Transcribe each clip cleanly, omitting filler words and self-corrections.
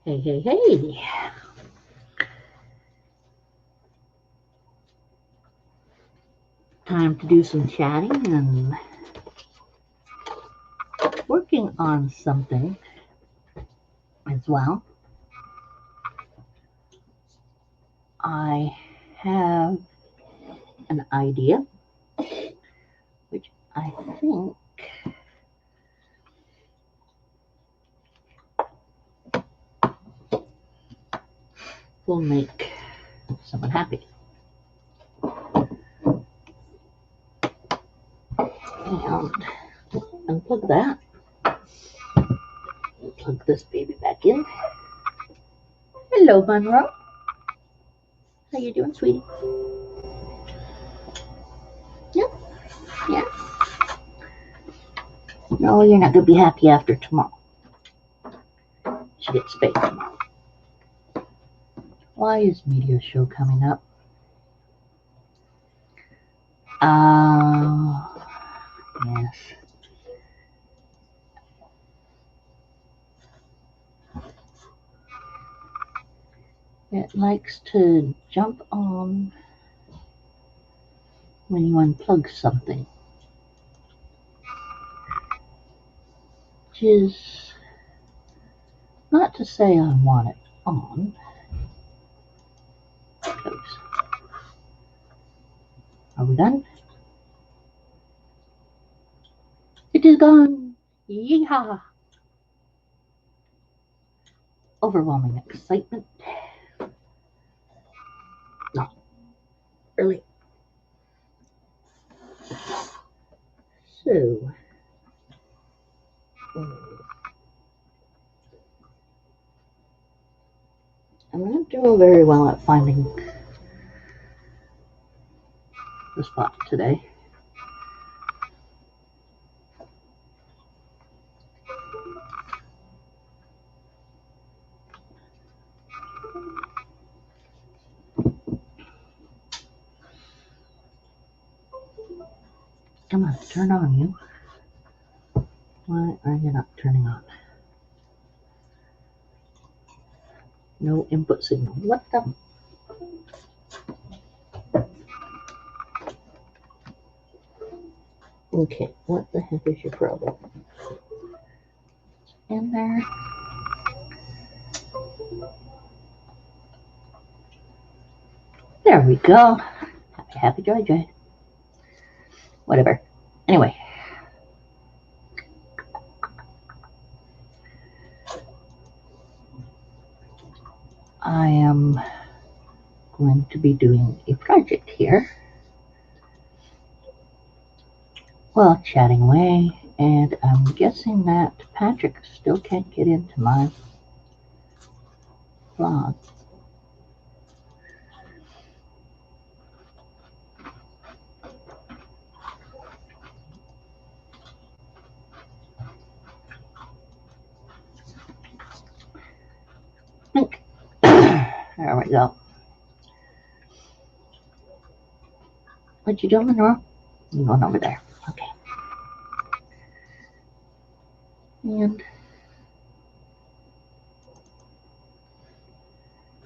Hey, hey, hey. Time to do some chatting and working on something as well. I have an idea, which I think will make someone happy. And unplug that. Plug this baby back in. Hello, Monroe. How you doing, sweetie? Yeah. Yeah. No, you're not going to be happy after tomorrow. She gets spayed tomorrow. Why is media show coming up? Yes. It likes to jump on when you unplug something, which is not to say I want it on. Oops. Are we done? It is gone. Yeehaw! Overwhelming excitement. Not really. So, I'm not doing very well at finding the spot today. Come on, turn on, you. Why are you not turning on? No input signal. What the? Okay, what the heck is your problem? In there. There we go. Happy joy. Whatever. Anyway. I am going to be doing a project here while chatting away, and I'm guessing that Patrick still can't get into my blog. There we go. What you doing, Nora? I'm going over there. Okay. And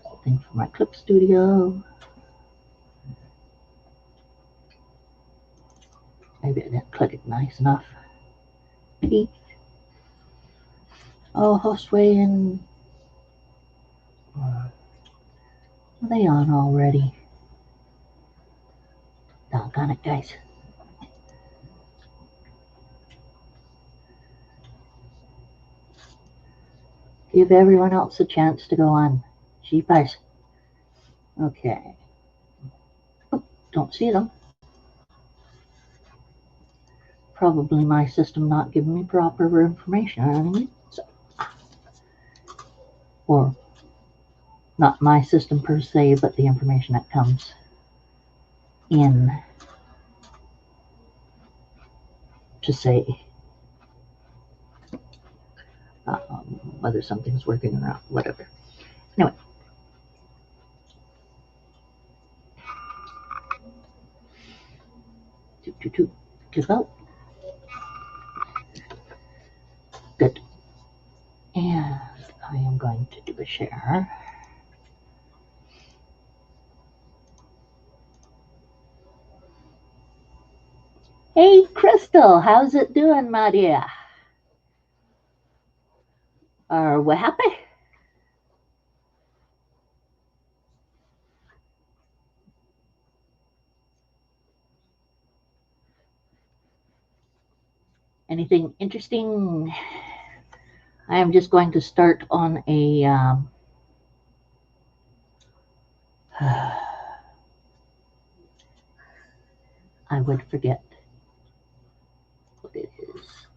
something for my clip studio. Maybe I didn't click it nice enough. Maybe. Oh, Hostway and are they on already? Doggone it, guys. Give everyone else a chance to go on. Sheepers. Okay. Oh, don't see them. Probably my system not giving me proper information. I mean, so. Or not my system per se, but the information that comes in to say whether something's working or not, whatever. Anyway. To go. Good. And I am going to give a share. Hey, Crystal, how's it doing, my dear? Are we happy? Anything interesting? I am just going to start on a I would forget what it is.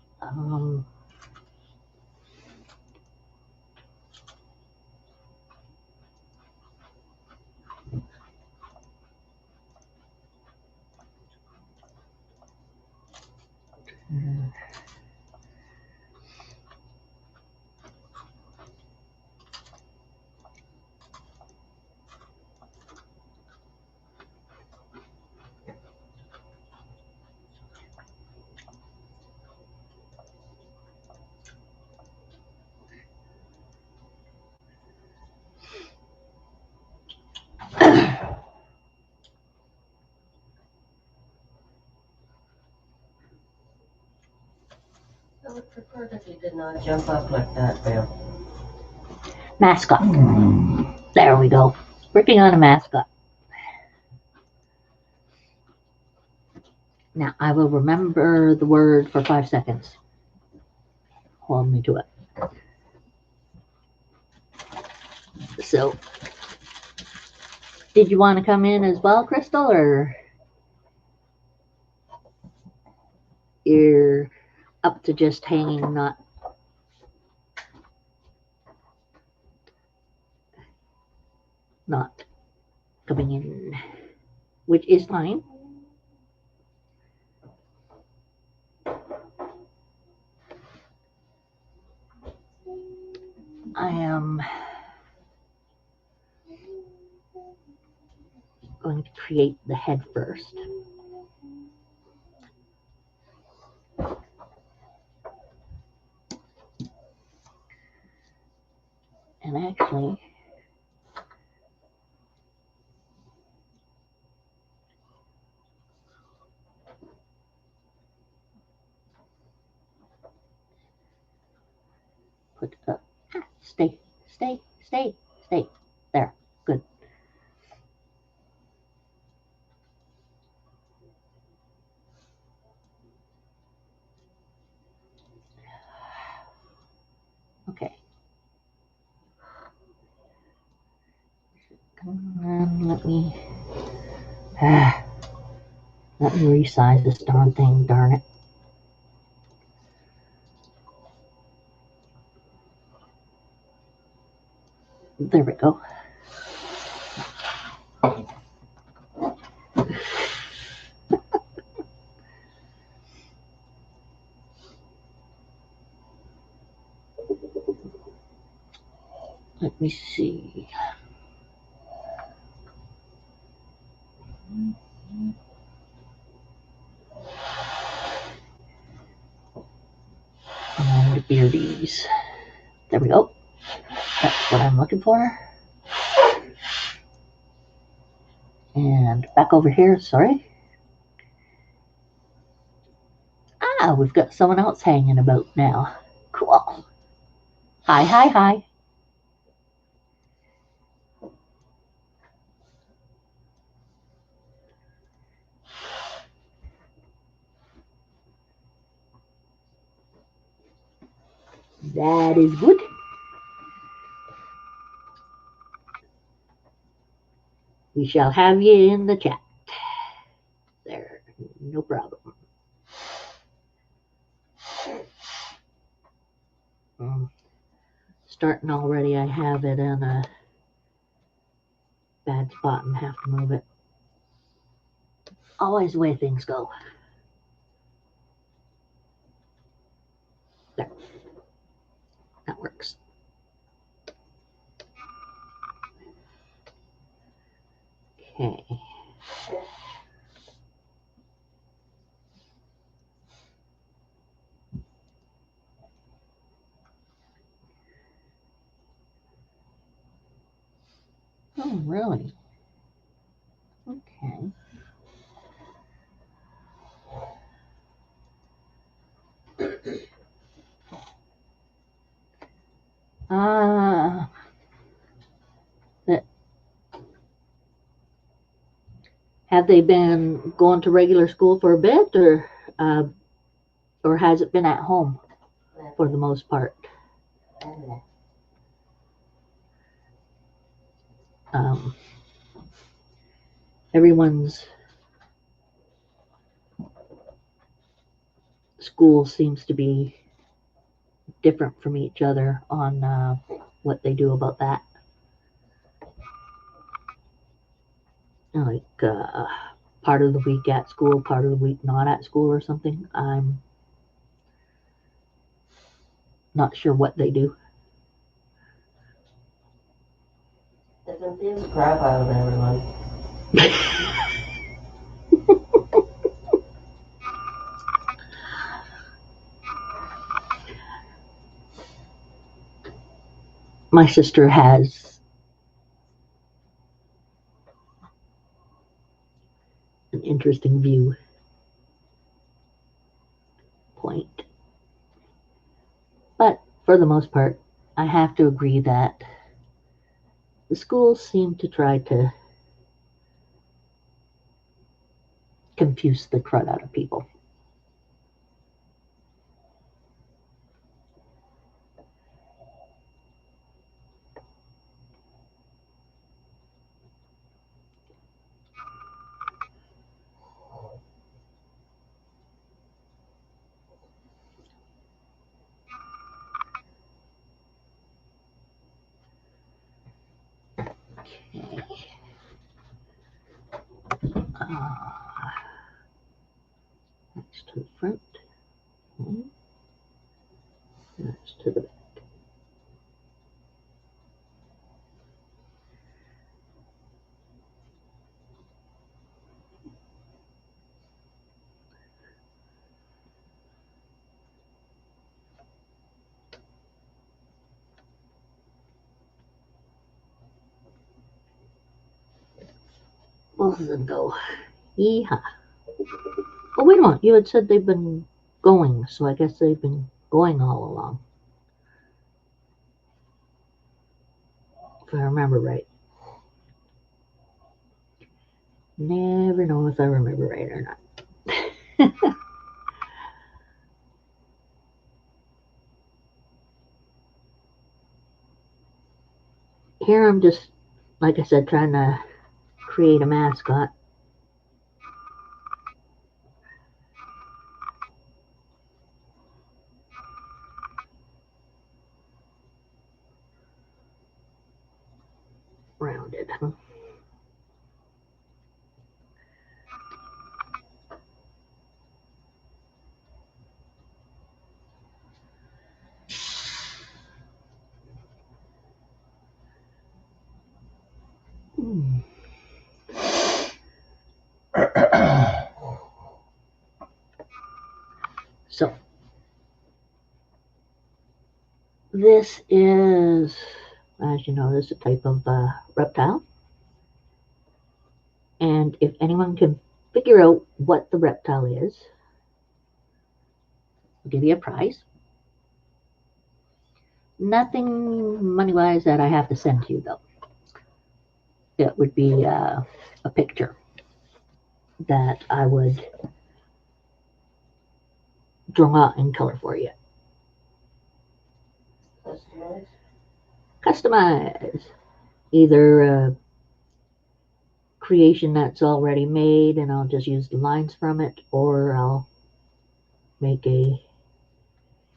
I would prefer that he did not jump up like that, Bill. Mascot. There we go. Working on a mascot. Now, I will remember the word for 5 seconds. Hold me to it. So, did you want to come in as well, Crystal, or you're up to just hanging, not coming in, which is fine. I am going to create the head first. And actually, put up, stay. There, good. Okay. Come on, let me resize this darn thing, darn it. There we go. Let me see. And beardies. There we go. That's what I'm looking for. And back over here, sorry. Ah, we've got someone else hanging about now. Cool. Hi. That is good. We shall have you in the chat. There, no problem. Starting already, I have it in a bad spot and have to move it. Always the way things go. There. That works. Okay. Oh, really? Okay. That have they been going to regular school for a bit, or has it been at home for the most part? Everyone's school seems to be different from each other on what they do about that. Like part of the week at school, part of the week not at school or something. I'm not sure what they do. They confuse the crap out of everyone. My sister has an interesting viewpoint. But for the most part, I have to agree that the schools seem to try to confuse the crud out of people. That's to the front. That's to the back. Both of them go. Yeh I. Oh, wait a minute. You had said they've been going, so I guess they've been going all along. If I remember right. Never know if I remember right or not. Here I'm just, like I said, trying to create a mascot. Rounded. So, this is, as you know, this is a type of reptile. And if anyone can figure out what the reptile is, I'll give you a prize. Nothing money-wise that I have to send to you, though. It would be a picture that I would draw out in color for you. Customize? Customize. Either a creation that's already made and I'll just use the lines from it, or I'll make a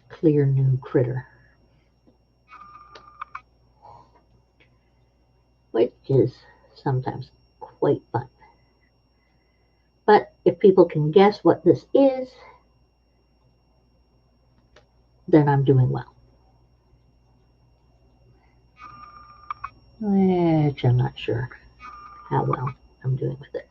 clear new critter, which is sometimes quite fun. But if people can guess what this is, then I'm doing well. Which I'm not sure how well I'm doing with it.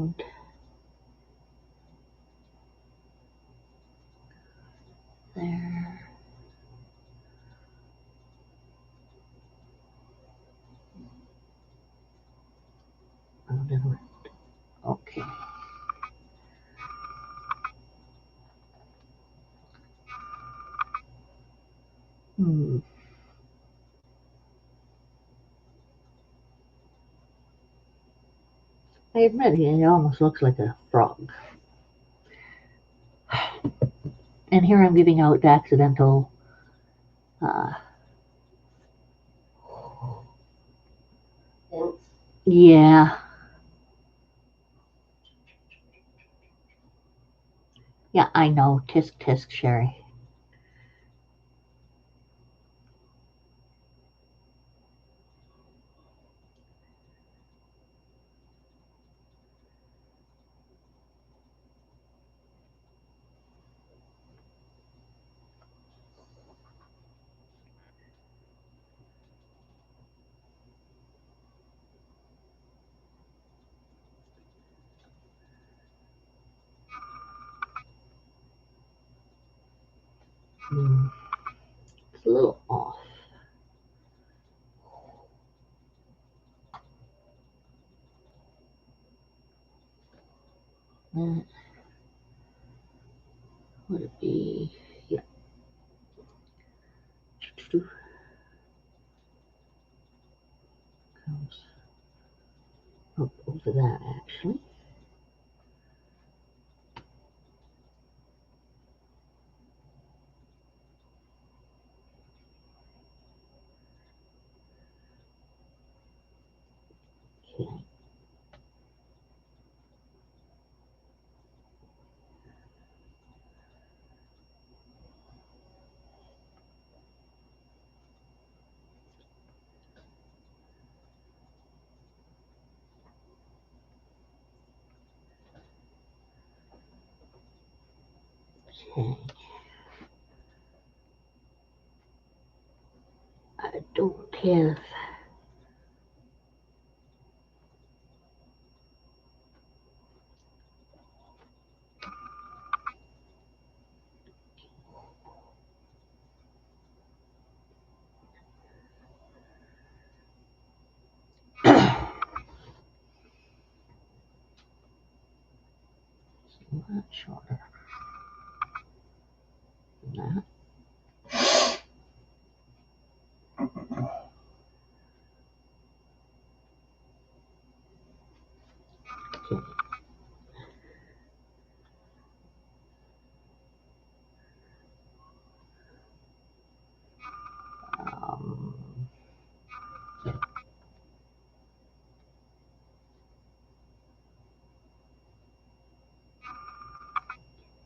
around. There. Round and around. Okay. I admit it almost looks like a frog. And here I'm giving out the accidental yeah. Yeah, I know. Tisk tisk, Sherry. It's a little off. Would it be? Yeah. Comes up over that actually. Okay. Okay. I don't have. It's not shorter than that. Okay.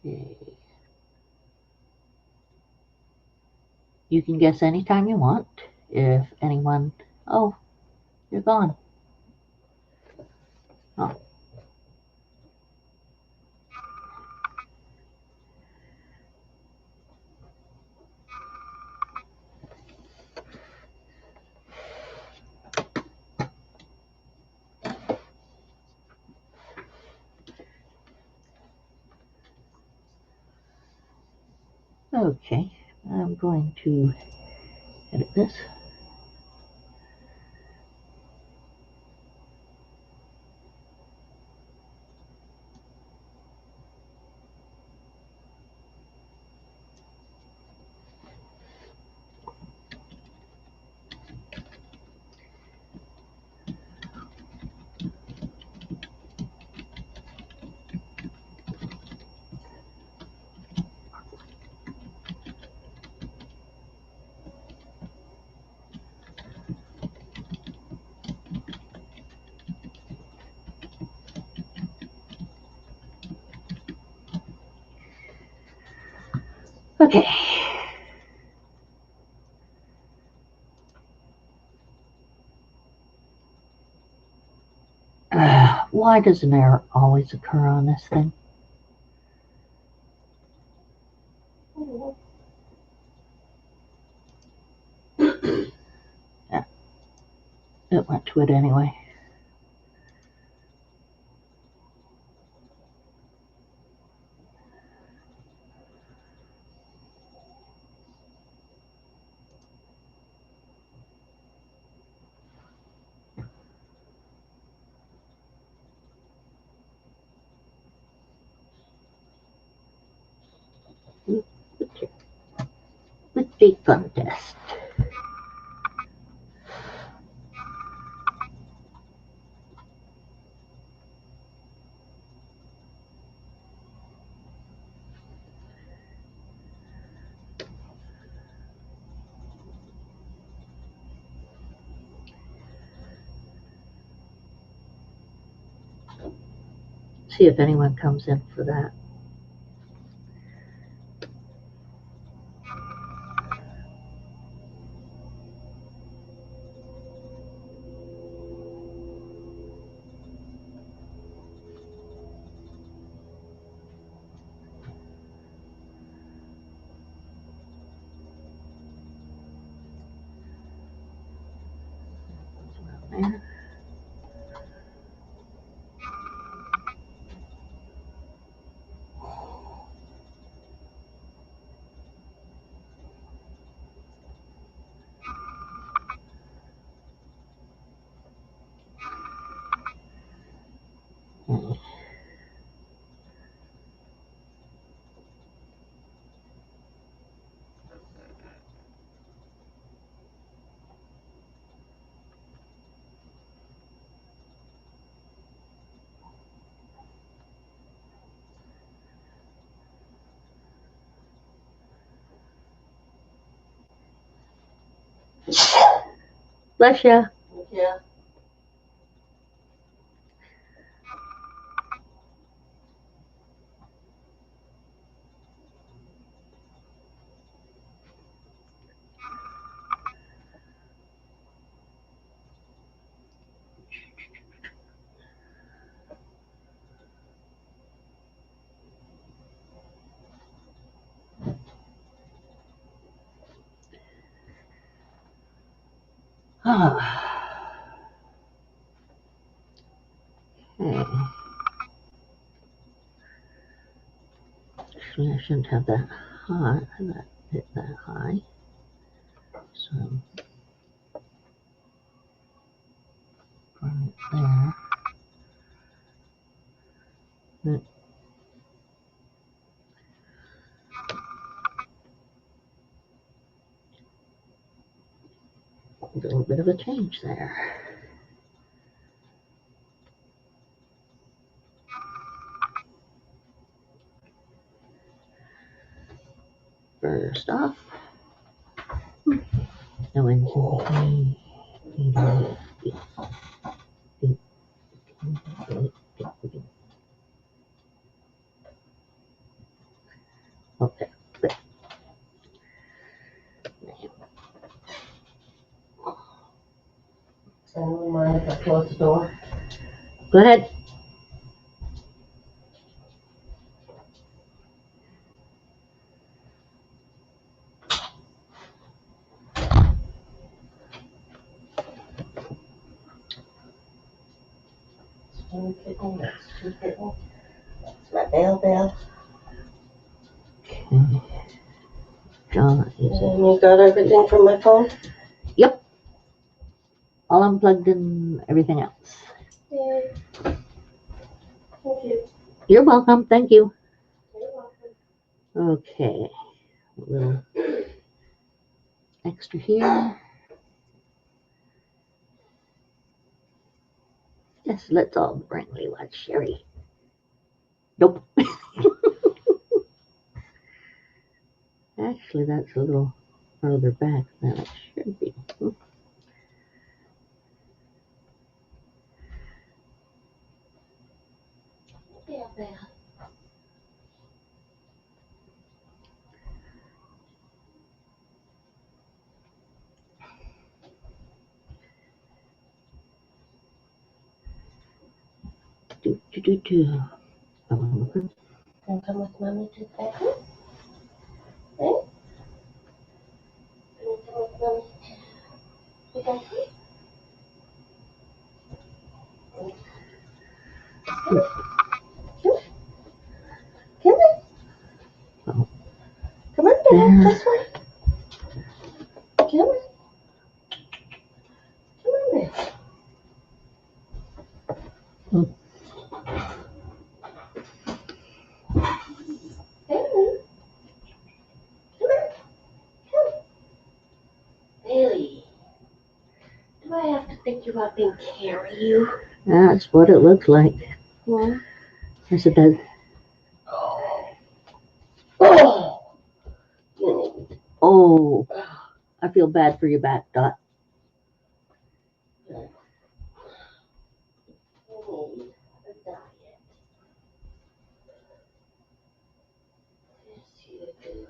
Okay. You can guess anytime you want. If anyone, oh, you're gone. Oh. Okay, I'm going to edit this. Okay. Why does an error always occur on this thing? Yeah, it went to it anyway. With the contest. See if anyone comes in for that. There. Bless ya. Yeah. Okay. Actually, I shouldn't have that high. Hit that high. So right there. A little bit of a change there. First off, no one's in okay, good. So anyone mind if I close the door? Go ahead. One kitten, that's two kittens. That's my Bell. Okay. John is it? And you got everything from my phone? Yep. All unplugged and everything else. Yay. Thank you. You're welcome. Thank you. You're welcome. Okay. A little extra here. Yes, let's all bring me one, Sherry. Nope. Actually, that's a little further back than it should be. Bell. Do. Can you come with mommy to the bathroom? Hey? Can you come with mommy to the bathroom? Come on. Oh. Come on, Bella, this way. Come on. Come on, Bella. Hey. pick you up and carry you. That's what it looks like. Yeah. Yes, it does. Oh. Oh, I feel bad for your back, Dot. You need a diet. Yes, you do.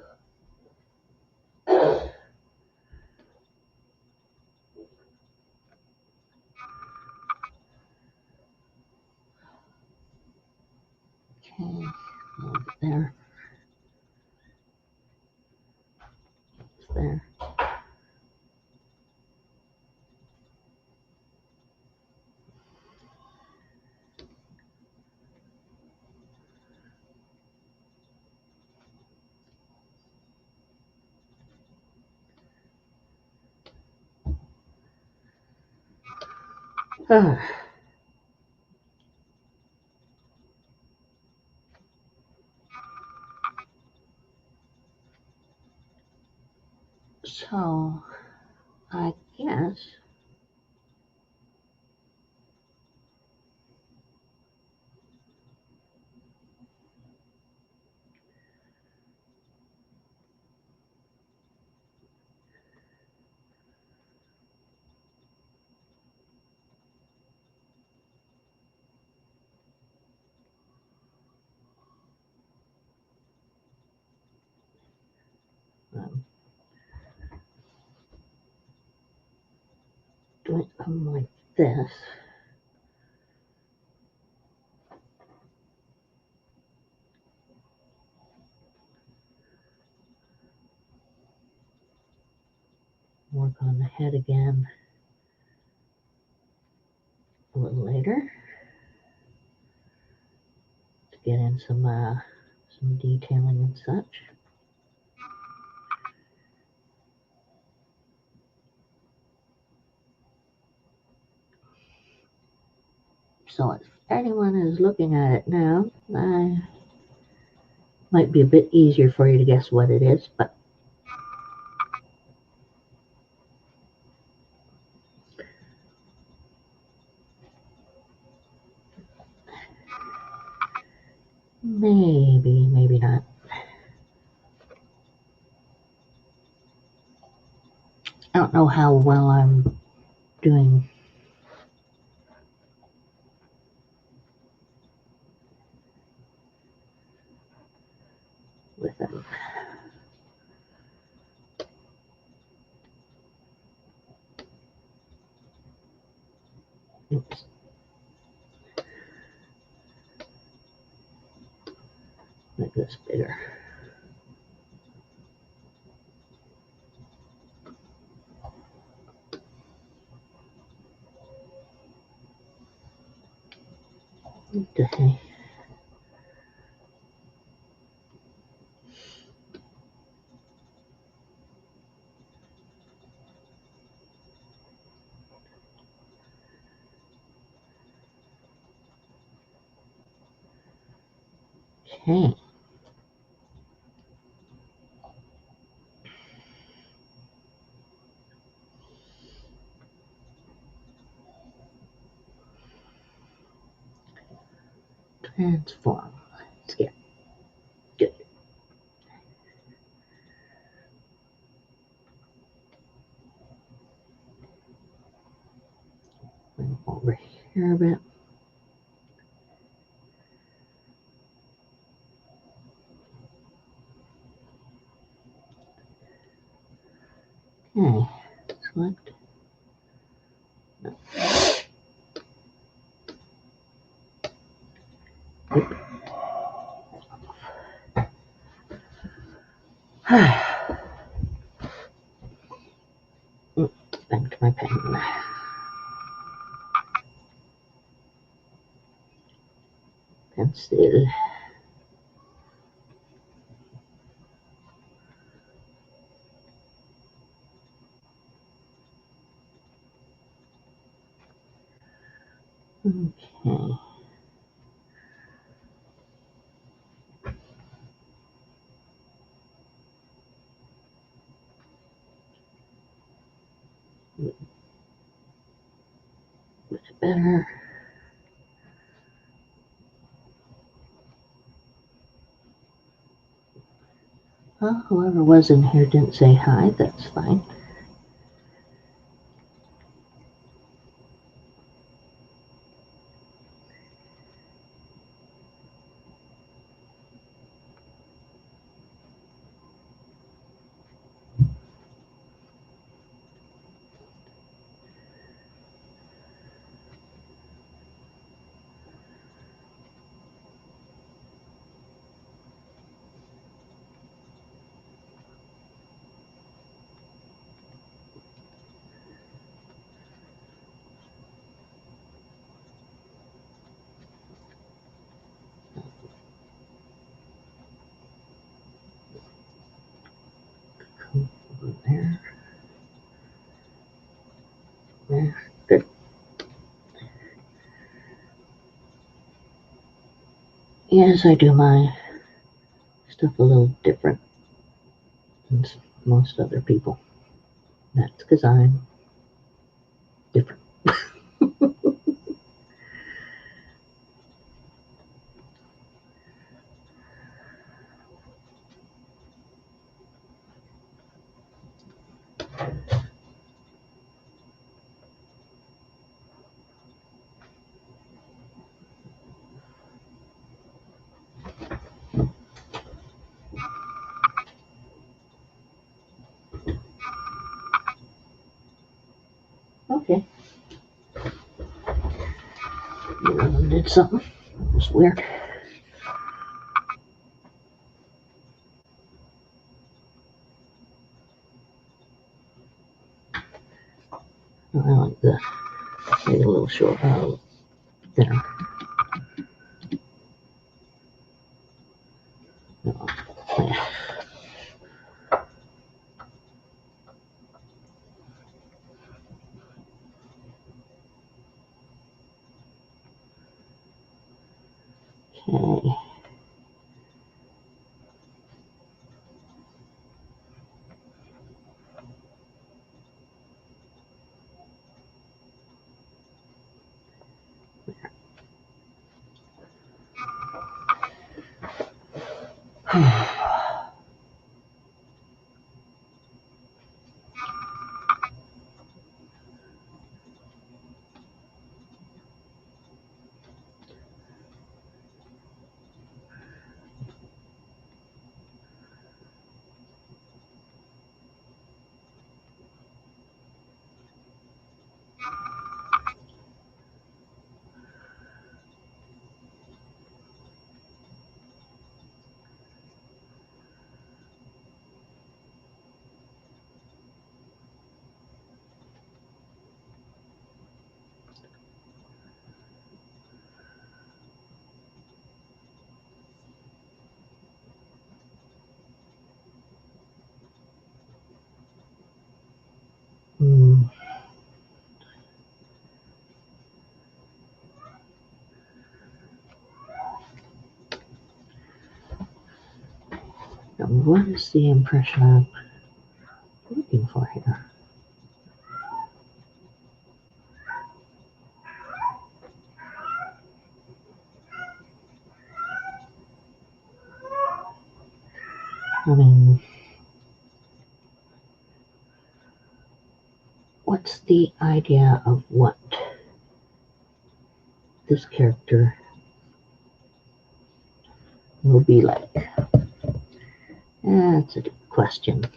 Okay, over there. It's there. Ah. So, I guess doing something like this. Work on the head again a little later to get in some detailing and such. So if anyone is looking at it now, might be a bit easier for you to guess what it is, but maybe not. I don't know how well I'm doing with them. Oops. Make this bigger. Okay. Okay. Transform. Let's get good. Bring over here a bit. Okay. Select. Back to my pen. Pencil. Okay. Better. Well, whoever was in here didn't say hi. That's fine. Over there. Yeah, good. Yes, I do my stuff a little different than most other people. That's because I'm different. Okay. Did something. It was weird. I like the maybe a little short. There. No. Yeah. Okay. Mm. Now, what is the impression I'm looking for here? I mean, what's the idea of what this character will be like? That's a good question.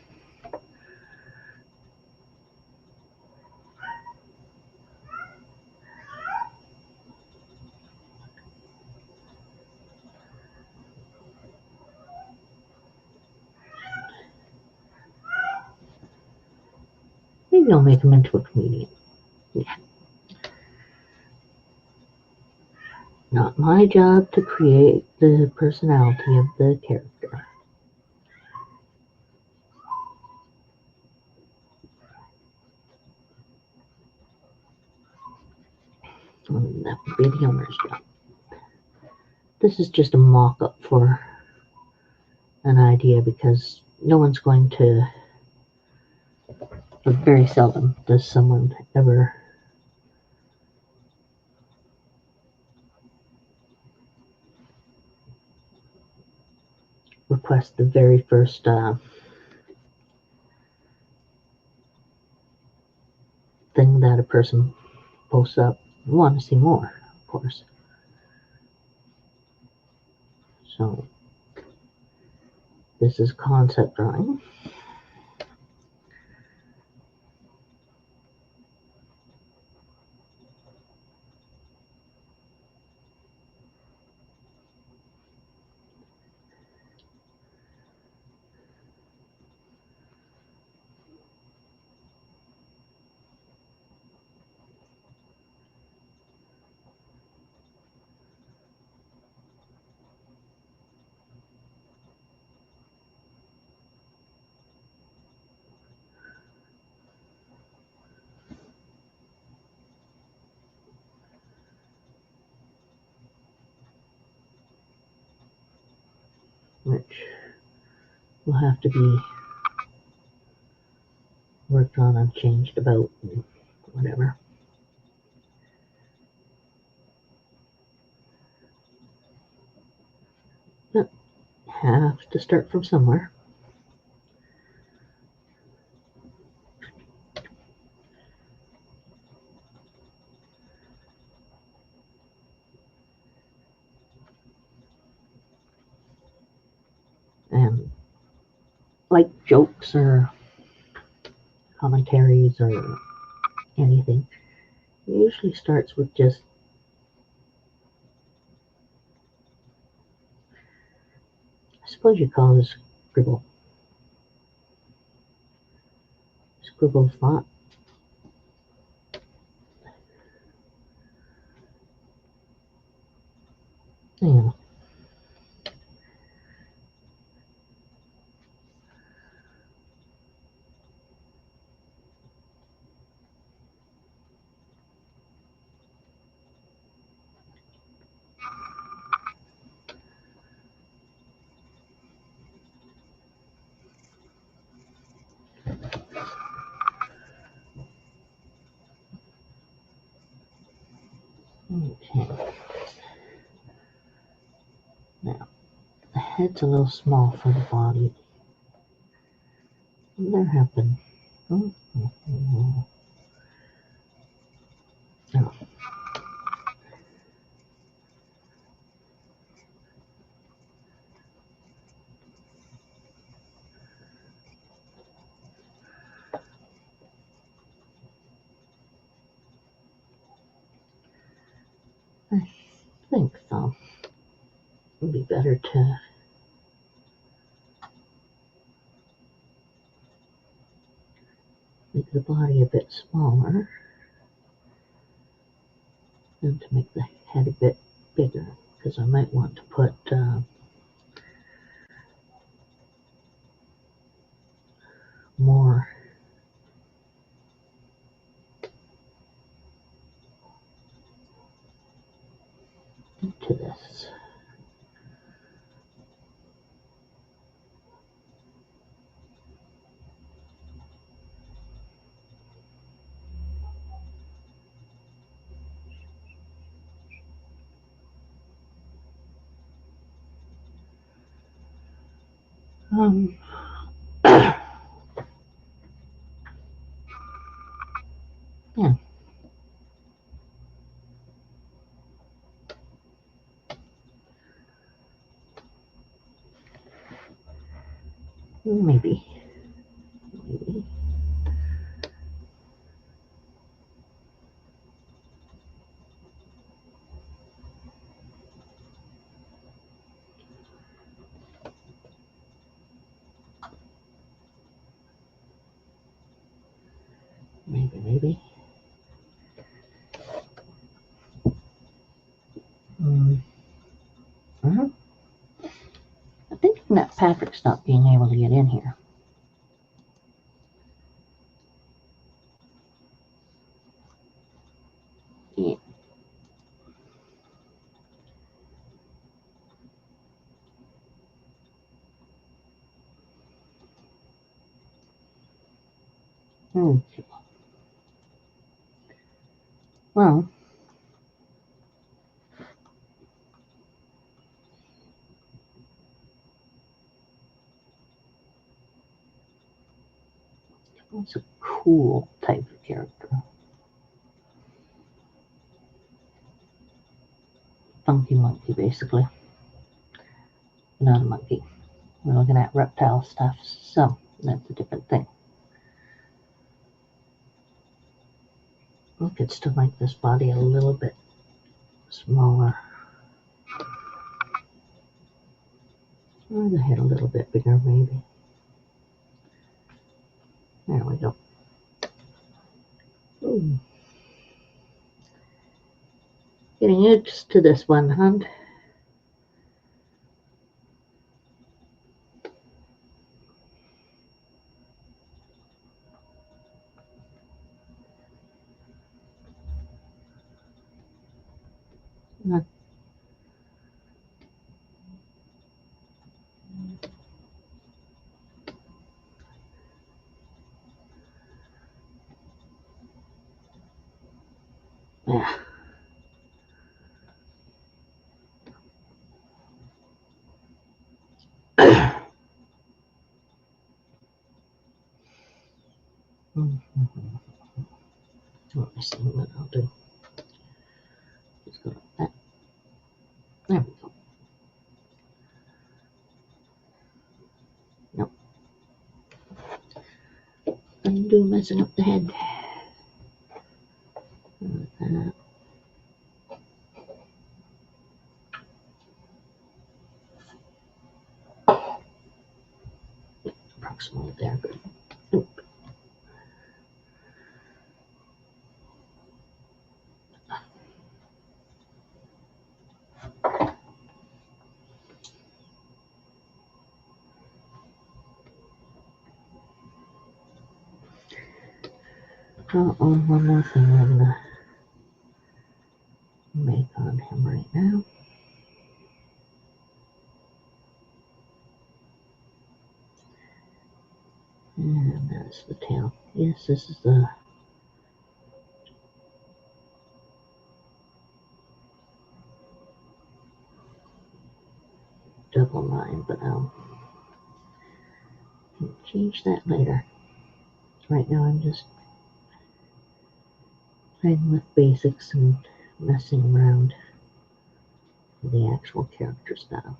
Maybe I'll make him into a comedian. Yeah. Not my job to create the personality of the character. That would be the owner's job. This is just a mock-up for an idea because no one's going to, or very seldom does someone ever request the very first thing that a person posts up. You want to see more, of course. So this is concept drawing. Which will have to be worked on and changed about and whatever. But have to start from somewhere. And like jokes or commentaries or anything, it usually starts with just I suppose you call it a scribble thought. Yeah. Okay. Now, the head's a little small for the body. There have been. Oh. I think so. It would be better to make the body a bit smaller than to make the head a bit bigger, because I might want to put more into this. Yeah. Maybe. Maybe. I think that Patrick's not being able to get in here. Yeah. Okay. Well, It's a cool type of character. Funky monkey, basically. Not a monkey. We're looking at reptile stuff, so that's a different thing. I could still make this body a little bit smaller. Or the head a little bit bigger, maybe. There we go. Ooh. Getting used to this one, huh? Yeah. Let me see what I'll do. Just go like that. There we go. Nope. Undo messing up the head. Like that. Approximately there. Good. Oop. One more thing I'm gonna make on him right now. And that's the tail. Yes, this is the double line, but I'll change that later. Right now I'm just playing with basics and messing around with the actual character style.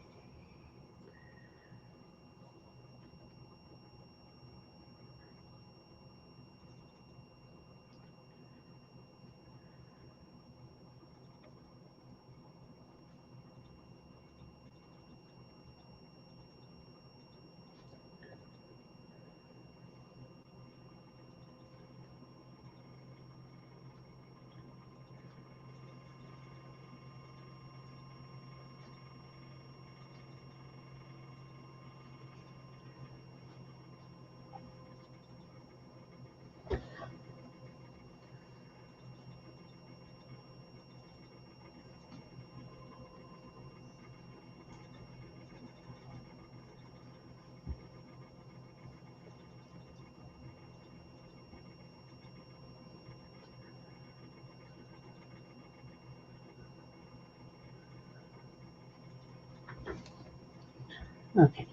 Okay,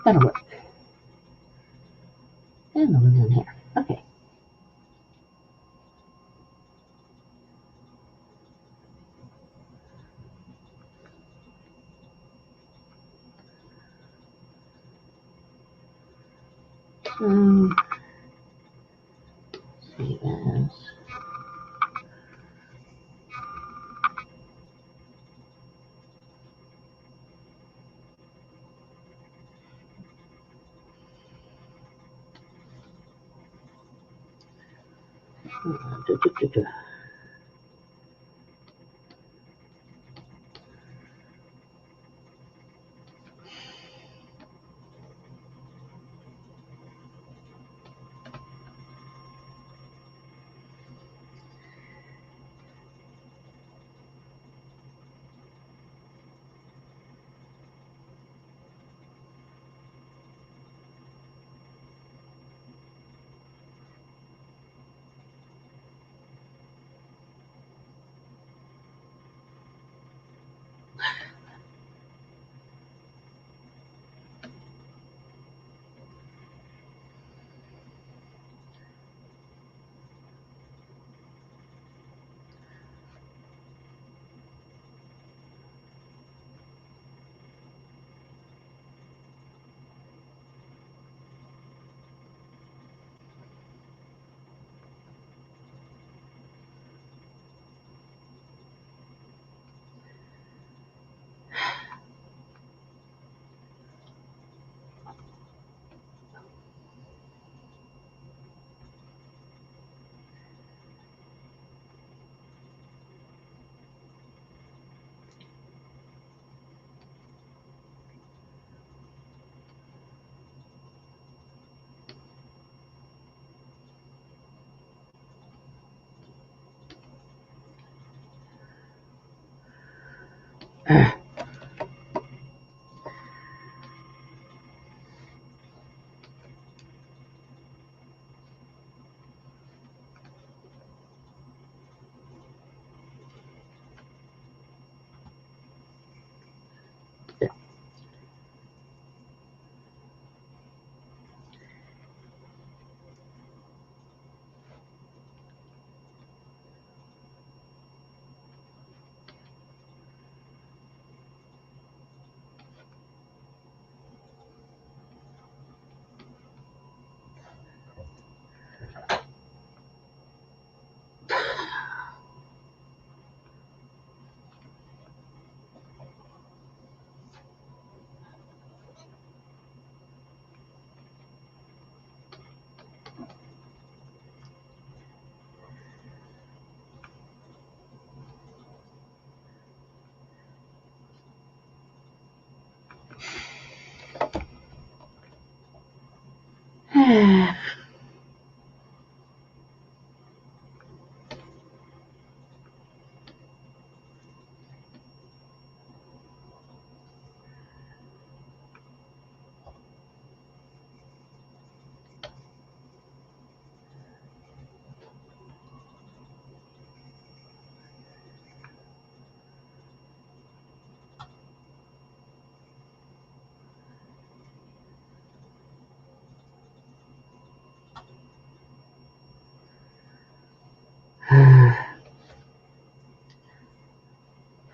that'll work. And the one's in here. Okay. Save as.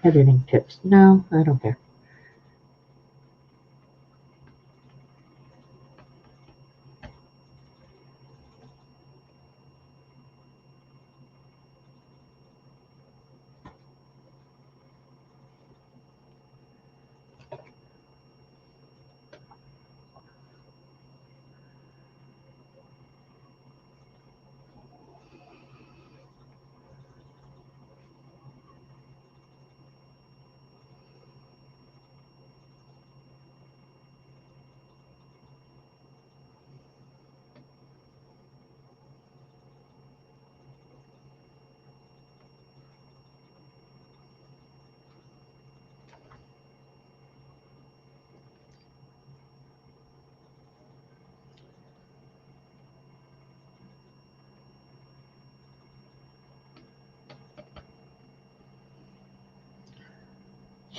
Editing tips. No, I don't care.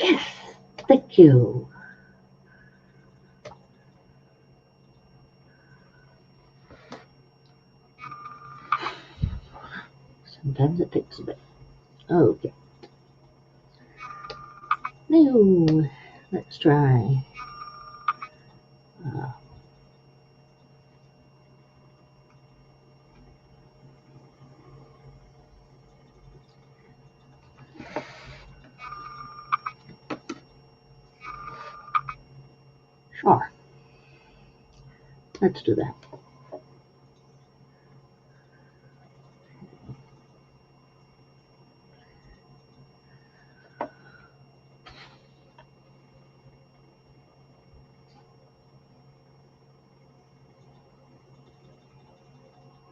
Yes, thank you. Sometimes it takes a bit. Okay. Now, let's try. Uh, sure. Let's do that.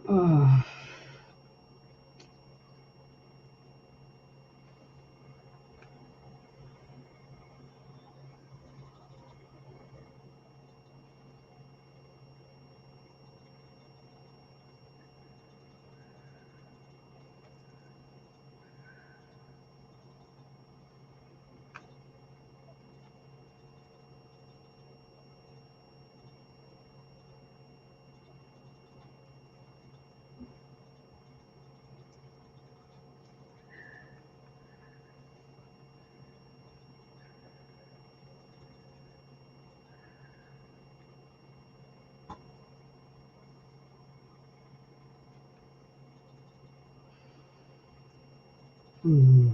Oh. Hmm.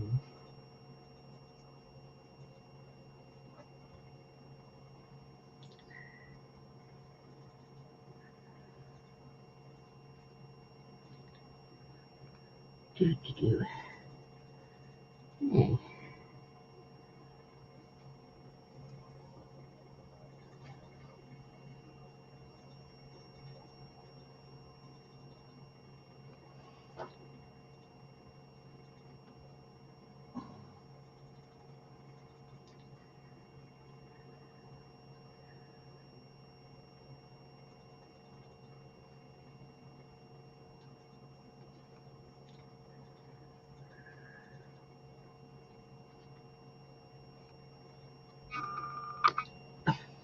Do. Hey.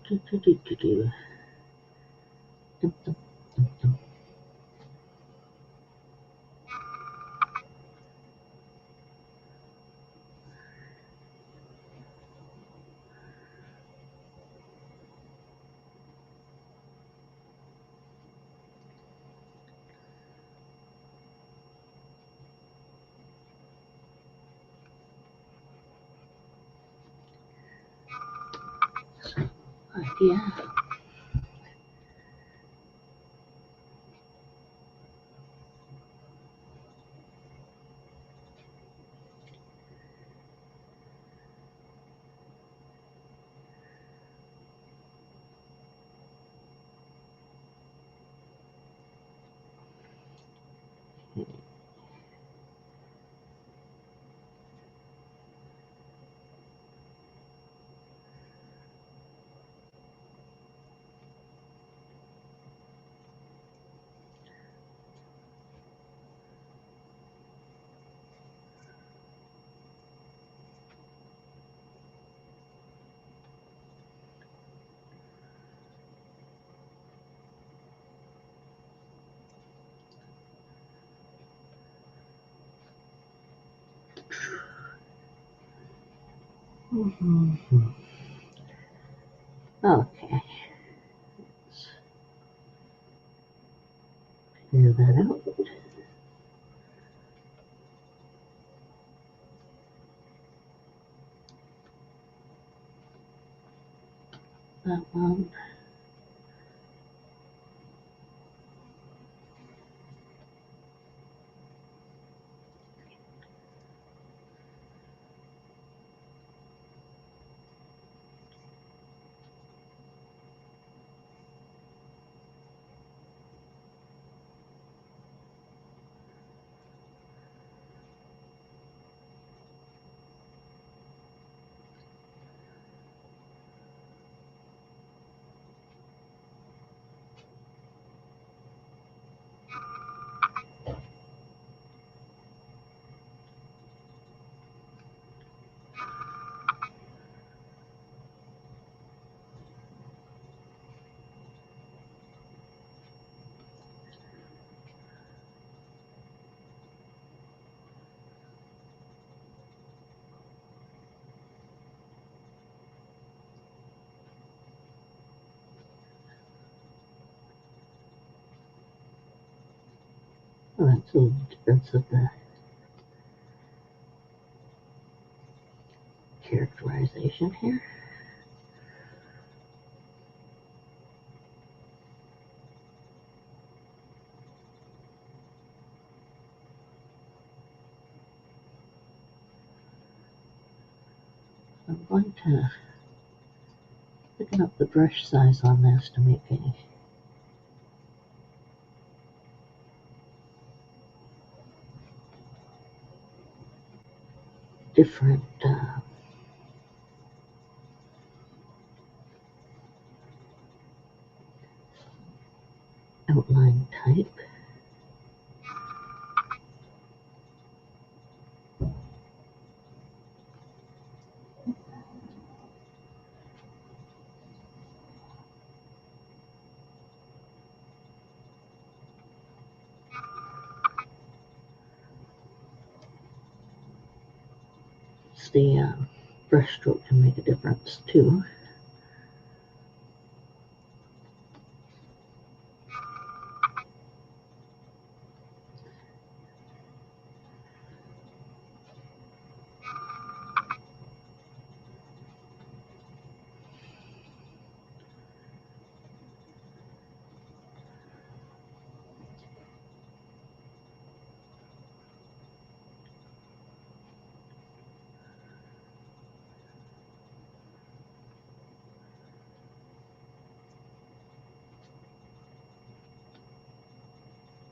Dum, dum, dum, dum. Idea. Mhm. Okay, let's figure that out. That one. Oh, that's a little difference of the characterization here. I'm going to thicken up the brush size on this to make a different outline type. The brush stroke can make a difference too.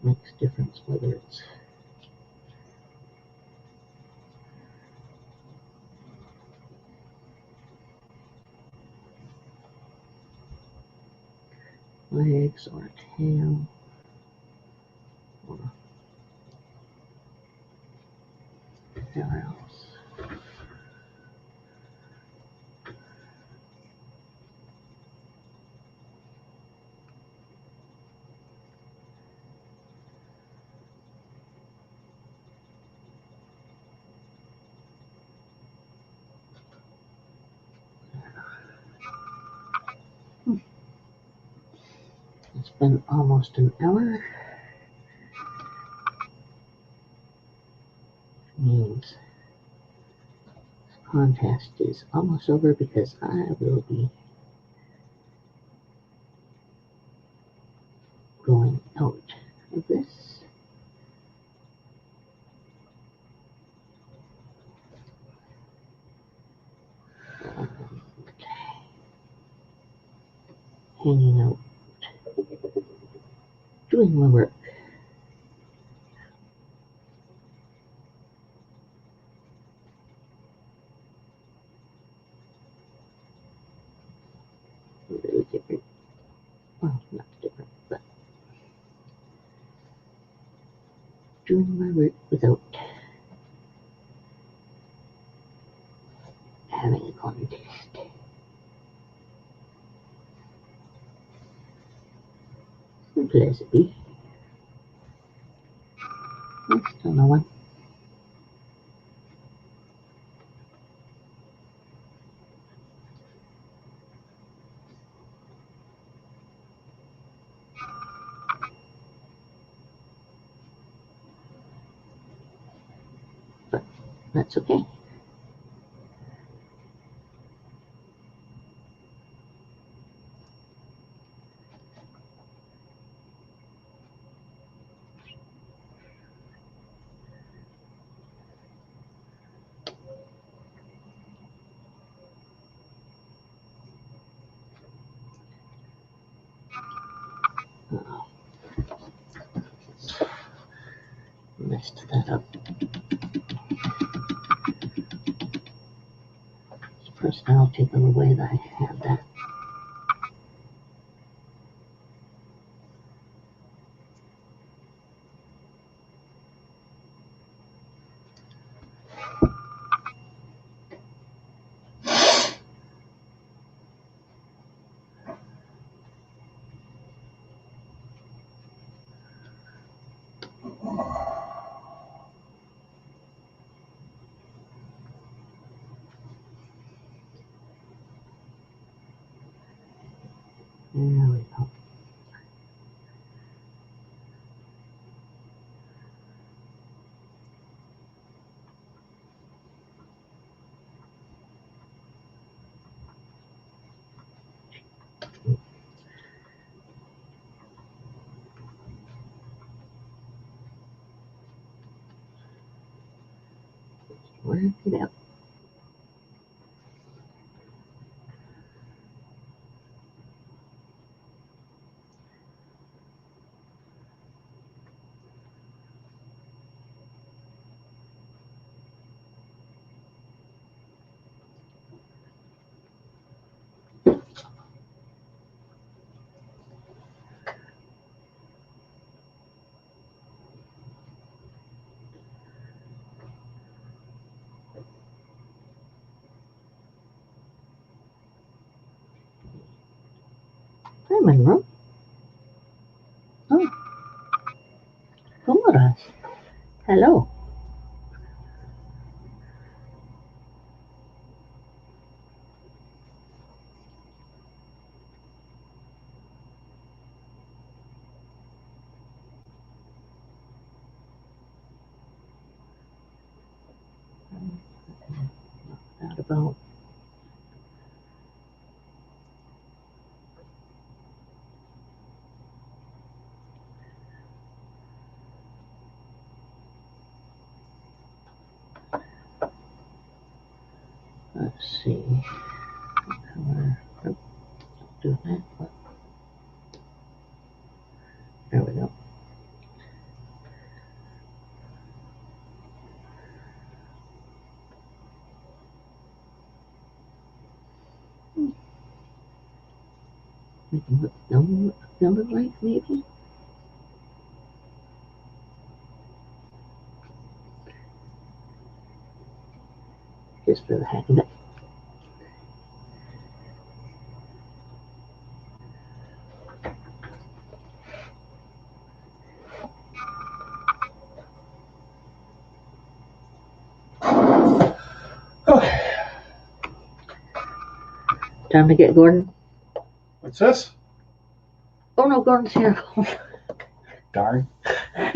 Makes a difference whether it's legs or tail or whatever else. been almost an hour. Means this contest is almost over because I will be going out of this. Hanging out, doing my work. Really different. Well, not different, but doing my work without having a contest. Simple as it be. There's still no one. But that's okay. Messed that up. First, I'll take it away that I have that. There we go. Work it out. Hi, Monroe. Oh, Comoras. Hello. Not about. Let's see. Color. Nope, don't do that. But there we go. Make them look number right, maybe? Just for the heck of it. Okay. Time to get Gordon. What's this? Oh no, go and see her. Darn. I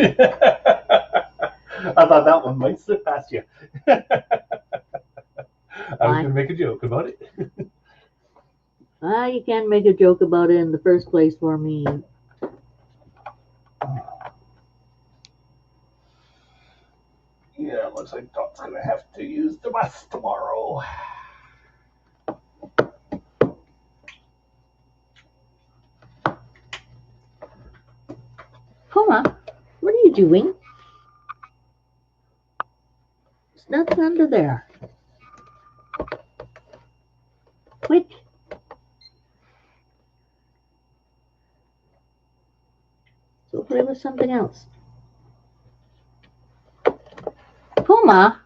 thought that one might slip past you. I was going to make a joke about it. You can't make a joke about it in the first place for me. Yeah, looks like Dot's going to have to use the bus tomorrow. Puma, what are you doing? There's nothing under there. Quick. Go play with something else. Puma?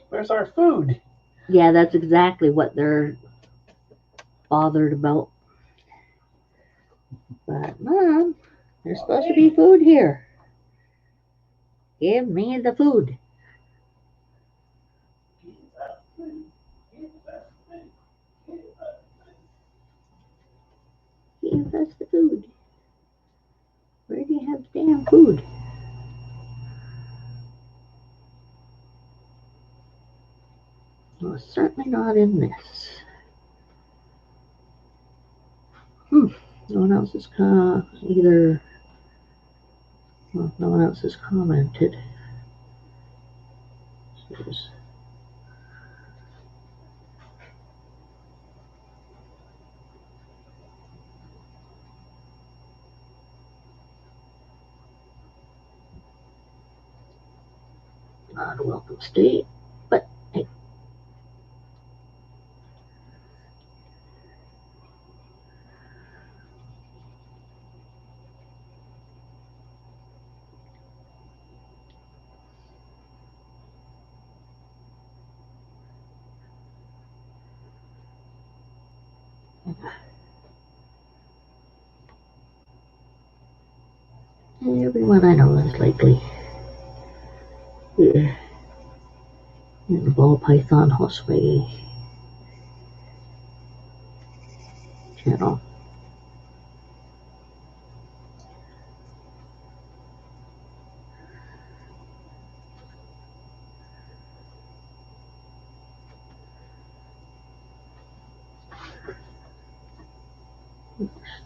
Where's our food? Yeah, that's exactly what they're bothered about. But, Mom, there's supposed to be food here. Give me the food. Give us the food. Where do you have the damn food? Well, it's certainly not in this. No one else has either. Well, no one else has commented. So not a welcome state, but hey. Everyone I know is likely in the ball python horseway channel.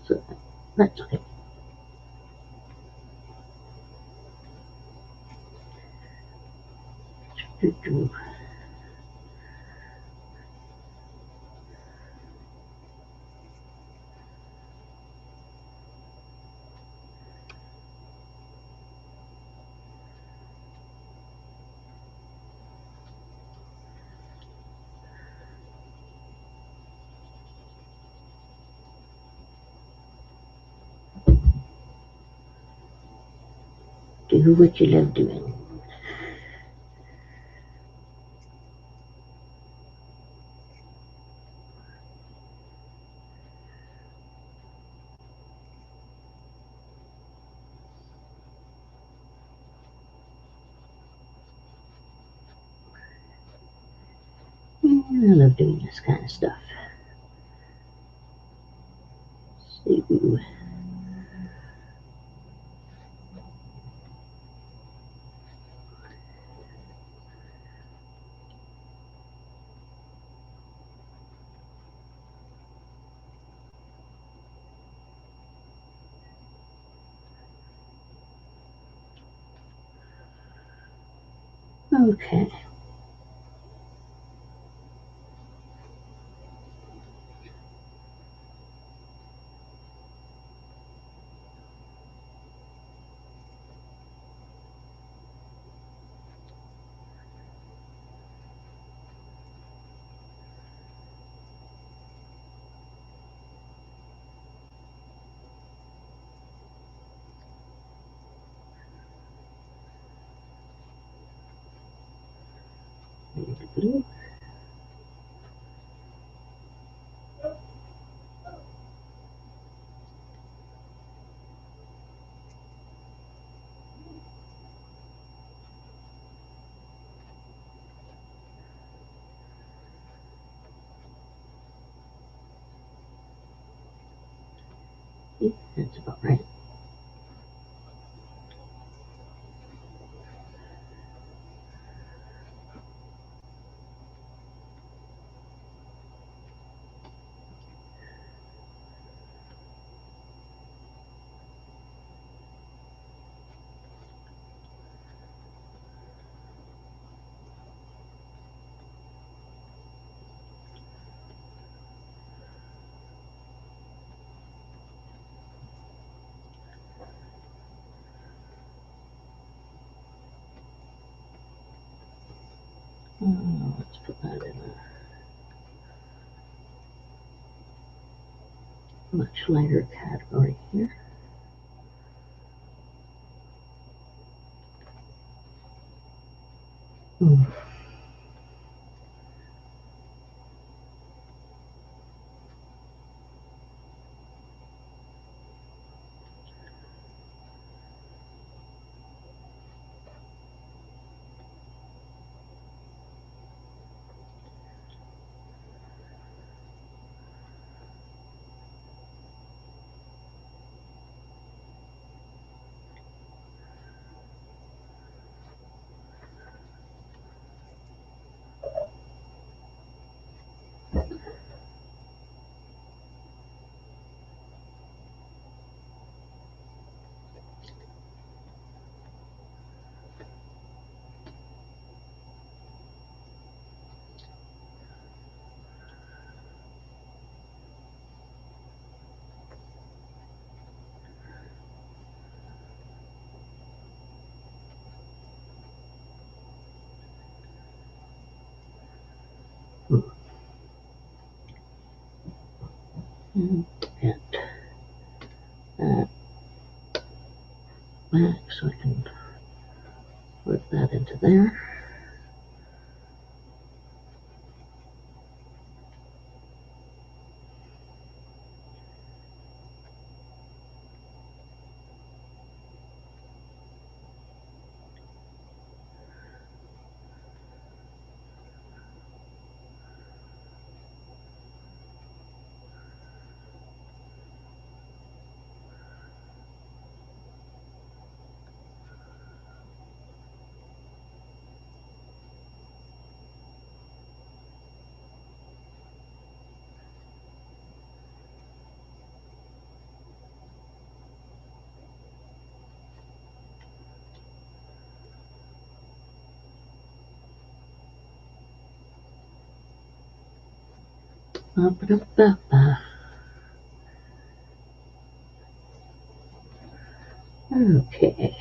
So that's okay. Do what you love doing. I love doing this kind of stuff. So, okay. Blue. That's about right. Let's put that in a much lighter category here. And get that back so I can put that into there. Okay.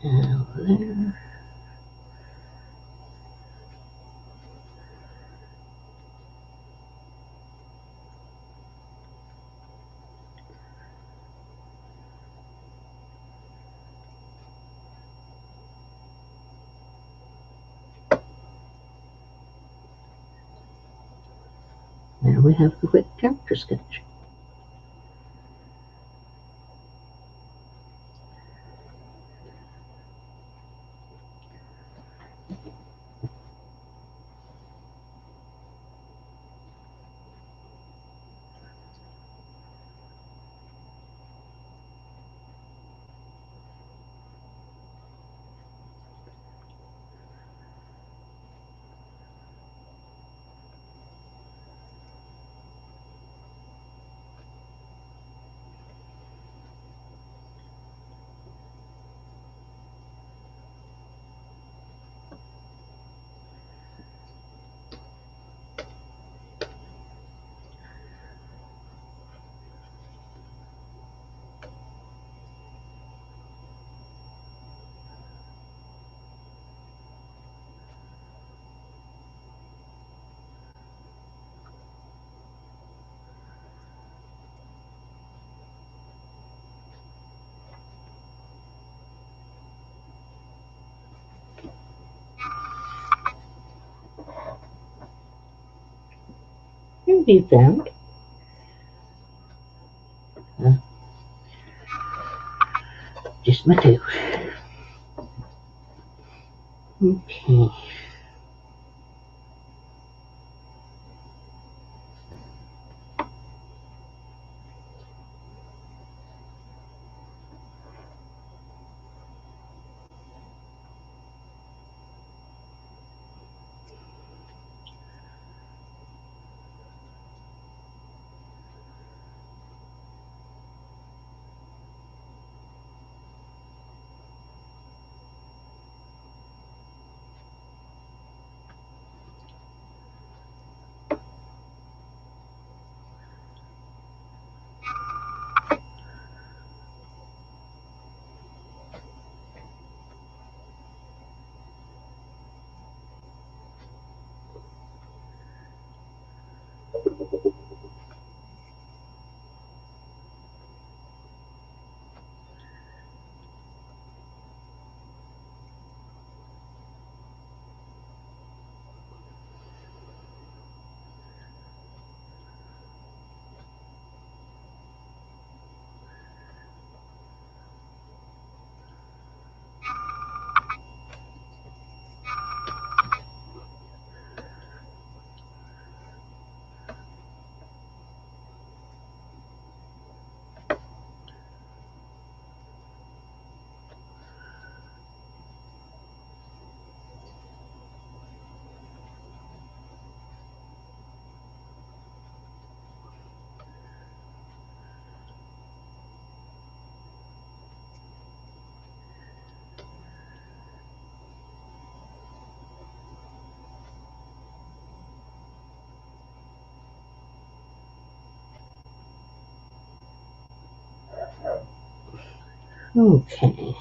over there. There we have the quick character sketch. Be found. Just my two. Okay. Okay.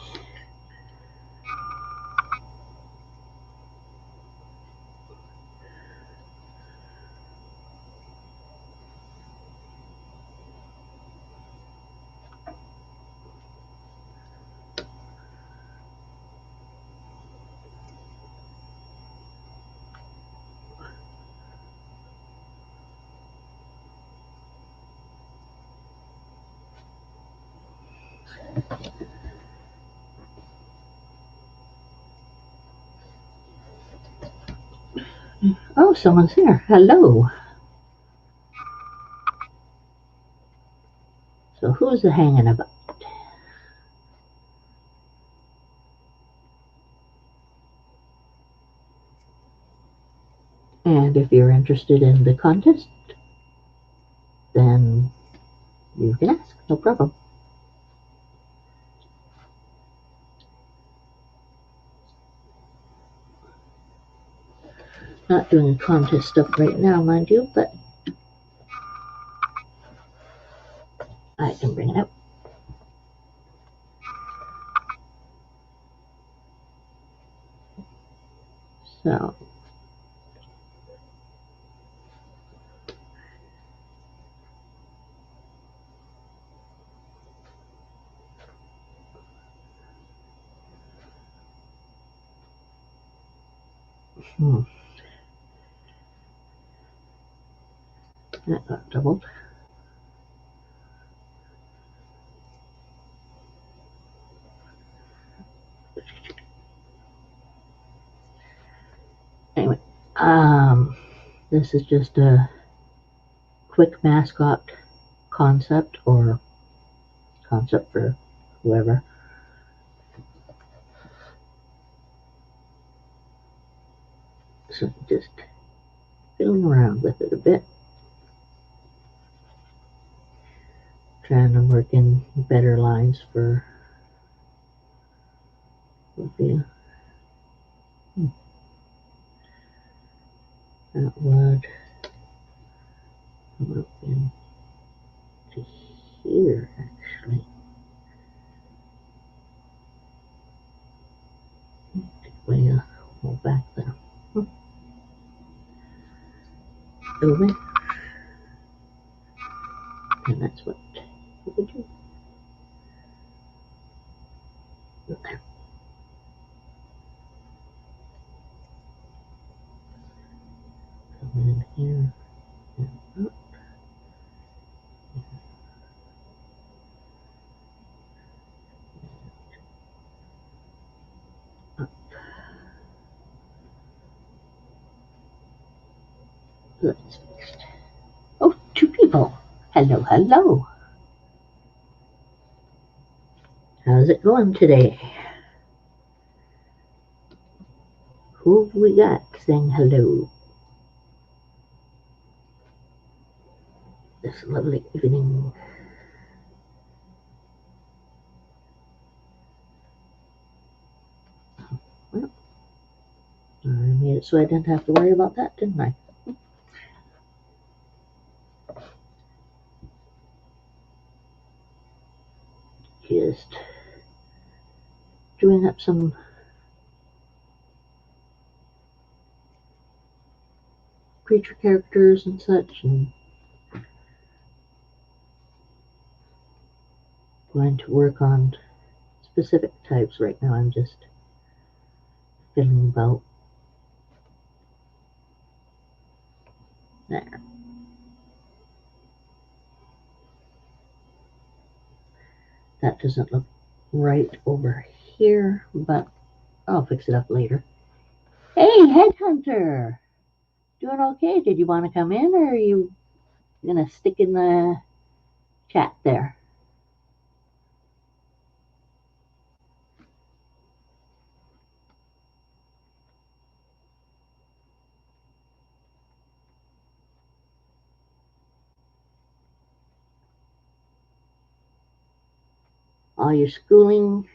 Oh, someone's here. Hello. So who's hanging about? And if you're interested in the contest, then you can ask. No problem. Not doing contest stuff right now, mind you, but I can bring it up. So that got doubled. Anyway, this is just a quick mascot concept or concept for whoever. So just fiddling around with it a bit. Trying to work in better lines for you. That would come up into here actually. Way more back there. Over. And that's what we would do. There. Come in here and up. Up. That's fixed. Oh, two people. Hello, hello. How's it going today? Who have we got saying hello this lovely evening? Well, I made it so I didn't have to worry about that, didn't I? Just doing up some creature characters and such, and going to work on specific types right now. I'm just fiddling about. There. That doesn't look right over here, but I'll fix it up later. Hey, Headhunter! Doing okay? Did you want to come in, or are you going to stick in the chat there? All your schooling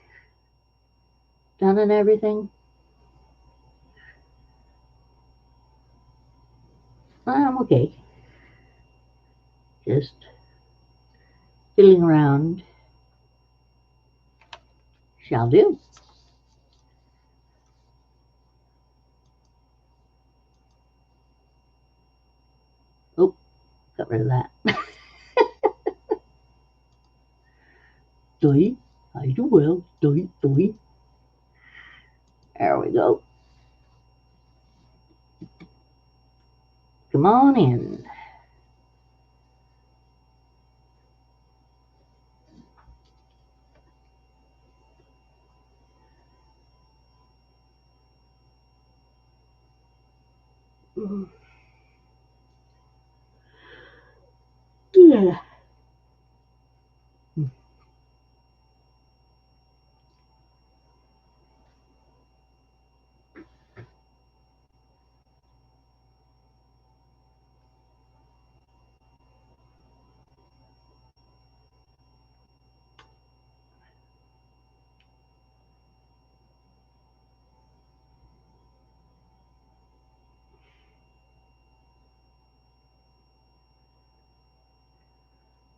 done and everything? I'm okay. Just fiddling around. Shall do. Oh, got rid of that. Doi, I do well. Doi, doi. There we go. Come on in. Yeah.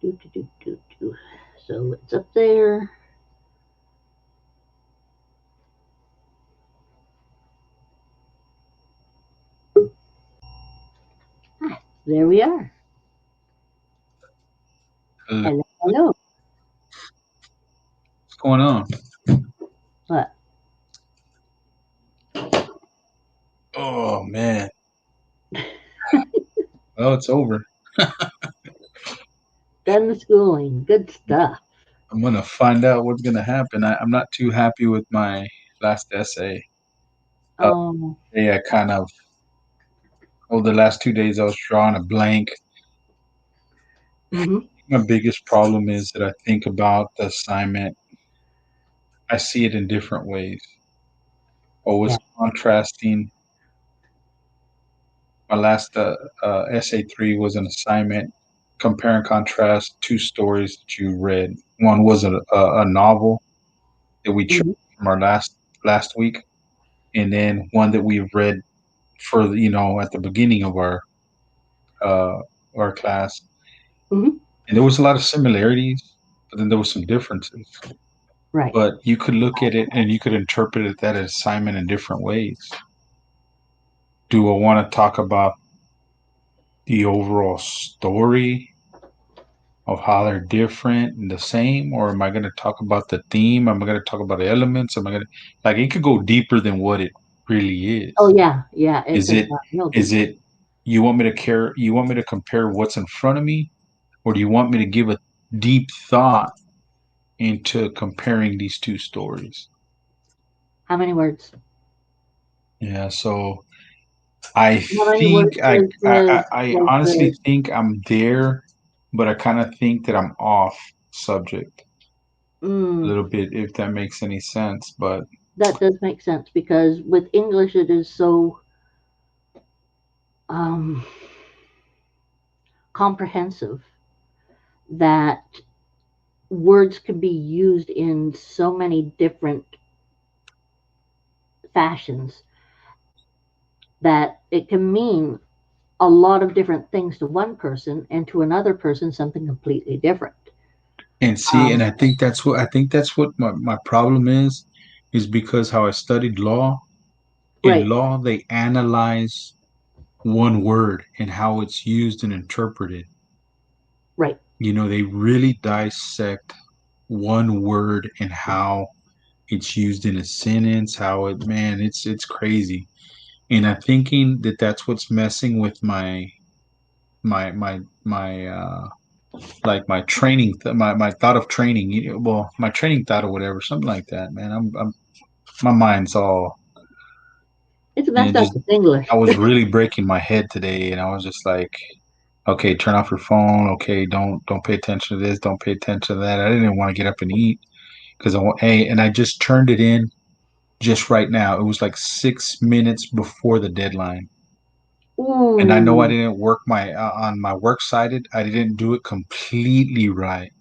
Do. So it's up there. There we are. Hello, hello. What's going on? What? Oh man. Well, it's over. Done the schooling. Good stuff. I'm gonna find out what's gonna happen. I'm not too happy with my last essay. Oh. Yeah, kind of. Over the last 2 days, I was drawing a blank. Mm-hmm. My biggest problem is that I think about the assignment. I see it in different ways. Always Yeah. contrasting. My last essay 3 was an assignment. Compare and contrast two stories that you read. One was a novel that we chose Mm-hmm. from our last week, and then one that we read for at the beginning of uh, our class. Mm-hmm. And there was a lot of similarities, but then there was some differences. Right. But you could look at it and you could interpret it that assignment in different ways. Do I want to talk about the overall story of how they're different and the same, or am I going to talk about the theme? Am I going to talk about the elements? Am I going to like it could go deeper than what it really is? Oh yeah, yeah. It Is could it have got real is deep. it you want me to care? You want me to compare what's in front of me, or do you want me to give a deep thought into comparing these two stories? How many words? Yeah, so I How many words think I was honestly the think I'm there, but I kind of think that I'm off subject a mm, little bit, if that makes any sense. But that does make sense because with English it is so um, comprehensive that words can be used in so many different fashions that it can mean a lot of different things to one person and to another person something completely different. and see, and Um, I think that's what my problem is because how I studied law. In right, law, they analyze one word and how it's used and interpreted. right. They really dissect one word and how it's used in a sentence, how it, man, it's crazy. And I'm thinking that that's what's messing with my like my training, my thought of training. Well, my training thought or whatever, something like that, man. I'm my mind's all, It's and messed it up just, with English. I was really breaking my head today, and I was just like, okay, turn off your phone. Okay, don't pay attention to this. Don't pay attention to that. I didn't want to get up and eat because hey, and I just turned it in just right now. It was like 6 minutes before the deadline. And I know I Ooh, didn't work my on my works cited. I didn't do it completely right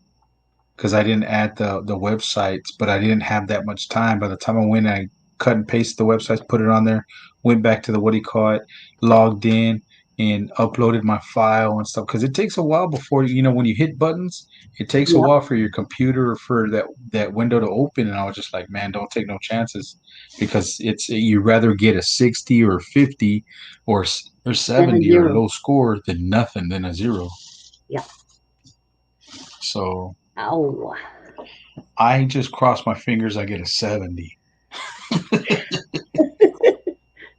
because I didn't add the websites, but I didn't have that much time. By the time I went, I cut and pasted the websites, put it on there, went back to the what do you call it, logged in, and uploaded my file and stuff. Because it takes a while before when you hit buttons, it takes a yep. while for your computer for that window to open. And I was just like, man, don't take no chances because it's you rather get a 60 or 50 or Then a 70 or a zero. low score than nothing than a zero. Yep. So Ow. I just cross my fingers I get a 70.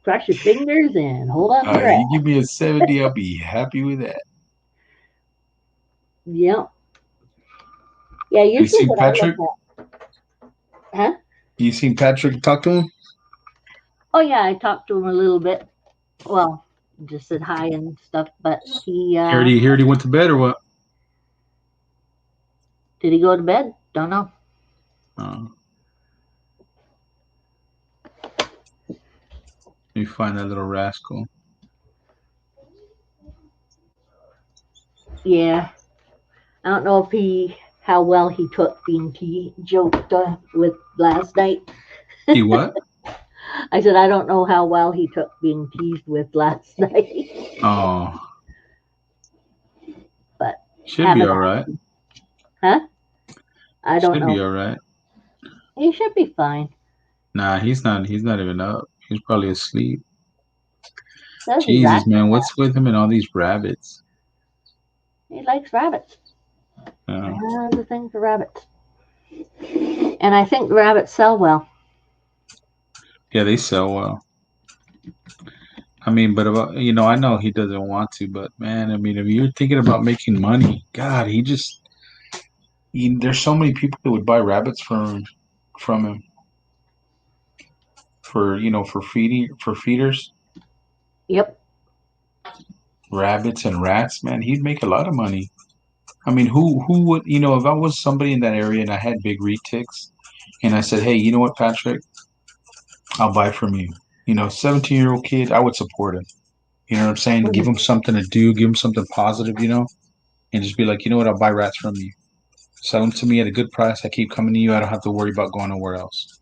Cross your fingers and hold on to your You ass. give me a 70, I'll be happy with that. Yep. Yeah, Have you usually seen what I look Patrick? at. Huh? You seen Patrick talk to him? Oh, yeah, I talked to him a little bit. Well, just said hi and stuff, but He already went to bed or what? did he go to bed? Don't know. Uh, Let me find that little rascal. Yeah. I don't know if how well he took being joked with last night. He what? I said, I don't know how well he took being teased with last night, Oh, but should be haven't all asked right. him. Huh? I don't Should be know. all right. He should be fine. Nah, he's not. He's not even up. He's probably asleep. That's Jesus, exactly man, that. what's with him and all these rabbits? He likes rabbits. Uh, Has a thing for rabbits. And I think rabbits sell well. yeah, they sell well. I mean, but about, I know he doesn't want to, but man, I mean, if you're thinking about making money, God, there's so many people that would buy rabbits from him for feeders, Yep. rabbits and rats. Man, he'd make a lot of money. I mean, who would, if I was somebody in that area and I had big retics and I said, hey, you know what, Patrick, I'll buy from you. 17-year-old kid, I would support him. You know what I'm saying? Give Mhm. him something to do, give him something positive, and just be like, you know what, I'll buy rats from you. Sell them to me at a good price. I keep coming to you. I don't have to worry about going nowhere else.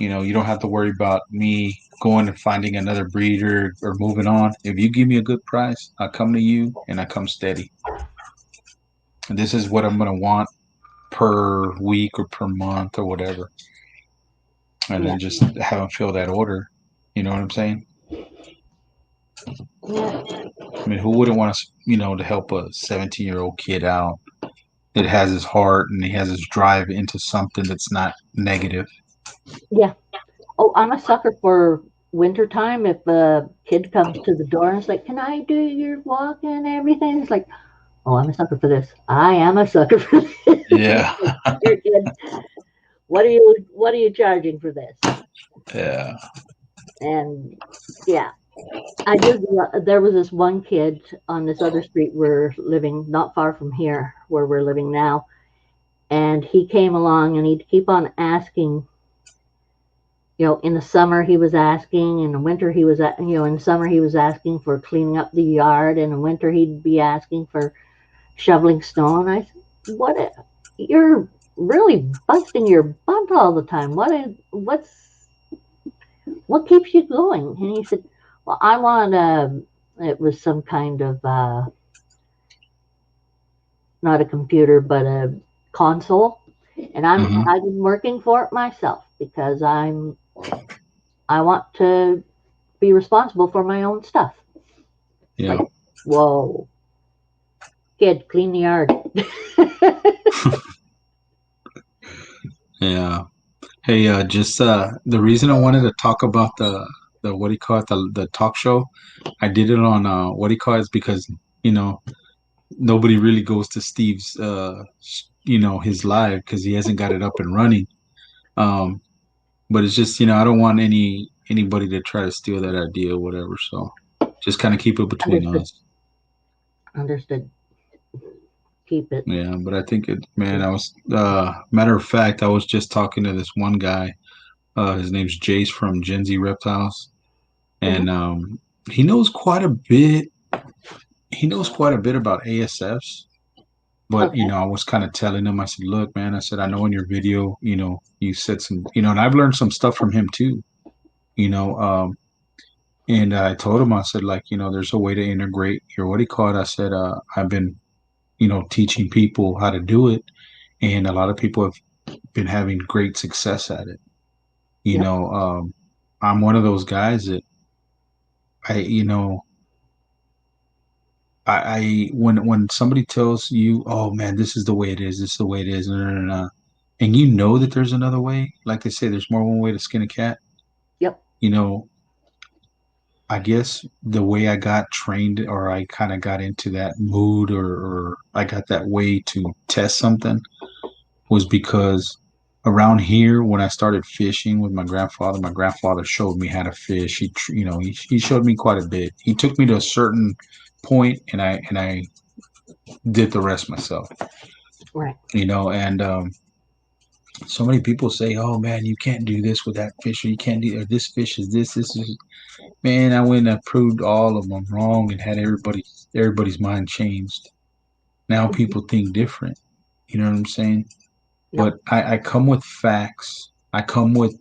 You don't have to worry about me going and finding another breeder or moving on. If you give me a good price, I come to you and I come steady. And this is what I'm going to want per week or per month or whatever. And Yeah. then just have them fill that order. You know what I'm saying? Yeah. I mean, who wouldn't want to help a 17-year-old kid out that has his heart and he has his drive into something that's not negative? Yeah. Oh, I'm a sucker for wintertime. If a kid comes to the door and it's like, "Can I do your walk and everything?" It's like, "Oh, I'm a sucker for this. I am a sucker for this." Yeah. Here, kid, what are you charging for this? Yeah. And yeah, I did. There was this one kid on this other street we're living, not far from here, where we're living now, and he came along and he'd keep on asking. In the summer he was asking, in the winter he was, in summer he was asking for cleaning up the yard, and in winter he'd be asking for shoveling snow. And I said, You're really busting your butt all the time. What keeps you going?" And he said, "Well, I want it was some kind of not a computer, but a console, and Hmm. I've been working for it myself because I want to be responsible for my own stuff." It's Yeah. like, whoa, kid, clean the yard. Yeah. Hey, just the reason I wanted to talk about the what do you call it, the talk show, I did it on what do you call it, is because you know nobody really goes to Steve's his live because he hasn't got it up and running. Um, but it's just I don't want anybody to try to steal that idea or whatever. So just kind of keep it between Understood. us. Understood. Keep it. Yeah, but I think man, I was matter of fact, I was just talking to this one guy. His name's Jace from Gen Z Reptiles, Hmm. and he knows quite a bit. He knows quite a bit about ASFs, but Okay. I was kind of telling him. I said, "Look, man," I said, "I know in your video, you said some, and I've learned some stuff from him too, you know." And I told him, I said, like, there's a way to integrate your what do you call it? I said, I've been, teaching people how to do it, and a lot of people have been having great success at it. You Yep. know, I'm one of those guys that I, when somebody tells you, "Oh man, this is the way it is. This is the way it is," and you know that there's another way. Like they say, there's more one way to skin a cat. Yep. You know, I guess the way I got trained, or I kind of got into that mood, or I got that way to test something, was because around here when I started fishing with my grandfather showed me how to fish. He showed me quite a bit. He took me to a certain point, and I did the rest myself. Right. And so many people say, "Oh man, you can't do this with that fish, or you can't do, or this fish is this. This is." Man, I went and I proved all of them wrong and had everybody's mind changed. Now Hmm. people think different. You know what I'm saying? Yep. But I come with facts. I come with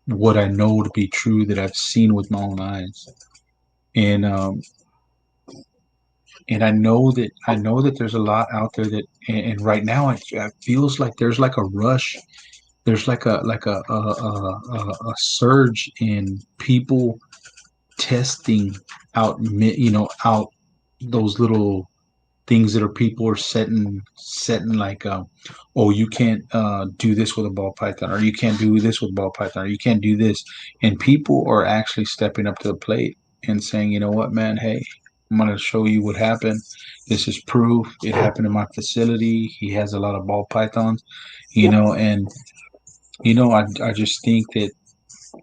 what I know to be true that I've seen with my own eyes. And I know that there's a lot out there and right now it feels like there's like a rush. There's like a surge in people testing out, out those little things that are people are setting like, oh, you can't do this with a ball python, or you can't do this with a ball python, or you can't do this, and people are actually stepping up to the plate and saying, you know what, man, hey, I'm gonna show you what happened. This is proof. It happened in my facility. He has a lot of ball pythons, Yep. and I just think that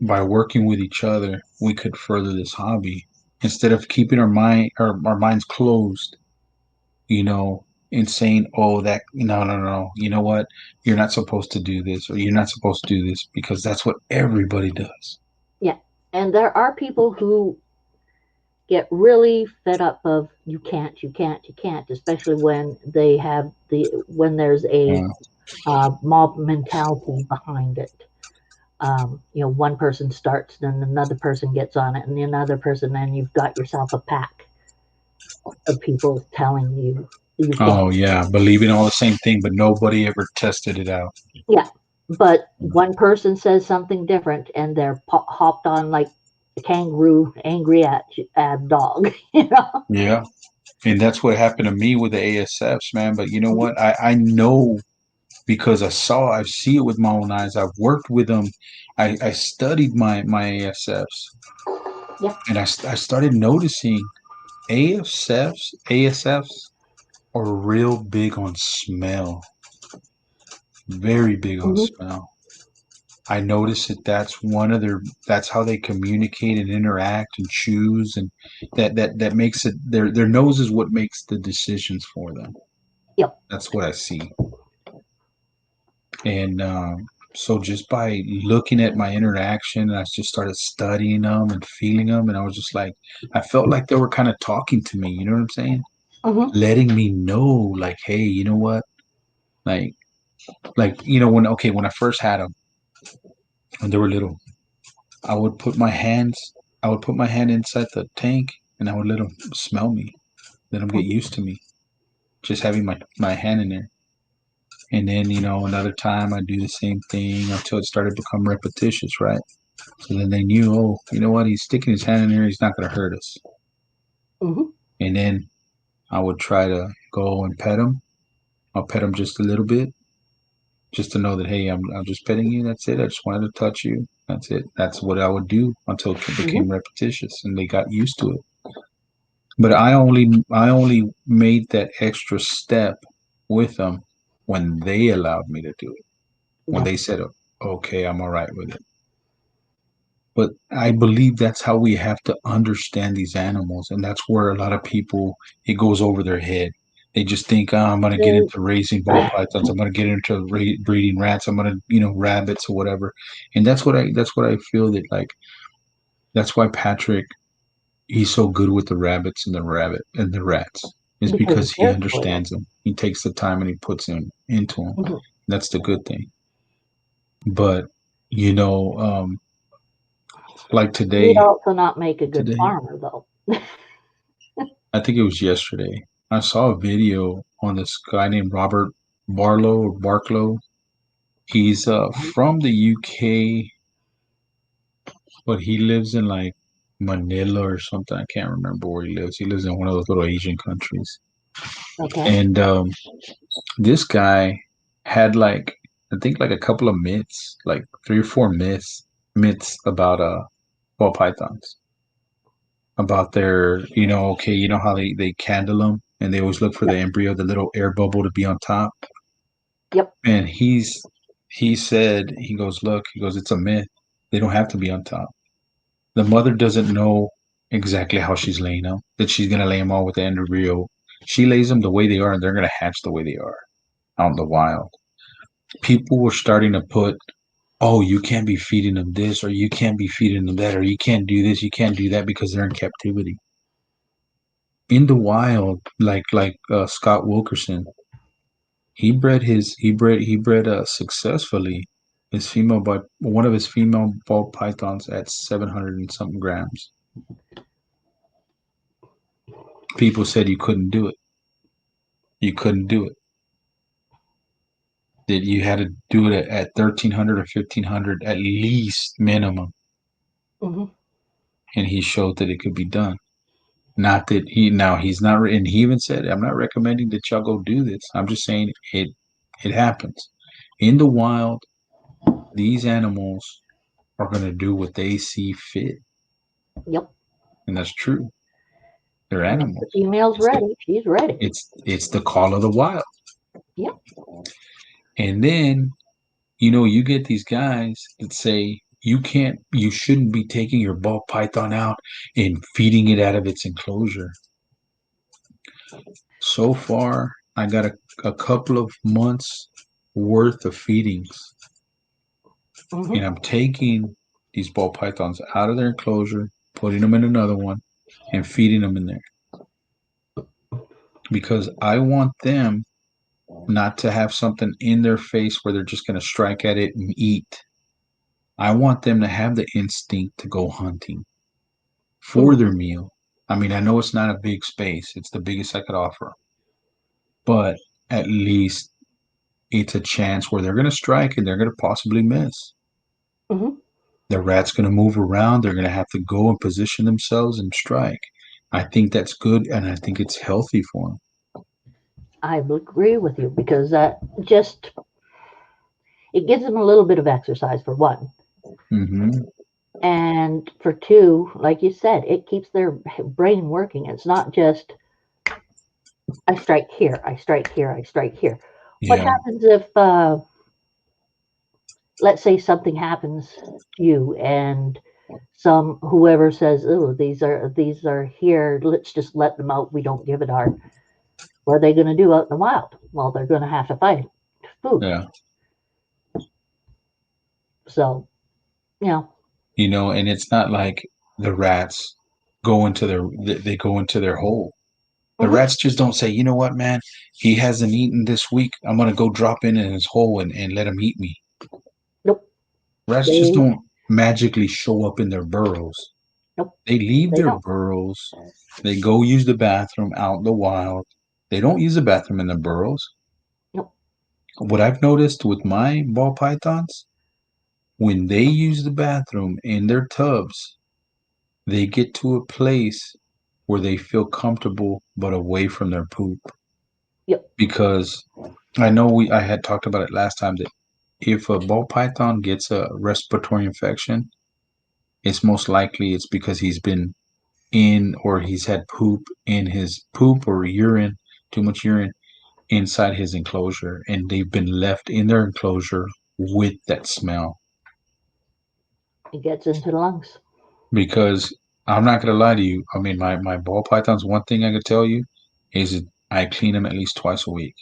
by working with each other, we could further this hobby instead of keeping our minds closed, and saying, "Oh, that no, no, no. You know what? You're not supposed to do this, or you're not supposed to do this," because that's what everybody does. Yeah. And there are people who get really fed up of you can't, you can't, you can't, especially when when there's a Uh, mob mentality behind it. One person starts, then another person gets on it, and another person, and you've got yourself a pack of people telling you you can't. oh yeah, believing all the same thing, but nobody ever tested it out. Yeah, but one person says something different, and they're hopped on like a kangaroo, angry at a dog. Yeah, and that's what happened to me with the ASFs, man. But you know what? I know because I see it with my own eyes. I've worked with them. I studied my ASFs, Yeah. and I started noticing ASFs are real big on smell, very big on Hmm. smell. I noticed that that's how they communicate and interact and choose, and that makes it their nose is what makes the decisions for them. Yep. That's what I see. And so just by looking at my interaction, I just started studying them and feeling them, and I was just like, I felt like they were kind of talking to me. You know what I'm saying? Hmm. Letting me know, like, hey, you know what? Like, when I first had them, when they were little, I would put my hands, I would put my hand inside the tank, and I would let them smell me, let them get used to me, just having my hand in there. And then, another time I do the same thing until it started to become repetitious, right? So then they knew, oh, you know what? He's sticking his hand in there. He's not going to hurt us. Hmm. And then I would try to go and pet him. I'll pet him just a little bit, just to know that, hey, I'm just petting you. That's it. I just wanted to touch you. That's it. That's what I would do until it became Hmm. repetitious and they got used to it. But I only made that extra step with them when they allowed me to do it. When Yeah. they said, okay, I'm all right with it. But I believe that's how we have to understand these animals, and that's where a lot of people, it goes over their head. They just think, oh, I'm going to get They, into raising ball pythons. I'm going to get into breeding rats. I'm going to, rabbits or whatever. And that's what I feel that, like, that's why Patrick, he's so good with the rabbits and the rats, is because he because he cares for them. understands them. He takes the time and he puts them into them. Hmm. That's the good thing. But you know, like He'd today, also not make a good today, farmer, though. I think it was yesterday. I saw a video on this guy named Robert Barlow or Barklow. He's from the UK, but he lives in like Manila or something. I can't remember where he lives. He lives in one of those little Asian countries. Okay. And this guy had like, I think, like a couple of myths, like three or four myths about ball pythons, about their, okay, how they candle them and they always look for the Yep. embryo, the little air bubble to be on top. Yep. And he goes, look, he goes, it's a myth. They don't have to be on top. The mother doesn't know exactly how she's laying them, that she's going to lay them all with the embryo. She lays them the way they are, and they're going to hatch the way they are out in the wild. People were starting to put, oh, you can't be feeding them this, or you can't be feeding them that, or you can't do this, you can't do that because they're in captivity. In the wild, like Scott Wilkerson, he bred successfully his one of his female ball pythons at 700 and something grams. People said you couldn't do it. You couldn't do it. That you had to do it at 1300 or 1500 at least minimum. Hmm. and he showed that it could be done. Not that he's not, and he even said, I'm not recommending that y'all go do this. I'm just saying it happens. In the wild, these animals are going to do what they see fit. Yep. And that's true. They're And if animals. the female's ready, she's ready. It's the call of the wild. Yep. And then, you get these guys that say you shouldn't be taking your ball python out and feeding it out of its enclosure. So far, I got a couple of months worth of feedings, and I'm taking these ball pythons out of their enclosure, putting them in another one, and feeding them in there because I want them not to have something in their face where they're just going to strike at it and eat. I want them to have the instinct to go hunting for their meal. I mean, I know it's not a big space. It's the biggest I could offer. But at least it's a chance where they're going to strike and they're going to possibly miss. The rat's going to move around. They're going to have to go and position themselves and strike. I think that's good, and I think it's healthy for them. I agree with you because that just it gives them a little bit of exercise for one. And for two, like you said, it keeps their brain working. It's not just I strike here, I strike here, I strike here. What happens if, let's say, something happens to you and whoever says, "Oh, these are here. Let's just let them out. We don't give it our." What are they going to do out in the wild? Well, they're going to have to find food. Yeah. So, and it's not like the rats go into their hole. The rats just don't say, you know what, man, he hasn't eaten this week. I'm going to go drop in his hole and let him eat me. Nope. Rats just don't magically show up in their burrows. Nope. They leave their burrows. They go use the bathroom out in the wild. They don't use the bathroom in their burrows. Nope. What I've noticed with my ball pythons, when they use the bathroom in their tubs, they get to a place where they feel comfortable but away from their poop. Yep. Because I know I had talked about it last time that if a ball python gets a respiratory infection, it's most likely it's because he's been in or he's had poop in his poop or urine, too much urine inside his enclosure, and they've been left in their enclosure with that smell. It gets into the lungs. Because I'm not going to lie to you. I mean, my ball pythons, one thing I could tell you is I clean them at least twice a week.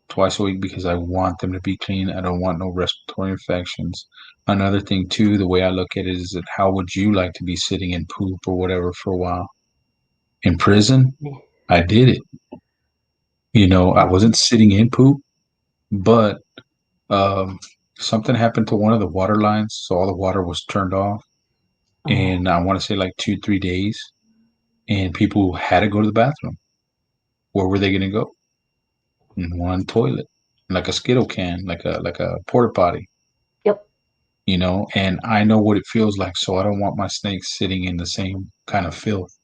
Twice a week because I want them to be clean. I don't want no respiratory infections. Another thing, too, the way I look at it is that how would you like to be sitting in poop or whatever for a while? In prison, I did it. I wasn't sitting in poop, but something happened to one of the water lines, so all the water was turned off. And I want to say like 2-3 days, and people had to go to the bathroom. Where were they going to go? In one toilet, like a Skittle can, like a porta potty. Yep. And I know what it feels like, so I don't want my snakes sitting in the same kind of filth.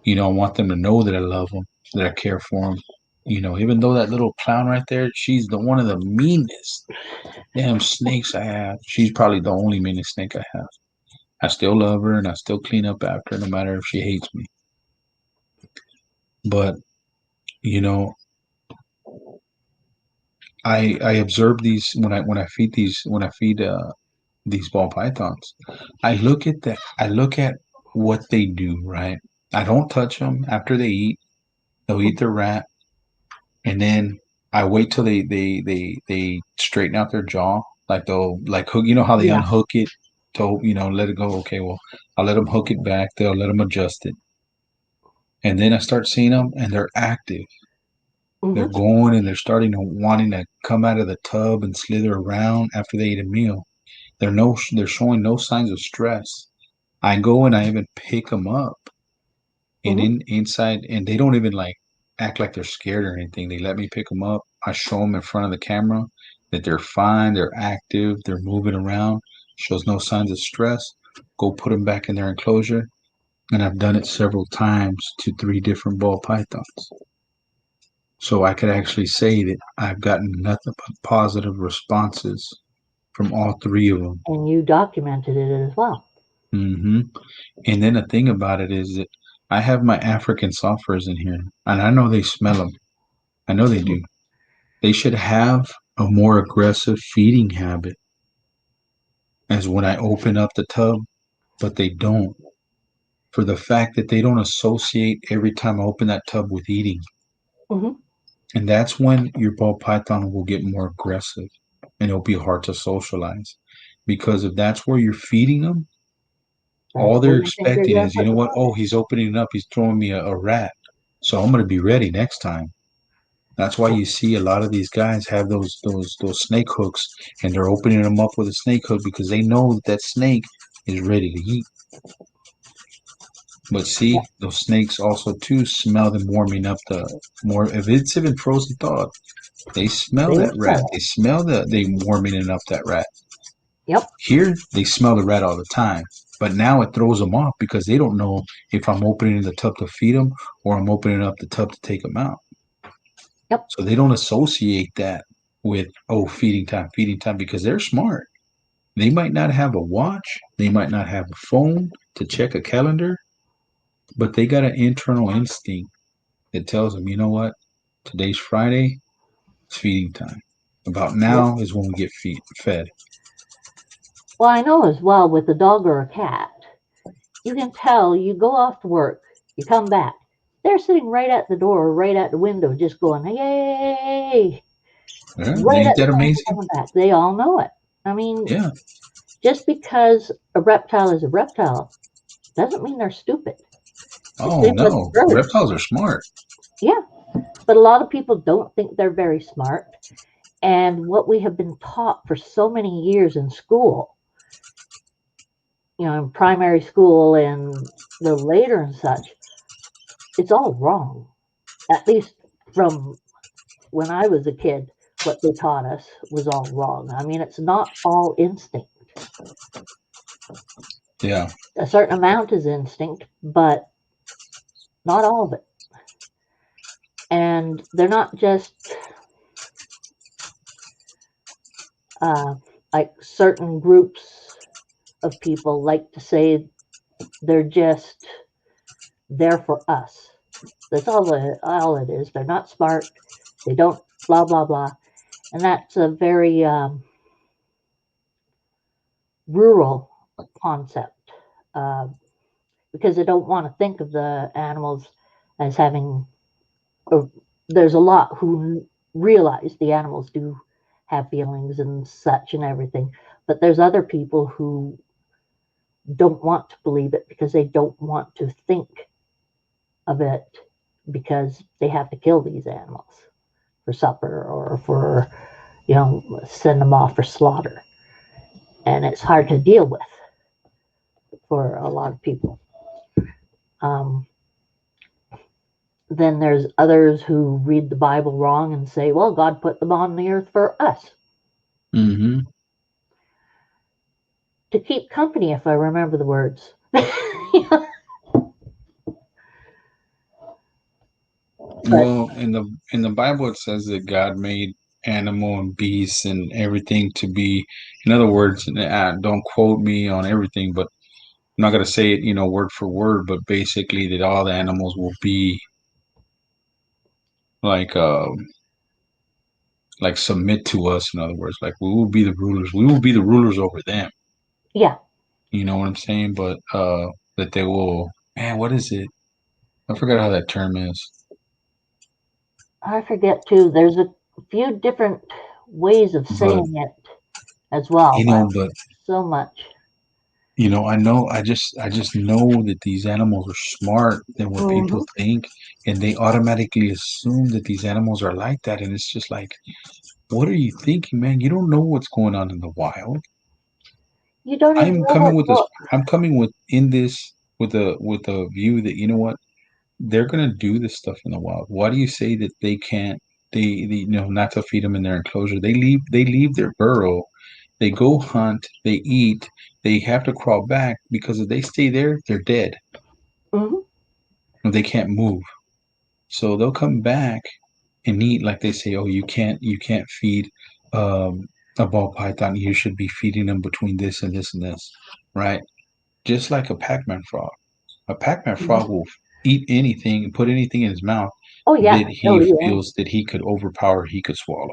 I want them to know that I love them, that I care for them. Even though that little clown right there, she's one of the meanest damn snakes I have. She's probably the only meanest snake I have. I still love her and I still clean up after her, no matter if she hates me. But, I observe these when I feed these ball pythons. I look at what they do, right? I don't touch them after they eat. They'll eat their rat, and then I wait till they straighten out their jaw, like they'll like hook. You know how they unhook it to let it go. Okay, well I'll let them hook it back. They'll let them adjust it, and then I start seeing them, and they're active. They're going and they're starting to wanting to come out of the tub and slither around after they eat a meal. They're showing no signs of stress. I go and I even pick them up, and inside, and they don't even like act like they're scared or anything. They let me pick them up. I show them in front of the camera that they're fine, they're active, they're moving around, shows no signs of stress. go put them back in their enclosure. And I've done it several times to 3 different ball pythons. So I could actually say that I've gotten nothing but positive responses from all 3 of them. And you documented it as well. hmm And then the thing about it is that I have my African softwares in here, and I know they smell them. I know they do. They should have a more aggressive feeding habit as when I open up the tub, but they don't. For the fact that they don't associate every time I open that tub with eating. Mm-hmm. And that's when your ball python will get more aggressive and it'll be hard to socialize. Because if that's where you're feeding them, all That's they're where you think they're expecting going to is, you put know the what? bone. Oh, he's opening it up. He's throwing me a rat. So I'm going to be ready next time. That's why you see a lot of these guys have those snake hooks, and they're opening them up with a snake hook because they know that that snake is ready to eat. But see, those snakes also too smell them warming up the more. If it's even frozen thawed, they smell They that will rat. smell They it. smell they warming it up that rat. Yep. Here, they smell the rat all the time. But now it throws them off because they don't know if I'm opening the tub to feed them or I'm opening up the tub to take them out. Yep. So they don't associate that with, oh, feeding time, because they're smart. They might not have a watch, they might not have a phone to check a calendar, but they got an internal instinct that tells them, you know what, today's Friday, it's feeding time. About Yep. now is when we get fed. Well, I know as well with a dog or a cat, you can tell you go off to work, you come back, they're sitting right at the door, right at the window, just going, yay, Yeah, right ain't at the that time for amazing? coming back. They all know it. I mean, Yeah. just because a reptile is a reptile doesn't mean they're stupid. The Oh same with no, birds. reptiles are smart. Yeah, but a lot of people don't think they're very smart. And what we have been taught for so many years in school, in primary school and the later and such, it's all wrong. At least from when I was a kid, what they taught us was all wrong. I mean, it's not all instinct. Yeah. A certain amount is instinct, but not all of it. And they're not just uh, like certain groups of people like to say they're just there for us. That's all it is. They're not smart. They don't blah blah blah, and that's a very rural concept uh, because they don't want to think of the animals as having. Or, there's a lot who realize the animals do have feelings and such and everything, but there's other people who don't want to believe it because they don't want to think of it because they have to kill these animals for supper or for send them off for slaughter, and it's hard to deal with for a lot of people. um, then there's others who read the Bible wrong and say, well, God put them on the earth for us Mm-hmm. to keep company, if I remember the words. But Well, in the Bible it says that God made animal and beasts and everything to be. In other words, don't quote me on everything, but I'm not gonna say it, word for word, but basically that all the animals will be like submit to us. In other words, like we will be the rulers. We will be the rulers over them. yeah, You know what I'm saying? But that they will. Man, what is it? I forgot how that term is. I forget too. There's a few different ways of But saying it as well, but but so much. I know, I just know that these animals are smart than what people Hmm. think, and they automatically assume that these animals are like that, and it's just like, what are you thinking, man? You don't know what's going on in the wild. You don't I even am know coming what with this. book. I'm coming with a view that, they're gonna do this stuff in the wild. Why do you say that they can't? Not to feed them in their enclosure. They leave their burrow. They go hunt. They eat. they have to crawl back because if they stay there, they're dead. Mhm. They can't move. So they'll come back and eat like they say, oh, you can't feed a ball python. You should be feeding them between this and this and this, right? Just like a Pac-Man frog. A Pac-Man frog will eat anything and put anything in his mouth Oh yeah. that Oh he yeah. feels that he could overpower, he could swallow.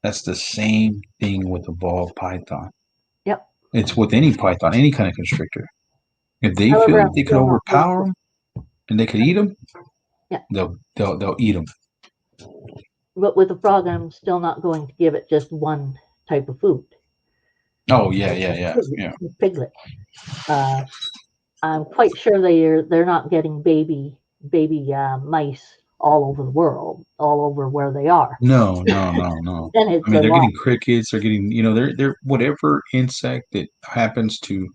That's the same thing with a ball python. Yep. It's with any python, any kind of constrictor. If they However, feel I'm that they could still not going overpower to. them and they could eat them, Yeah. they'll eat them. But with the frog, I'm still not going to give it just one type of food. Oh yeah. Piglet. Uh, I'm quite sure they're not getting baby mice all over the world, all over where they are. No. And I it's mean, a they're lot. getting crickets. They're getting, they're whatever insect that happens to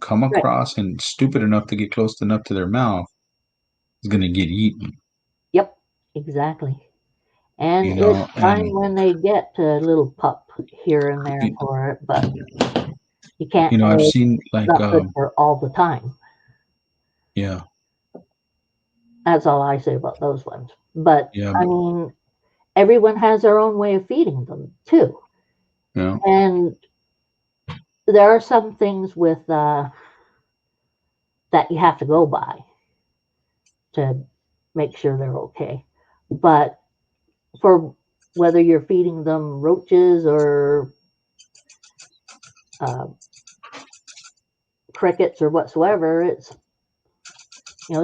come Right. across and stupid enough to get close enough to their mouth is going to get eaten. Yep. Exactly. And You it's know, fine and when they get a little pup here and there for it, but you can't. I've It's seen like, not good for all the time. yeah, That's all I say about those ones. But yeah, I mean, everyone has their own way of feeding them too. yeah, And there are some things with that you have to go by to make sure they're okay. But for whether you're feeding them roaches or uh, crickets or whatsoever, it's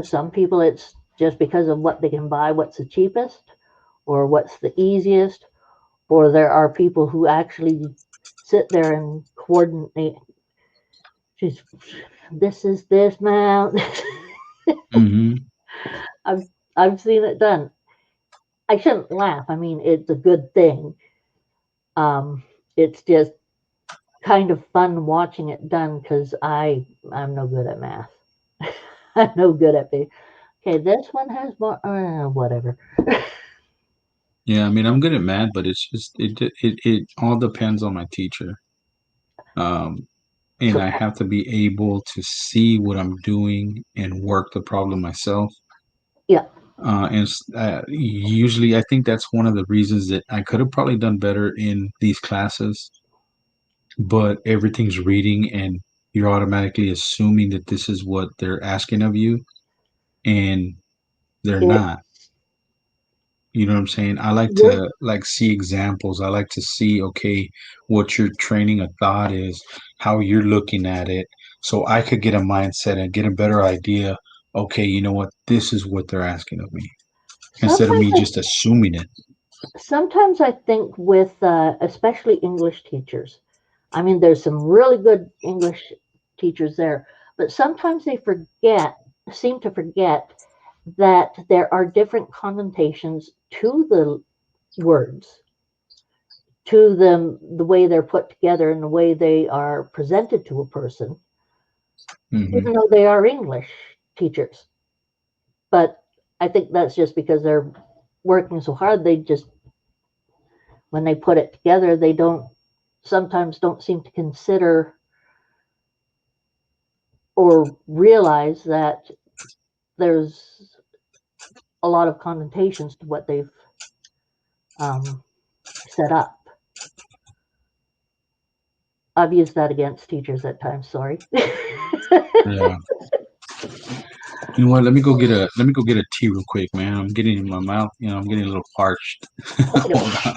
some people it's just because of what they can buy, what's the cheapest or what's the easiest, or there are people who actually sit there and coordinate. Just this is this amount. hmm I've I've seen it done. I shouldn't laugh. I mean, it's a good thing. It's just kind of fun watching it done because I'm no good at math. I'm no good at it. Okay, this one has more. Whatever. yeah. I mean, I'm good at math, but it's just it all depends on my teacher. Um, and So I have to be able to see what I'm doing and work the problem myself. yeah, Usually, I think that's one of the reasons that I could have probably done better in these classes, but everything's reading and you're automatically assuming that this is what they're asking of you, and they're it not. You know what I'm saying? I like would to like see examples. I like to see, okay, what your training of thought is, how you're looking at it, so I could get a mindset and get a better idea. Okay, you know what? This is what they're asking of me, instead of sometimes me just assuming it. I think with especially English teachers. I mean, there's some really good English teachers there, but sometimes they seem to forget that there are different connotations to the words, to the way they're put together and the way they are presented to a person, Hmm even though they are English teachers. But I think that's just because they're working so hard. They just when they put it together, they don't seem to consider or realize that there's a lot of connotations to what they've um, set up. I've used that against teachers at times. Sorry. Yeah. You know what? Let me go get a tea real quick, man. I'm getting in my mouth. I'm getting a little parched. Hold on.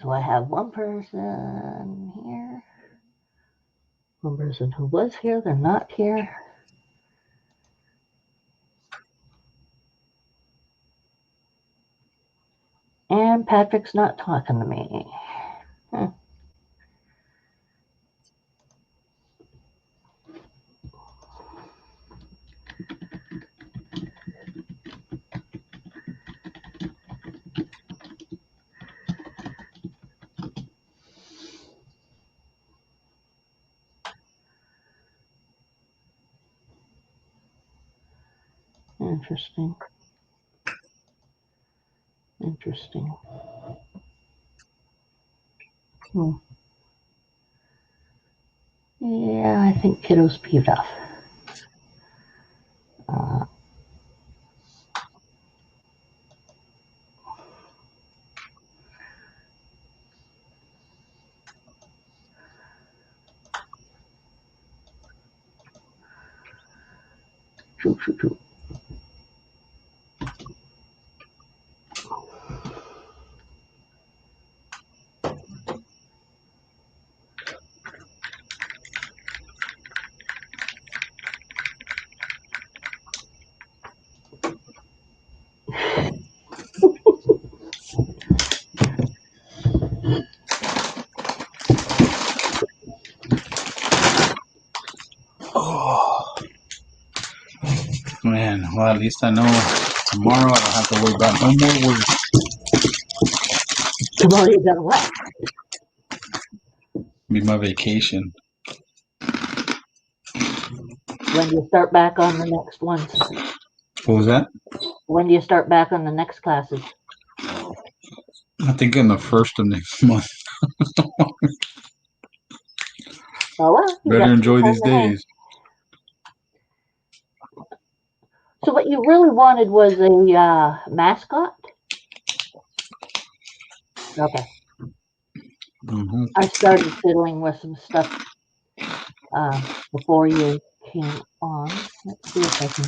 So I have one person here, one person who was here, they're not here. And Patrick's not talking to me. Hmm. Interesting. Interesting. Yeah, I think Kiddo's peeved off. Choo, choo, choo. Oh man, well at least I know tomorrow I don't have to worry about no more work. Tomorrow you got what? Be my vacation. When do you start back on the next ones? What was that? When do you start back on the next classes? I think in the first of next month. Oh well, you Better got some enjoy time these to hang. days. So what you really wanted was a mascot? Okay. Mm-hmm. I started fiddling with some stuff before you came on. Let's see if I can.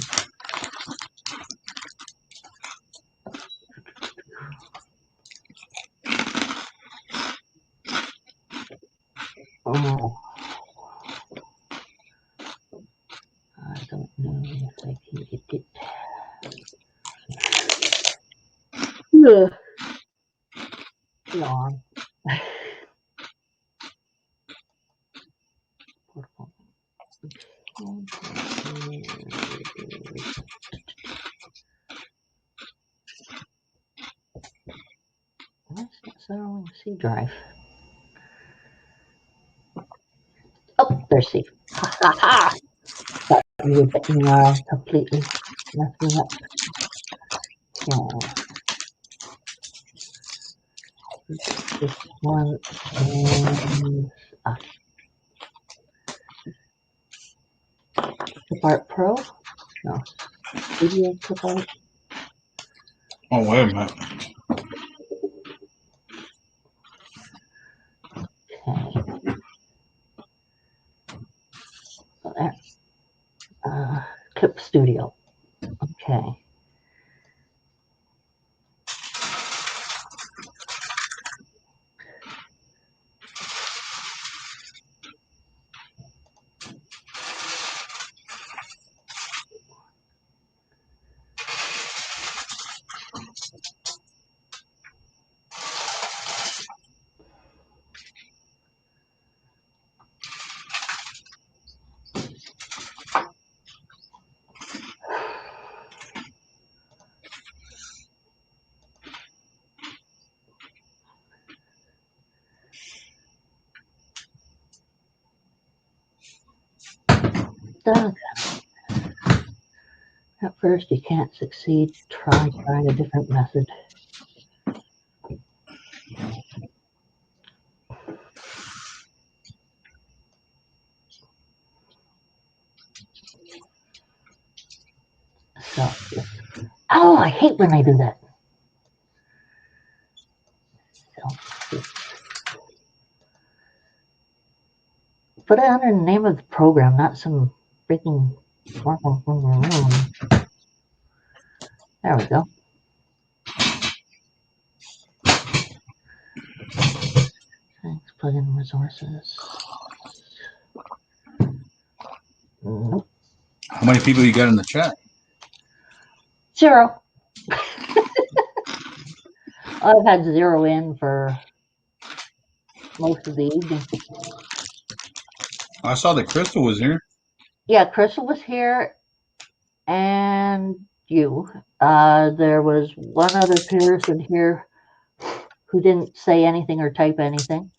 Oh, I don't know if I can get it. Ugh. Yawn. Why is it showing C drive? Oh, there's C. Ha ha ha! Thought you were getting completely messed me up. Yeah. This one is Clip Art Pro. No, Studio Clip Art. Oh wait a minute. Okay. So there. Clip Studio. Okay. Done. At first you can't succeed. Try a different method. So, oh, I hate when I do that. So, put it under the name of the program, not some freaking. There we go. Thanks, plug in resources. Nope. How many people you got in the chat? 0. I've had 0 in for most of the evening. I saw that Crystal was here. Yeah, Crystal was here, and you. There was one other person here who didn't say anything or type anything.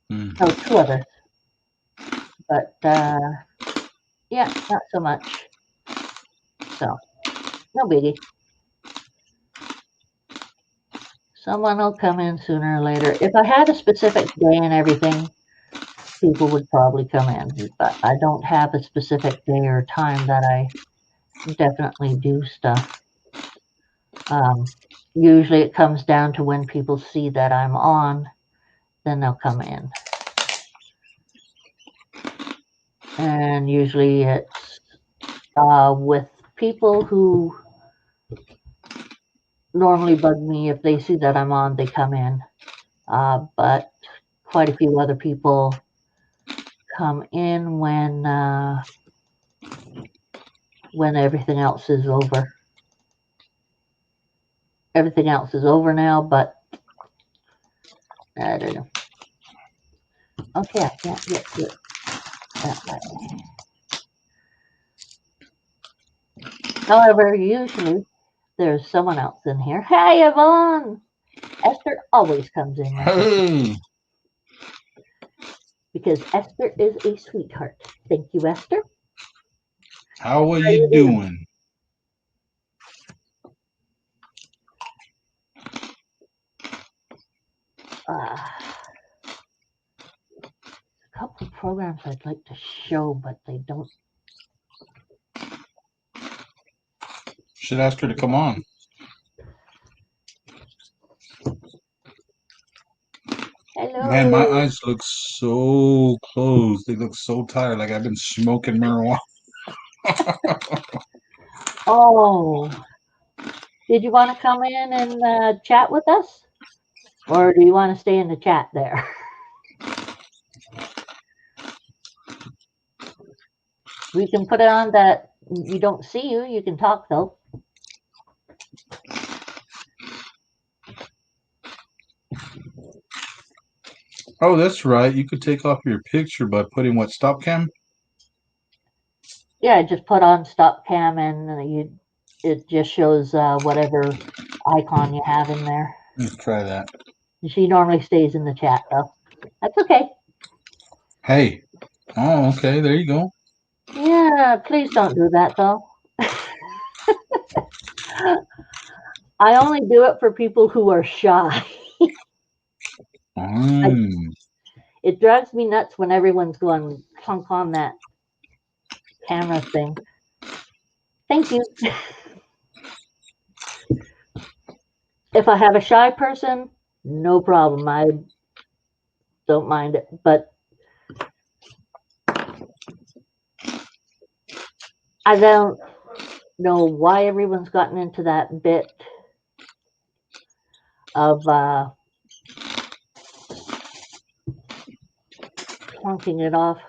No, 2 others. But yeah, not so much. So, no biggie. Someone will come in sooner or later. If I had a specific day and everything, people would probably come in. But I don't have a specific day or time that I definitely do stuff. Usually it comes down to when people see that I'm on, then they'll come in. And usually it's with people who normally bug me. If they see that I'm on, they come in. But quite a few other people come in when everything else is over. Everything else is over now, but I don't know. Okay, I can't get to it that way. However, usually there's someone else in here. Hey, Yvonne! Esther always comes in when Hey, because Esther is a sweetheart. Thank you, Esther. how are How are you you doing? doing? A couple of programs I'd like to show, but they don't. Should ask her to come on. Man, my Hello. eyes look so closed. They look so tired, like I've been smoking marijuana. Oh, did you want to come in and chat with us? Or do you want to stay in the chat there? We can put it on that we don't see you. You can talk, though. Oh, that's right. You could take off your picture by putting what, stop cam? Yeah, just put on stop cam and it just shows whatever icon you have in there. Let's try that. She normally stays in the chat, though. That's okay. Hey. Oh, okay. There you go. Yeah, please don't do that, though. I only do it for people who are shy. Mm. It drives me nuts when everyone's going clunk on that camera thing. Thank you. If I have a shy person, no problem. I don't mind it. But I don't know why everyone's gotten into that bit of clunking it off.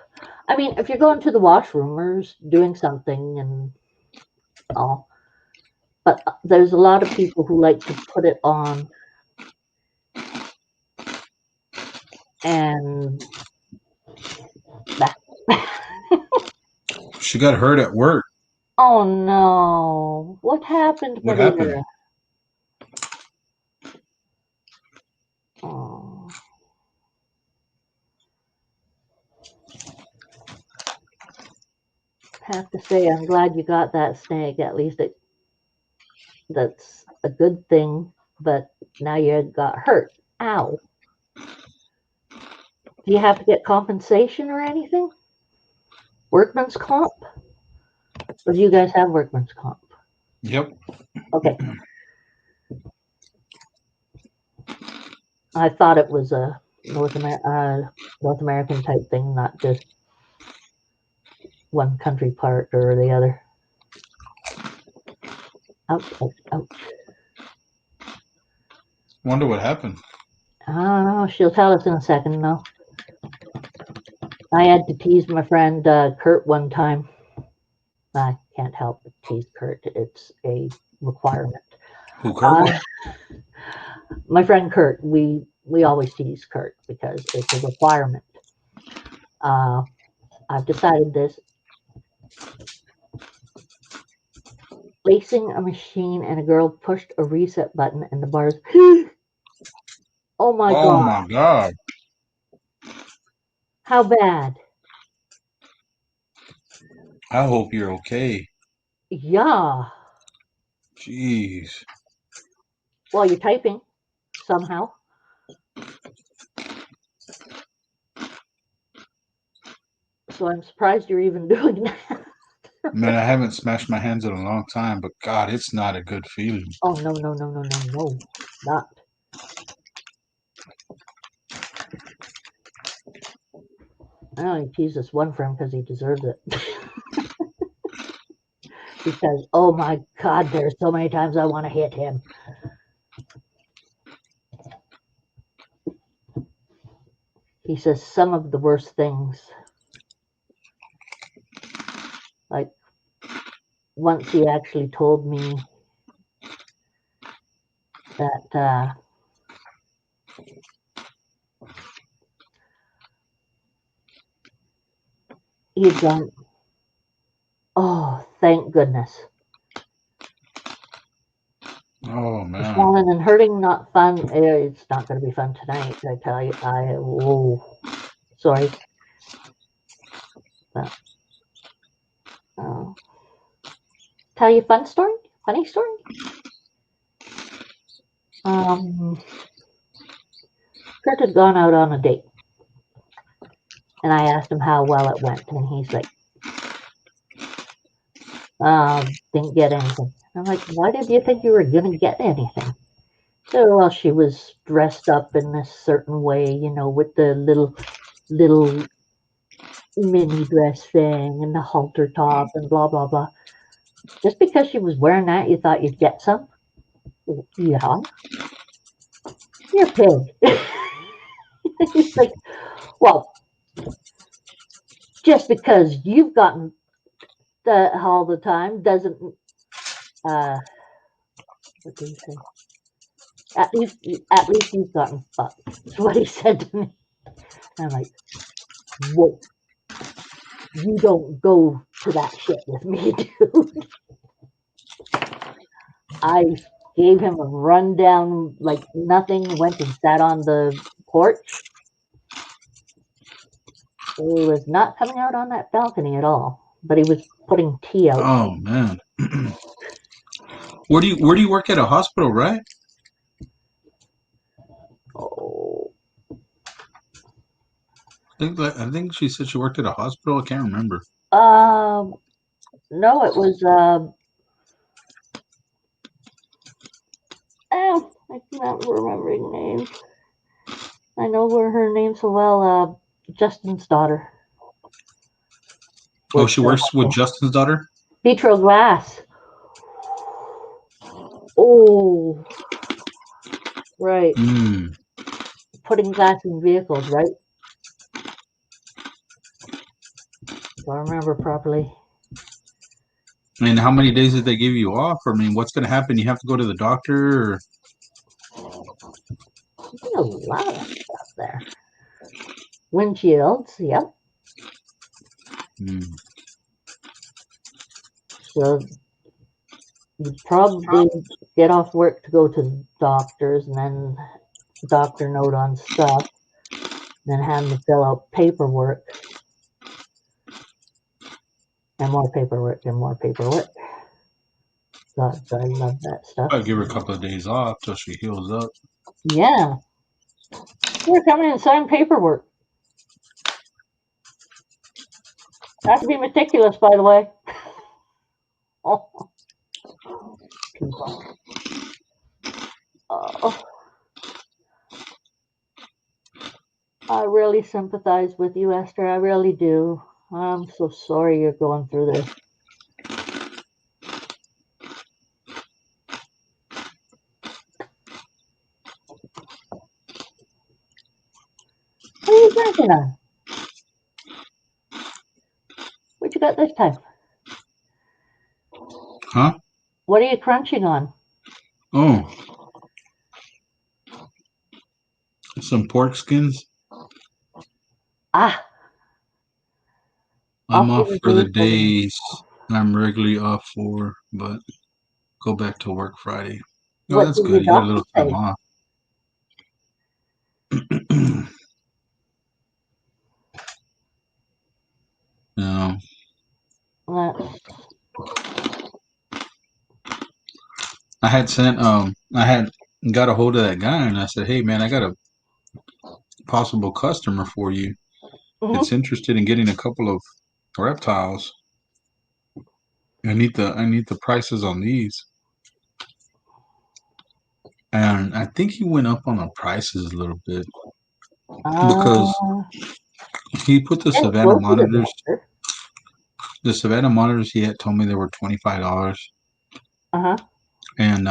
I mean, if you're going to the washroom or doing something and all, but there's a lot of people who like to put it on and She got hurt at work. oh no, what happened, What happened? Maria? Oh. Have to say, I'm glad you got that snake. At least that's a good thing. But now you got hurt. Ow. Do you have to get compensation or anything? Workman's comp? Or do you guys have workman's comp? Yep. Okay. I thought it was a North American type thing, not just one country part or the other. Ouch, ouch, ouch. Wonder what happened. I don't know. She'll tell us in a second, though. I had to tease my friend Kurt one time. I can't help but tease Kurt. It's a requirement. Who, Kurt? My friend Kurt, we always tease Kurt because it's a requirement. I've decided this. Racing a machine and a girl pushed a reset button and the bars. Oh my Oh god! my God. How bad? I hope you're okay. Yeah. Jeez. While you're typing. somehow. So I'm surprised you're even doing that. Man, I haven't smashed my hands in a long time, but God, it's not a good feeling. Oh, no, no, no, no, no, no. Not. I only tease this one friend because he deserves it. Because, oh my God, there's so many times I want to hit him. He says some of the worst things. Like, once he actually told me that he'd gone, oh, thank goodness. Oh man. Swollen and hurting, not fun. It's not going to be fun tonight, I tell you. Sorry. But, tell you a funny story. Kurt had gone out on a date, and I asked him how well it went, and he's like, didn't get anything. I'm like, why did you think you were going to get anything? So, well, she was dressed up in this certain way, you know, with the little mini dress thing and the halter top and blah, blah, blah. Just because she was wearing that, you thought you'd get some? Yeah. You're a pig. He's like, well, just because you've gotten that all the time doesn't, what did he say? At least you've gotten fucked. That's what he said to me. And I'm like, whoa. You don't go to that shit with me, dude. I gave him a rundown like nothing, went and sat on the porch. He was not coming out on that balcony at all, but he was putting tea out. Oh man. Where do you work at a hospital, right? Oh. I think she said she worked at a hospital. I can't remember. No, it was I'm not remembering names. I know her name so well. Justin's daughter. Oh, she works with Justin's daughter? Vitro Glass. Oh, right. Putting glass in vehicles, right? If I remember properly. And how many days did they give you off? I mean, what's going to happen? You have to go to the doctor? Or... There's a lot of stuff there. Windshields, yep. So you probably get off work to go to doctors and then doctor note on stuff, then have them fill out paperwork and more paperwork and more paperwork. God, I love that stuff. I'll give her a couple of days off till she heals up. Yeah. You're coming and sign paperwork. Not to be meticulous, by the way. Oh. I really sympathize with you, Esther. I really do. I'm so sorry you're going through this. What are you drinking on? What you got this time? Huh? What are you crunching on? Oh. Some pork skins. Ah. I'm off for the days I'm regularly off for, but go back to work Friday. Oh, that's good. You got a little time off. No. I had sent got a hold of that guy, and I said, "Hey, man, I got a possible customer for you Hmm. that's interested in getting a couple of reptiles. I need the prices on these." And I think he went up on the prices a little bit because Uh, he put didn't go to the doctor. the Savannah monitors he had told me they were $25, Uh-huh. and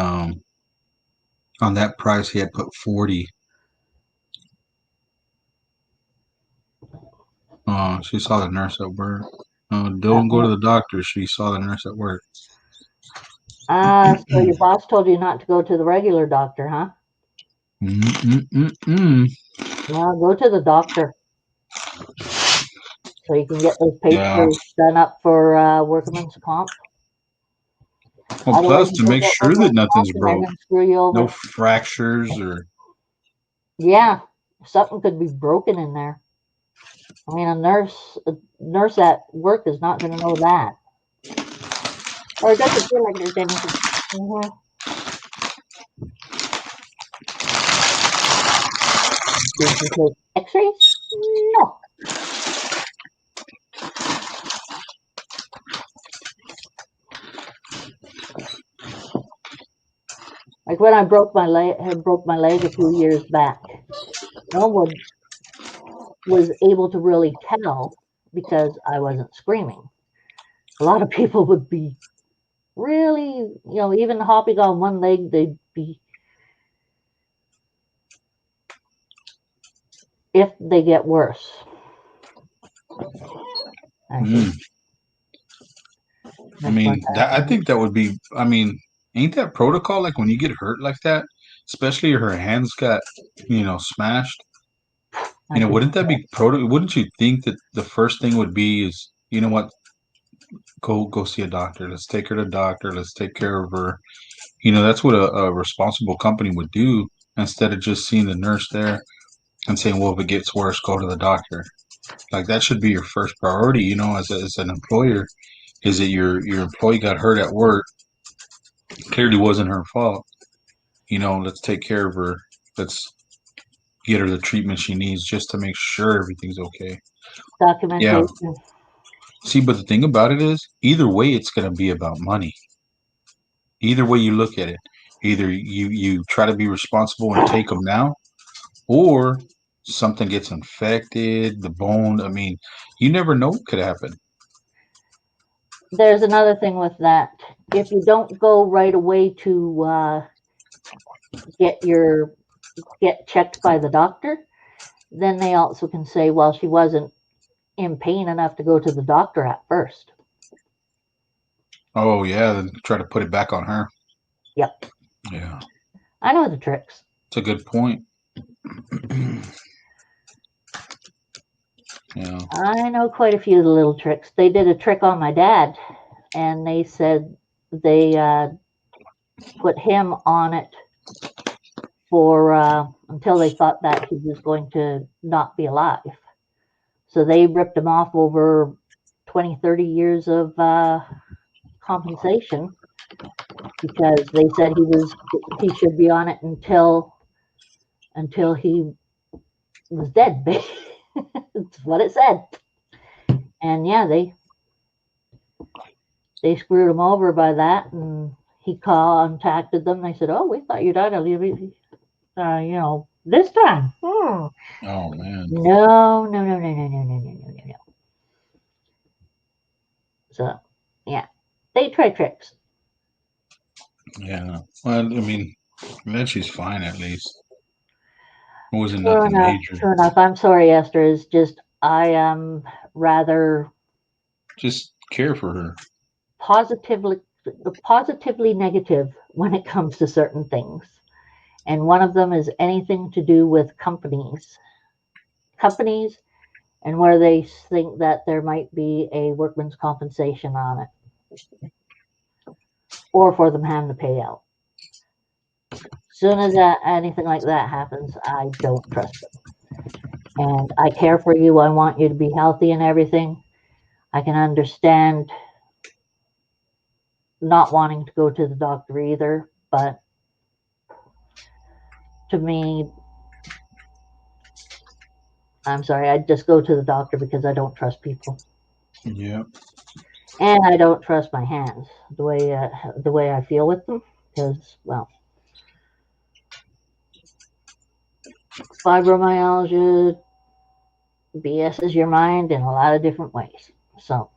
on that price he had put 40. She saw the nurse at work. Don't go to the doctor. She saw the nurse at work. So your boss told you not to go to the regular doctor, huh? Mm-mm-mm-mm. Well, go to the doctor so you can get those Yeah. papers done up for workman's comp. Well, Otherwise, plus you to don't make get sure that workman's comp, nothing's and they're broke, going to screw you no over. fractures or. Yeah, something could be broken in there. I mean, a nurse at work is not going to know that, or it doesn't feel like there's anything. Hmm. Did you take X-rays? No. Like when I broke my leg a few years back. No one was able to really tell because I wasn't screaming. A lot of people would be really, even hopping on one leg, they'd be, if they get worse. I said, Mm. I that's what's mean, I happening. think that would be. I mean, ain't that protocol like when you get hurt like that, especially her hands got, smashed. I think Wouldn't that be Wouldn't you think that the first thing would be is, you know what, go see a doctor. Let's take her to doctor. Let's take care of her. That's what a responsible company would do instead of just seeing the nurse there and saying, well, if it gets worse, go to the doctor. Like that should be your first priority, as an employer, is that your employee got hurt at work. Clearly wasn't her fault. Let's take care of her. Let's get her the treatment she needs just to make sure everything's okay. Yeah. documentation. See, but the thing about it is, either way, it's going to be about money. Either way you look at it, either you try to be responsible and take them now, or something gets infected, the bone. I mean, you never know what could happen. There's another thing with that. If you don't go right away to get your get checked by the doctor, then they also can say, well, she wasn't in pain enough to go to the doctor at first. Oh yeah, then try to put it back on her. Yep, Yeah, I know the tricks. it's a good point. Yeah. I know quite a few of the little tricks. They did a trick on my dad, and they said they put him on it for until they thought that he was going to not be alive. So they ripped him off over 20, 30 years of compensation because they said he should be on it until he was dead. That's what it said. And yeah, they screwed him over by that, and he contacted them. They said, "Oh, we thought you died of this time." Hmm. Oh man. No, no, no, no, no, no, no, no, no, no, no. So, yeah, they try tricks. Yeah. Well, I mean, then she's fine at least. It wasn't True nothing enough. major. True enough. I'm sorry, Esther. It's just I am rather Just care for her. positively positively negative when it comes to certain things, and one of them is anything to do with companies, and where they think that there might be a workman's compensation on it, or for them having to pay out. Soon as anything like that happens, I don't trust them. And I care for you. I want you to be healthy and everything. I can understand not wanting to go to the doctor either, but to me, I'm sorry, I just go to the doctor because I don't trust people. Yeah. And I don't trust my hands the way I feel with them, because, well, fibromyalgia BS's your mind in a lot of different ways. So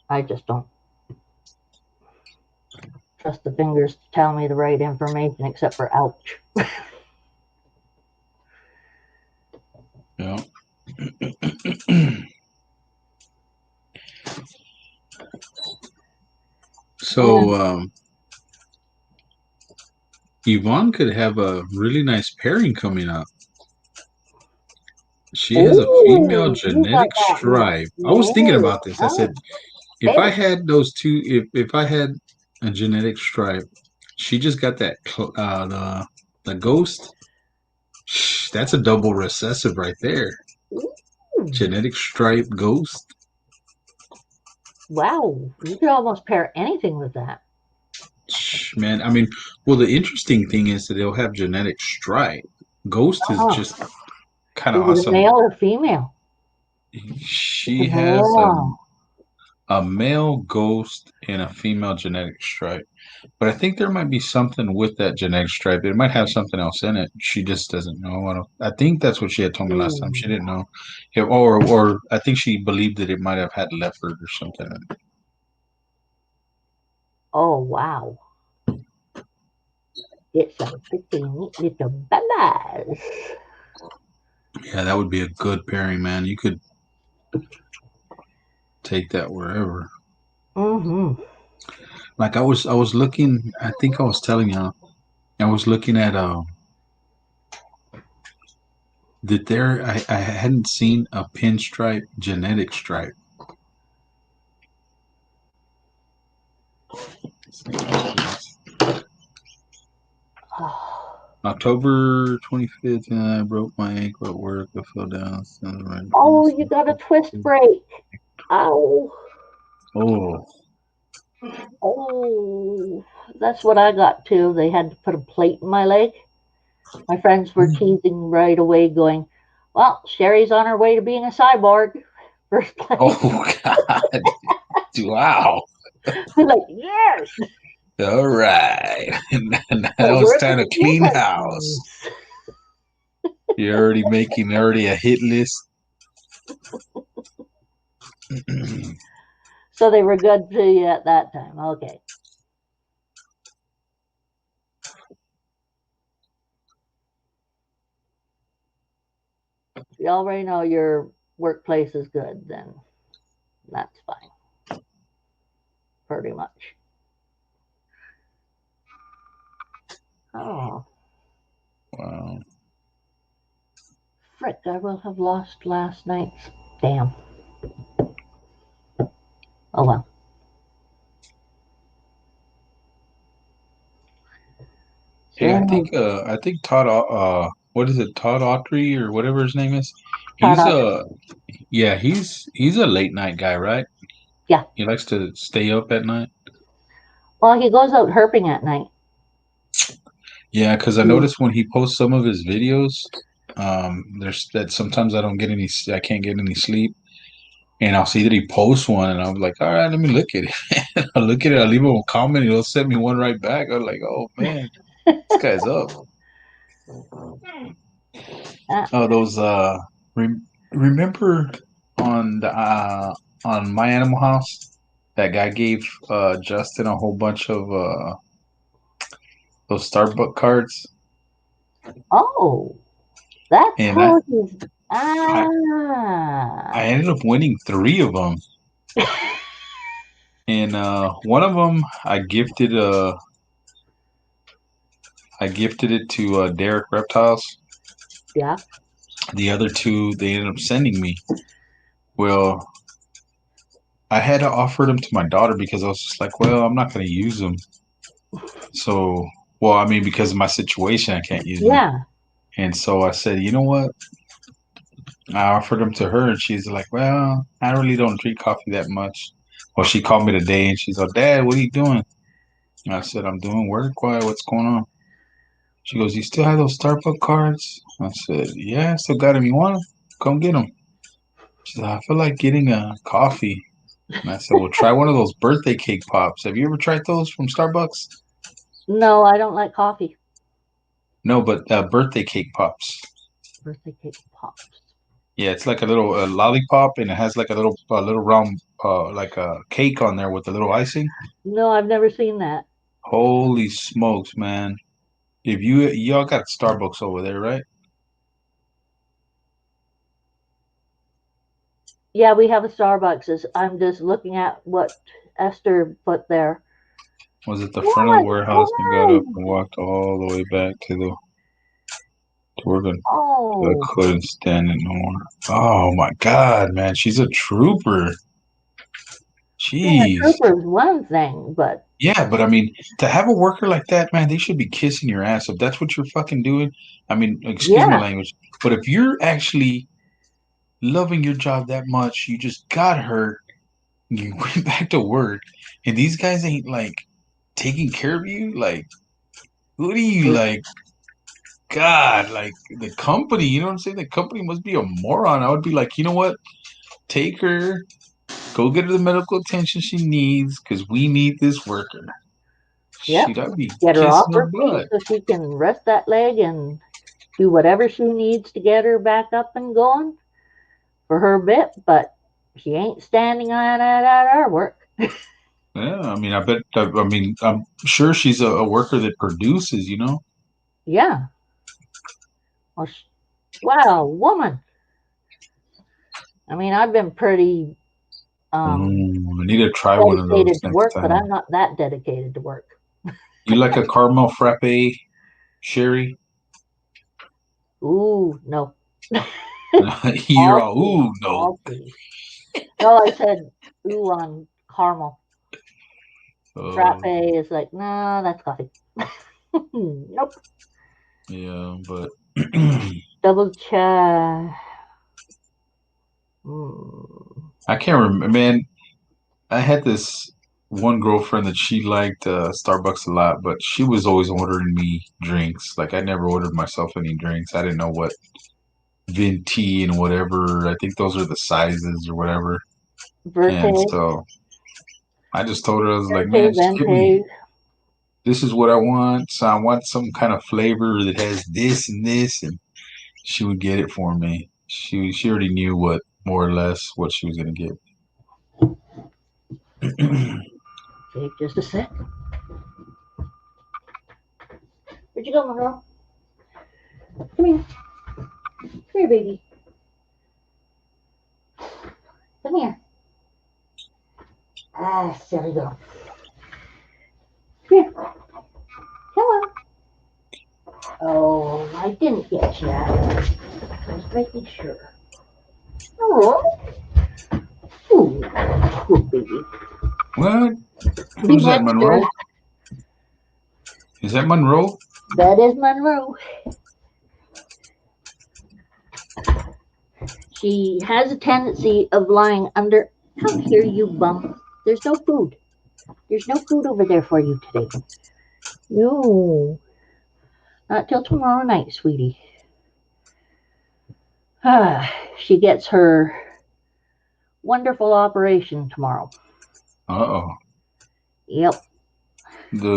I just don't trust the fingers to tell me the right information, except for ouch. Yeah. So Yvonne could have a really nice pairing coming up. She has a female Ooh, you got genetic that stripe. I was thinking married. about this. I said, Oh, if I baby. had those two, if I had a genetic stripe, she just got that the ghost. That's a double recessive right there. Ooh, Genetic stripe ghost. wow, you could almost pair anything with that. Man, I mean, well, the interesting thing is that they'll have genetic stripe. Ghost is Oh, just kind of is it a awesome. male or female? It's a She has male. a male ghost and a female genetic stripe. But I think there might be something with that genetic stripe. It might have something else in it. She just doesn't know. I think that's what she had told me last time. She Ooh. didn't know. Yeah, or I think she believed that it might have had leopard or something. Oh, wow. It's some pretty neat little babas. Yeah, that would be a good pairing, man. You could take that wherever. Mm-hmm. Like I was looking. I think I was telling you. I was looking at that there. I hadn't seen a pinstripe genetic stripe. October 25th, and I broke my ankle at work. I fell down. Oh, you got a twist break. Ow. Oh, Oh, that's what I got too. They had to put a plate in my leg. My friends were teasing right away, going, well, Sherry's on her way to being a cyborg. First plate. oh God! Wow! I'm like, yes. All right, So now it's we're time to the clean house. mutants. You're already making a hit list. So they were good to you at that time. Okay. You already know your workplace is good, then that's fine. Pretty much. Oh, Wow. frick, I will have lost last night's. Damn. Oh well. So Hey, anyway, I think Todd what is it, Todd Autry or whatever his name is? Todd He's Autry. yeah, he's a late night guy, right? Yeah. He likes to stay up at night. Well, he goes out herping at night. Yeah, because I Mm. noticed when he posts some of his videos, there's that sometimes I can't get any sleep, and I'll see that he posts one, and I'm like, all right, let me look at it. I'll look at it, I'll leave him a comment, and he'll send me one right back. I'm like, oh man, this guy's up. Ah, Oh, those remember on the on My Animal House, that guy gave Justin a whole bunch of those Starbucks cards, oh, that's and how he's. I Ah. I ended up winning three of them. And one of them I gifted it to Derek Reptiles. Yeah. The other two they ended up sending me. Well, I had to offer them to my daughter because I was just like, well, I'm not going to use them. So, well, I mean, because of my situation, I can't use them. Yeah. And so I said, you know what? I offered them to her, and she's like, well, I really don't drink coffee that much. Well, she called me today, and she's like, Dad, what are you doing? And I said, I'm doing work. Why? What's going on? She goes, "You still have those Starbucks cards?" I said, "Yeah, I still got them. You want them? Come get them." She said, "I feel like getting a coffee." And I said, "Well, try one of those birthday cake pops. Have you ever tried those from Starbucks?" No, I don't like coffee. No, but birthday cake pops. Birthday cake pops. Yeah, it's like a little lollipop, and it has like a little round like a cake on there with a little icing. No, I've never seen that. Holy smokes, man! If y'all got Starbucks over there, right? Yeah, we have a Starbucks. I'm just looking at what Esther put there. Was it the front of the What? warehouse and got up Why? and walked all the way back to work? I Oh, couldn't stand it no more. Oh my God, man, she's a trooper. being a Jeez. trooper is one thing, but Yeah, but I mean, to have a worker like that, man, they should be kissing your ass if that's what you're fucking doing. I mean, excuse my yeah, language, but if you're actually loving your job that much, you just got hurt, you went back to work, and these guys ain't like taking care of you, like, what are you like? God, like the company, you know what I'm saying? The company must be a moron. I would be like, you know what? Take her, go get her the medical attention she needs, because we need this worker. yep. Shoot, I'd be Get her off kissing her her feet butt. so she can rest that leg and do whatever she needs to get her back up and going for her bit. But she ain't standing on at our work. Yeah, I mean, I mean, I'm sure she's a worker that produces, you know? Yeah. Well, wow, woman. I mean, I've been pretty I need to try one of those dedicated to next work, but time. I'm not that dedicated to work. You like a caramel frappe, Sherry? Ooh, no. You're All all, tea. ooh, no. All tea. No, I said ooh on caramel. Frappe Uh, is like, no, that's coffee. Nope. yeah, but Double check. Mm. I can't remember, man. I had this one girlfriend that she liked Starbucks a lot, but she was always ordering me drinks. Like I never ordered myself any drinks. I didn't know what venti and whatever. I think those are the sizes or whatever. And Verte, so I just told her, I was like, verte, man, just give me, vente. this is what I want. So I want some kind of flavor that has this and this, and she would get it for me. She already knew what more or less what she was gonna get. Okay, just a sec. Where'd you go, Monroe? Come here. Come here, baby. Come here. Ah, silly girl. Come here. Come on. Oh, I didn't get you. I was making sure. Oh, ooh, poor baby. What? Be Who's that, Dexter. Monroe? Is that Monroe? That is Monroe. She has a tendency of lying under. Come here, you bum. There's no food. There's no food over there for you today. No, not till tomorrow night, sweetie. Ah, she gets her wonderful operation tomorrow. Uh-oh. Yep.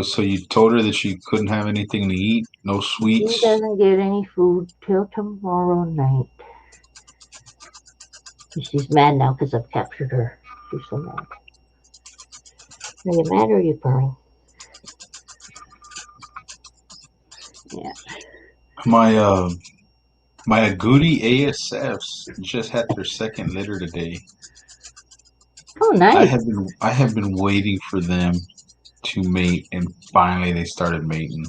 So you told her that she couldn't have anything to eat, no She sweets. doesn't get any food till tomorrow night. She's mad now because I've captured her. She's so mad. Are you mad or are you purring? Yeah. My my agouti ASFs just had their second litter today. Oh, nice. I have been waiting for them to mate, and finally they started mating.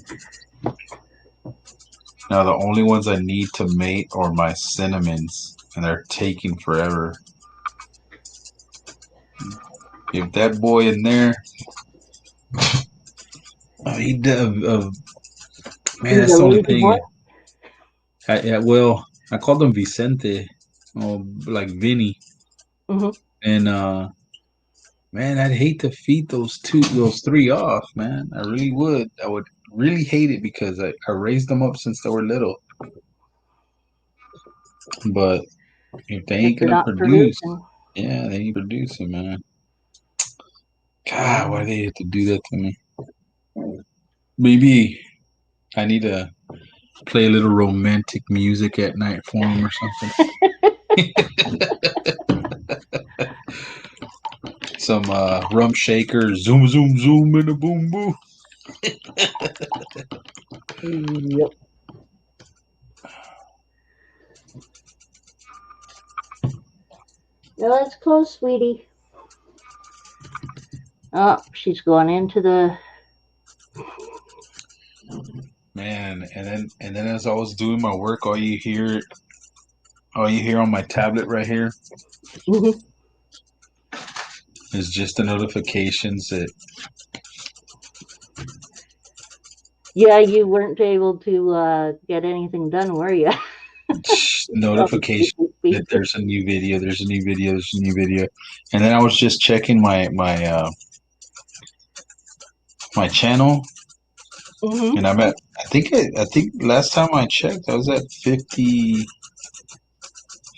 Now the only ones I need to mate are my cinnamons, and they're taking forever. If that boy in there, he man, He's that's a the only lazy boy. thing. Well, I called him Vicente, oh, like Vinny, Mm-hmm. and man, I'd hate to feed those three off, man. I really would. I would really hate it because I raised them up since they were little. But if they If ain't they're gonna not produce, producing, yeah, they ain't producing, man. God, yeah. why they have to do that to me? Maybe I need to play a little romantic music at night for them or something. Some rum shaker, zoom, zoom, zoom, and a boom, boom. Yep. Now let's close, sweetie. Oh, she's going into the. Man, and then as I was doing my work, all you hear on my tablet right here is just the notifications that Yeah, you weren't able to get anything done, were you? notification that there's a new video, there's a new video, there's a new video. And then I was just checking my channel, Mm-hmm. and I'm at I think last time I checked I was at 50,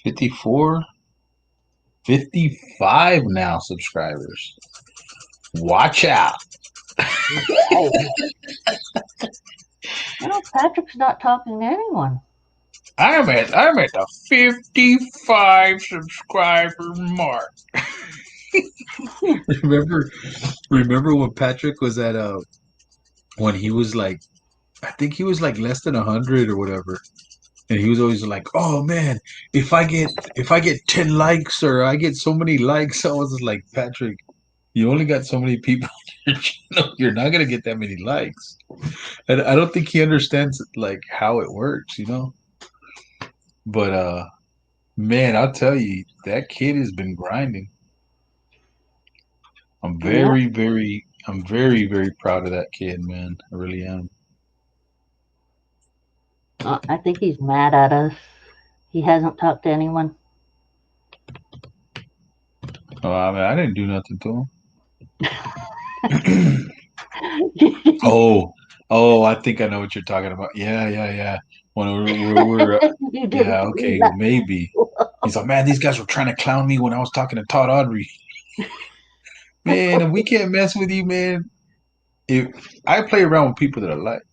54, 55 now subscribers. Watch out. Whoa. No, Patrick's not talking to anyone. I'm at the 55 subscriber mark. remember remember when Patrick was at when he was like, I think he was like less than 100 or whatever. And he was always like, "Oh man, if I get 10 likes or I get so many likes," I was like, "Patrick, you only got so many people on your channel. You're not gonna get that many likes." And I don't think he understands like how it works, you know. But man, I'll tell you, that kid has been grinding. Yeah, I'm very, very proud of that kid, man. I really am. I think he's mad at us. He hasn't talked to anyone. Oh, I mean, I didn't do nothing to him. Oh, oh, I think I know what you're talking about. Yeah, yeah, yeah. When You didn't yeah, do okay, that. maybe. He's like, man, these guys were trying to clown me when I was talking to Todd Autry. Man, if we can't mess with you, man. If I play around with people that I like.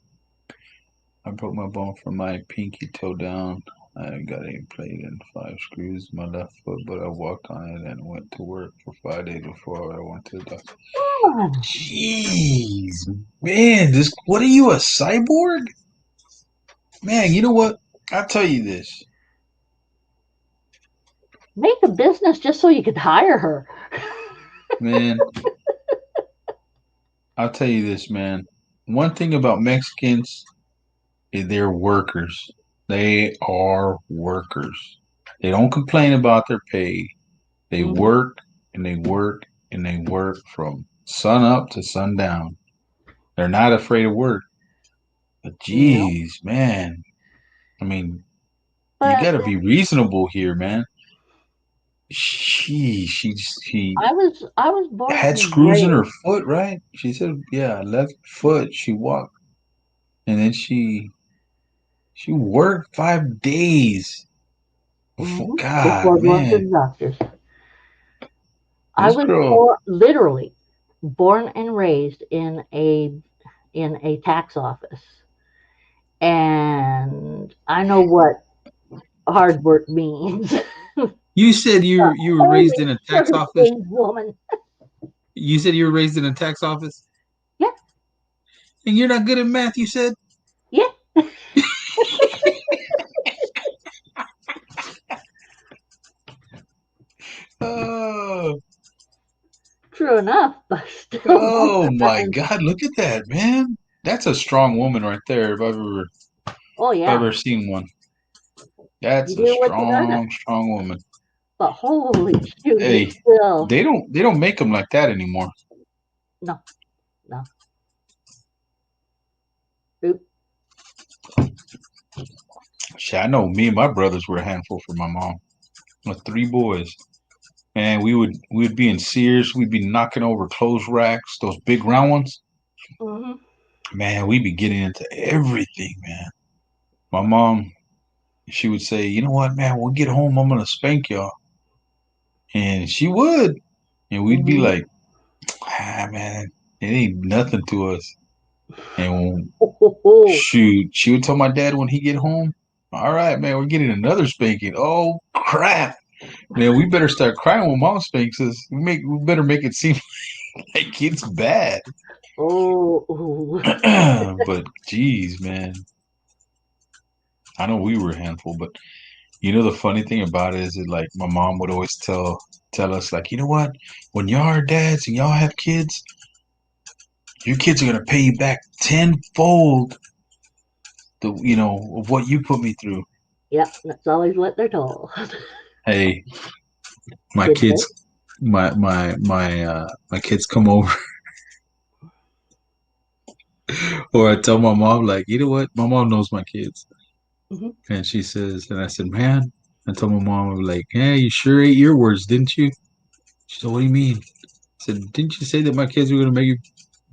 I broke my bone from my pinky toe down. I got a plate and 5 screws in my left foot, but I walked on it and went to work for 5 days before I went to the doctor. Come on. Jeez, man, this what are you, a cyborg? Man, you know what? I'll tell you this. Make a business just so you could hire her. Man, I'll tell you this, man. One thing about Mexicans is they're workers. They are workers. They don't complain about their pay. They Mhm. work and they work and they work from sun up to sundown. They're not afraid of work. But No, geez, man. I mean, you but got to be reasonable here, man. She I was born had and screws in her raised. foot, right? She said, yeah, left foot. She walked, and then she worked 5 days before. God, Before going to man, the doctors. I this was girl. literally born and raised in a tax office, and I know what hard work means. You said you were raised in Only a tax sugar office. cane woman. You said you were raised in a tax office, Yeah, and you're not good at math. You said. yeah, Oh, true enough, but still most oh of the my time. God! Look at that, man. That's a strong woman right there. If Oh I've yeah, ever seen one, you that's a do what you gotta. strong, strong woman. But holy shoot, it's Hey, still they don't make them like that anymore. no, no. Oop. Shit, I know me and my brothers were a handful for my mom. With 3 boys. Man, we would be in Sears, we'd be knocking over clothes racks, those big round ones. Mhm. Man, we be getting into everything, man. My mom, she would say, you know what, man, when we get home, I'm gonna spank y'all. And she would. And we'd be Mm-hmm. like, man, it ain't nothing to us. And Oh, shoot, she would tell my dad when he get home, all right, man, we're getting another spanking. Oh crap. Man, we better start crying when mom spanks us. We better make it seem like it's bad. oh. But geez, man. I know we were a handful, but you know the funny thing about it is that like my mom would always tell us like, you know what? When y'all are dads and y'all have kids, your kids are gonna pay you back tenfold of what you put me through. Yep, that's always what they're told. Hey, my Did they? kids my kids come over or I tell my mom like, you know what? My mom knows my kids. Hmm. And she says, and I said, man, I told my mom, I was like, hey, you sure ate your words, didn't you? She said, what do you mean? I said, didn't you say that my kids were gonna make you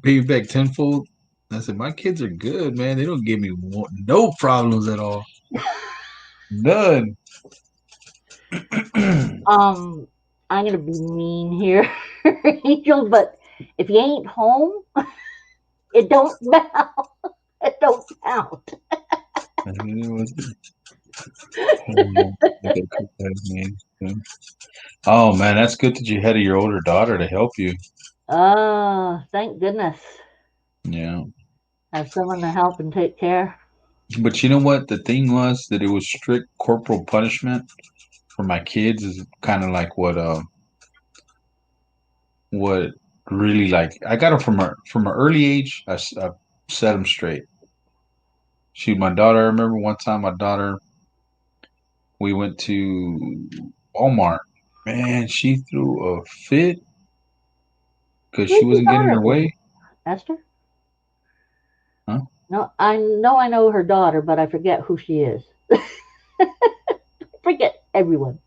pay you back tenfold? I said, my kids are good, man. They don't give me no problems at all. None. I'm gonna be mean here, Angel, but if you ain't home, it don't count. It don't count. Oh man, that's good that you had your older daughter to help you. Oh, thank goodness. Yeah. Have someone to help and take care. But you know what? The thing was that it was strict corporal punishment for my kids is kind of like what really like I got them from an early age. I set them straight. Shoot, my daughter. I remember one time my daughter we went to Walmart. Man, she threw a fit because she Who's your wasn't getting daughter, her way. Esther? Huh? No, I know her daughter, but I forget who she is. Forget everyone.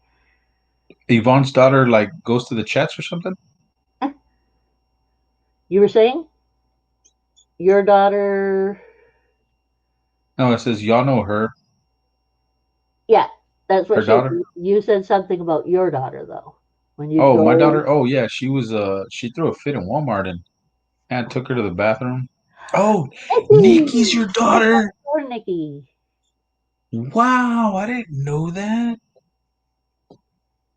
Yvonne's daughter like goes to the chats or something. You were saying your daughter? No, it says y'all know her. Yeah, that's what Her she. daughter. You said something about your daughter though. When you'd Oh, my go, daughter. Oh yeah, she threw a fit in Walmart and took her to the bathroom. Oh, Nikki. Nikki's your Yes, daughter. poor Nikki. Wow, I didn't know that.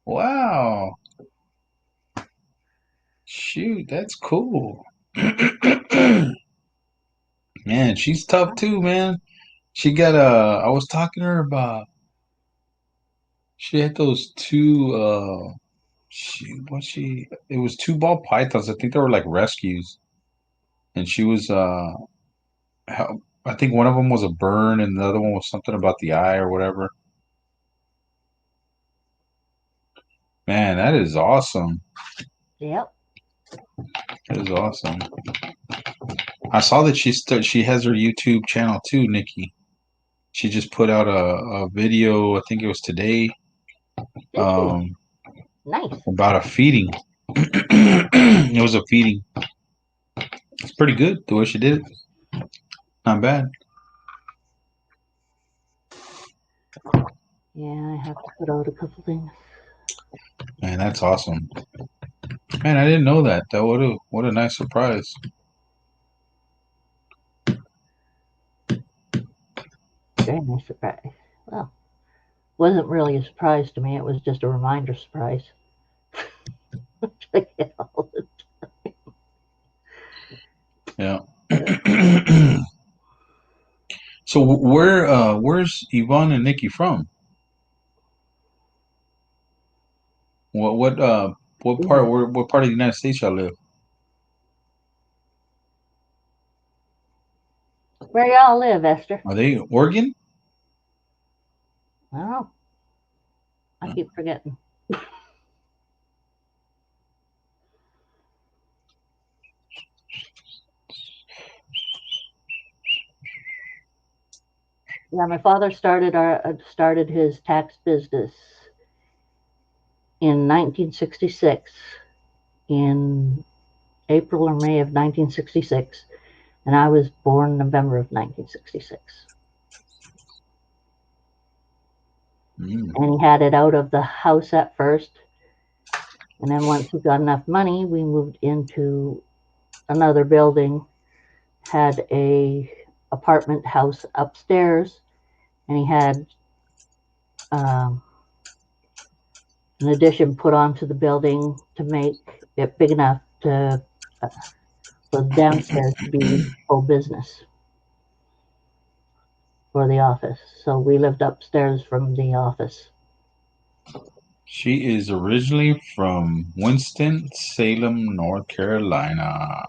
Wow. Shoot, that's cool. Man, she's tough too, man. She got I was talking to her about she had those two it was two ball pythons. I think they were like rescues. And she was I think one of them was a burn and the other one was something about the eye or whatever. Man, that is awesome. Yep. That is awesome. I saw that she has her YouTube channel too, Nikki. She just put out a video, I think it was today, Did she? um, Nice. about a feeding. It was a feeding. It's pretty good the way she did it. Not bad. Yeah, I have to put out a couple things. Man, that's awesome. Man, I didn't know that. That what a nice surprise. Very nice surprise. Well, wasn't really a surprise to me. It was just a reminder surprise. I get all the Yeah. So where's Yvonne and Nikki from? What what uh what part of the United States y'all live? Where y'all live, Esther? Are they Oregon? I don't know. I keep forgetting. Yeah, my father started his tax business in 1966, in April or May of 1966. And I was born November of 1966. Mm. And he had it out of the house at first. And then once we got enough money, we moved into another building, had a apartment house upstairs, and he had an addition put onto the building to make it big enough to for downstairs to be full business for the office. So we lived upstairs from the office. She is originally from Winston-Salem, North Carolina.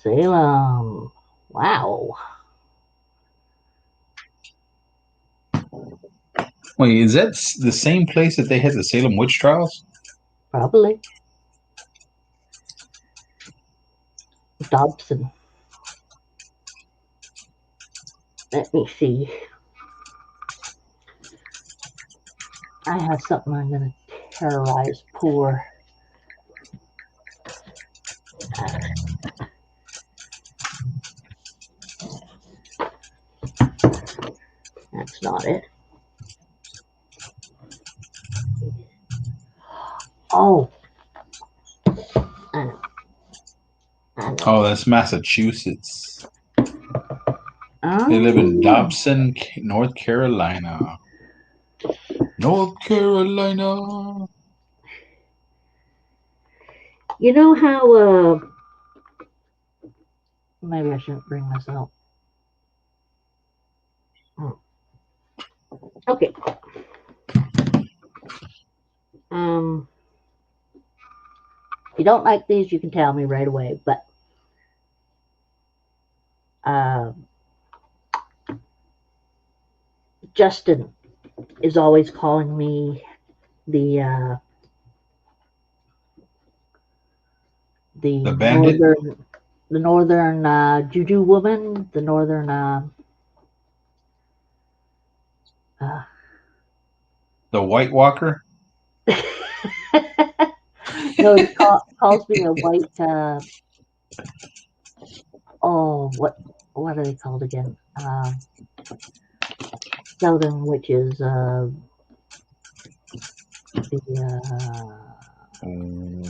Salem. Wow. Wait, is that the same place that they had the Salem witch trials? Probably. Dobson. Let me see. I have something I'm going to terrorize poor. That's not it. Oh. I know. Oh, that's Massachusetts. They live in Oh. Dobson, North Carolina. North Carolina. You know how, maybe I shouldn't bring this out. Okay. If you don't like these, you can tell me right away, but Justin is always calling me the bandit? northern juju woman, the northern The White Walker? no, he calls me a white what are they called again? Southern witches,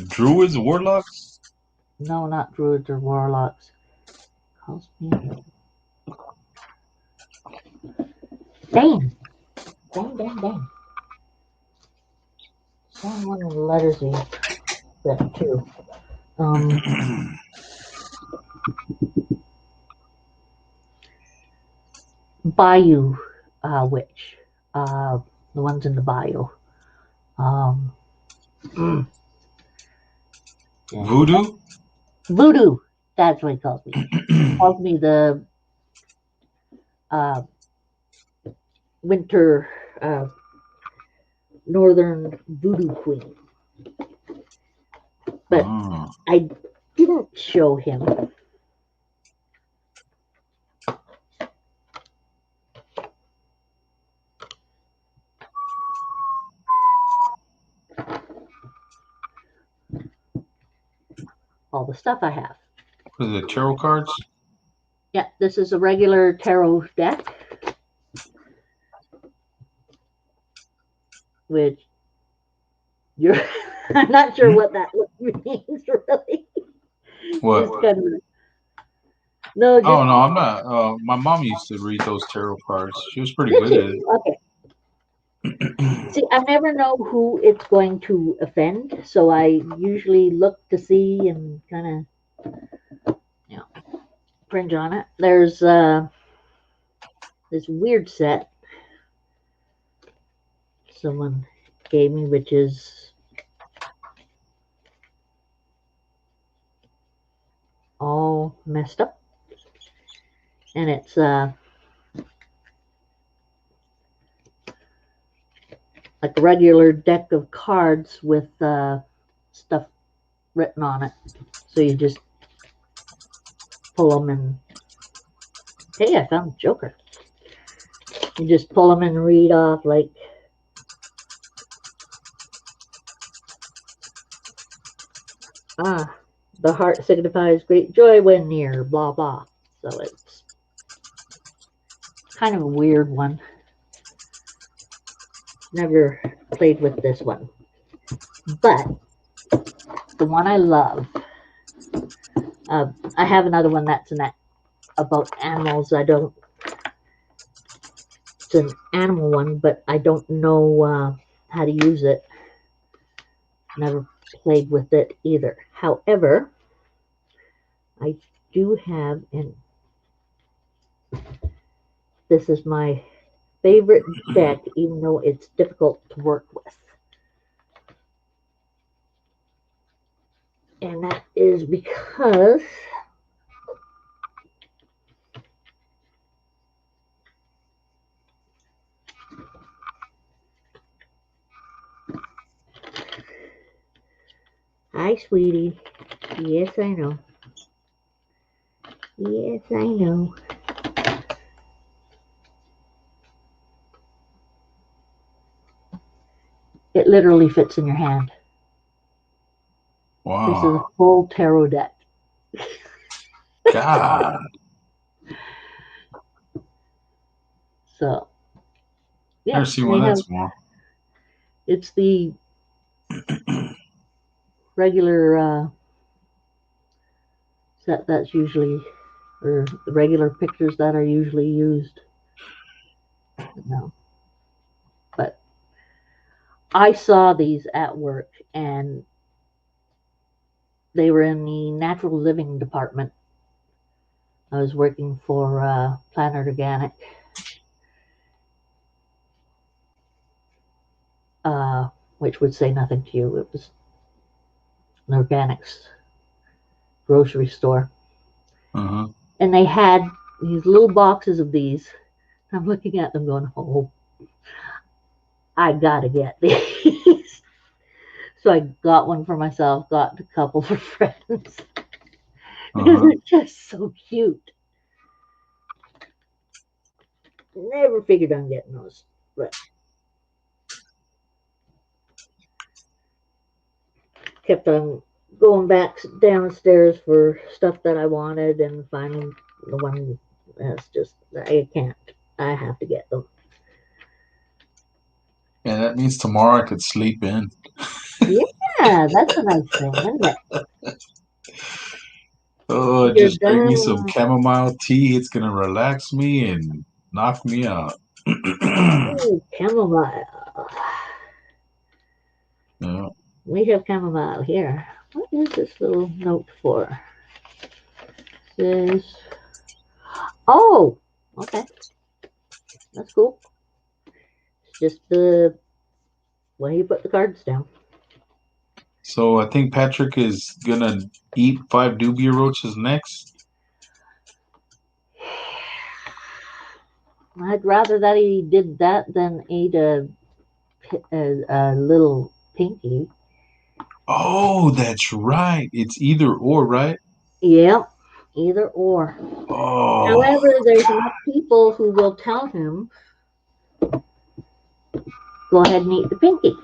Druids, warlocks? no, not druids or warlocks. Calls me dang. Dang. One of the letters he said too. Bayou witch. The ones in the bayou. Voodoo? Voodoo. That's what he calls me. He calls me the winter northern voodoo queen. But I didn't show him. All the stuff I have. Was it tarot cards? Yeah, this is a regular tarot deck. Which you're I'm not sure what that means really. What? Kind of, no, just, oh, no, I'm not. My mom used to read those tarot cards. She was pretty good at it. Okay. See, I never know who it's going to offend, so I usually look to see and kind of, cringe on it. There's this weird set someone gave me, which is all messed up, and it's like a regular deck of cards with stuff written on it. So you just pull them and, hey, I found the Joker. You just pull them and read off like, the heart signifies great joy when near, blah, blah. so it's kind of a weird one. Never played with this one. But the one I love, I have another one that's about animals. It's an animal one, but I don't know how to use it. Never played with it either. However, I do have, and this is my favorite deck, even though it's difficult to work with. And that is because hi, sweetie. Yes, I know. Yes, I know. It literally fits in your hand. Wow. This is a full tarot deck. God. So, yeah, Never seen one that small. It's the regular set that's usually, or the regular pictures that are usually used. No. But I saw these at work, and they were in the natural living department. I was working for Planet Organic, which would say nothing to you. It was an organics grocery store. Uh-huh. And they had these little boxes of these. I'm looking at them going, oh, I gotta get these. So I got one for myself, got a couple for friends. Because they're just so cute. Never figured on getting those. But kept on going back downstairs for stuff that I wanted, and finally the one that's just, I can't. I have to get them. Yeah, that means tomorrow I could sleep in. Yeah, that's a nice thing, isn't it? Oh, You're just drink me done. some chamomile tea. It's gonna relax me and knock me out. Ooh, chamomile. Yeah. We have chamomile here. What is this little note for? It says, oh, okay. That's cool. It's just the way you put the cards down. So I think Patrick is gonna eat 5 dubia roaches next. I'd rather that he did that than ate a little pinky. Oh, that's right. It's either or, right? Yeah, either or. Oh, However, there's enough people who will tell him, go ahead and eat the pinky.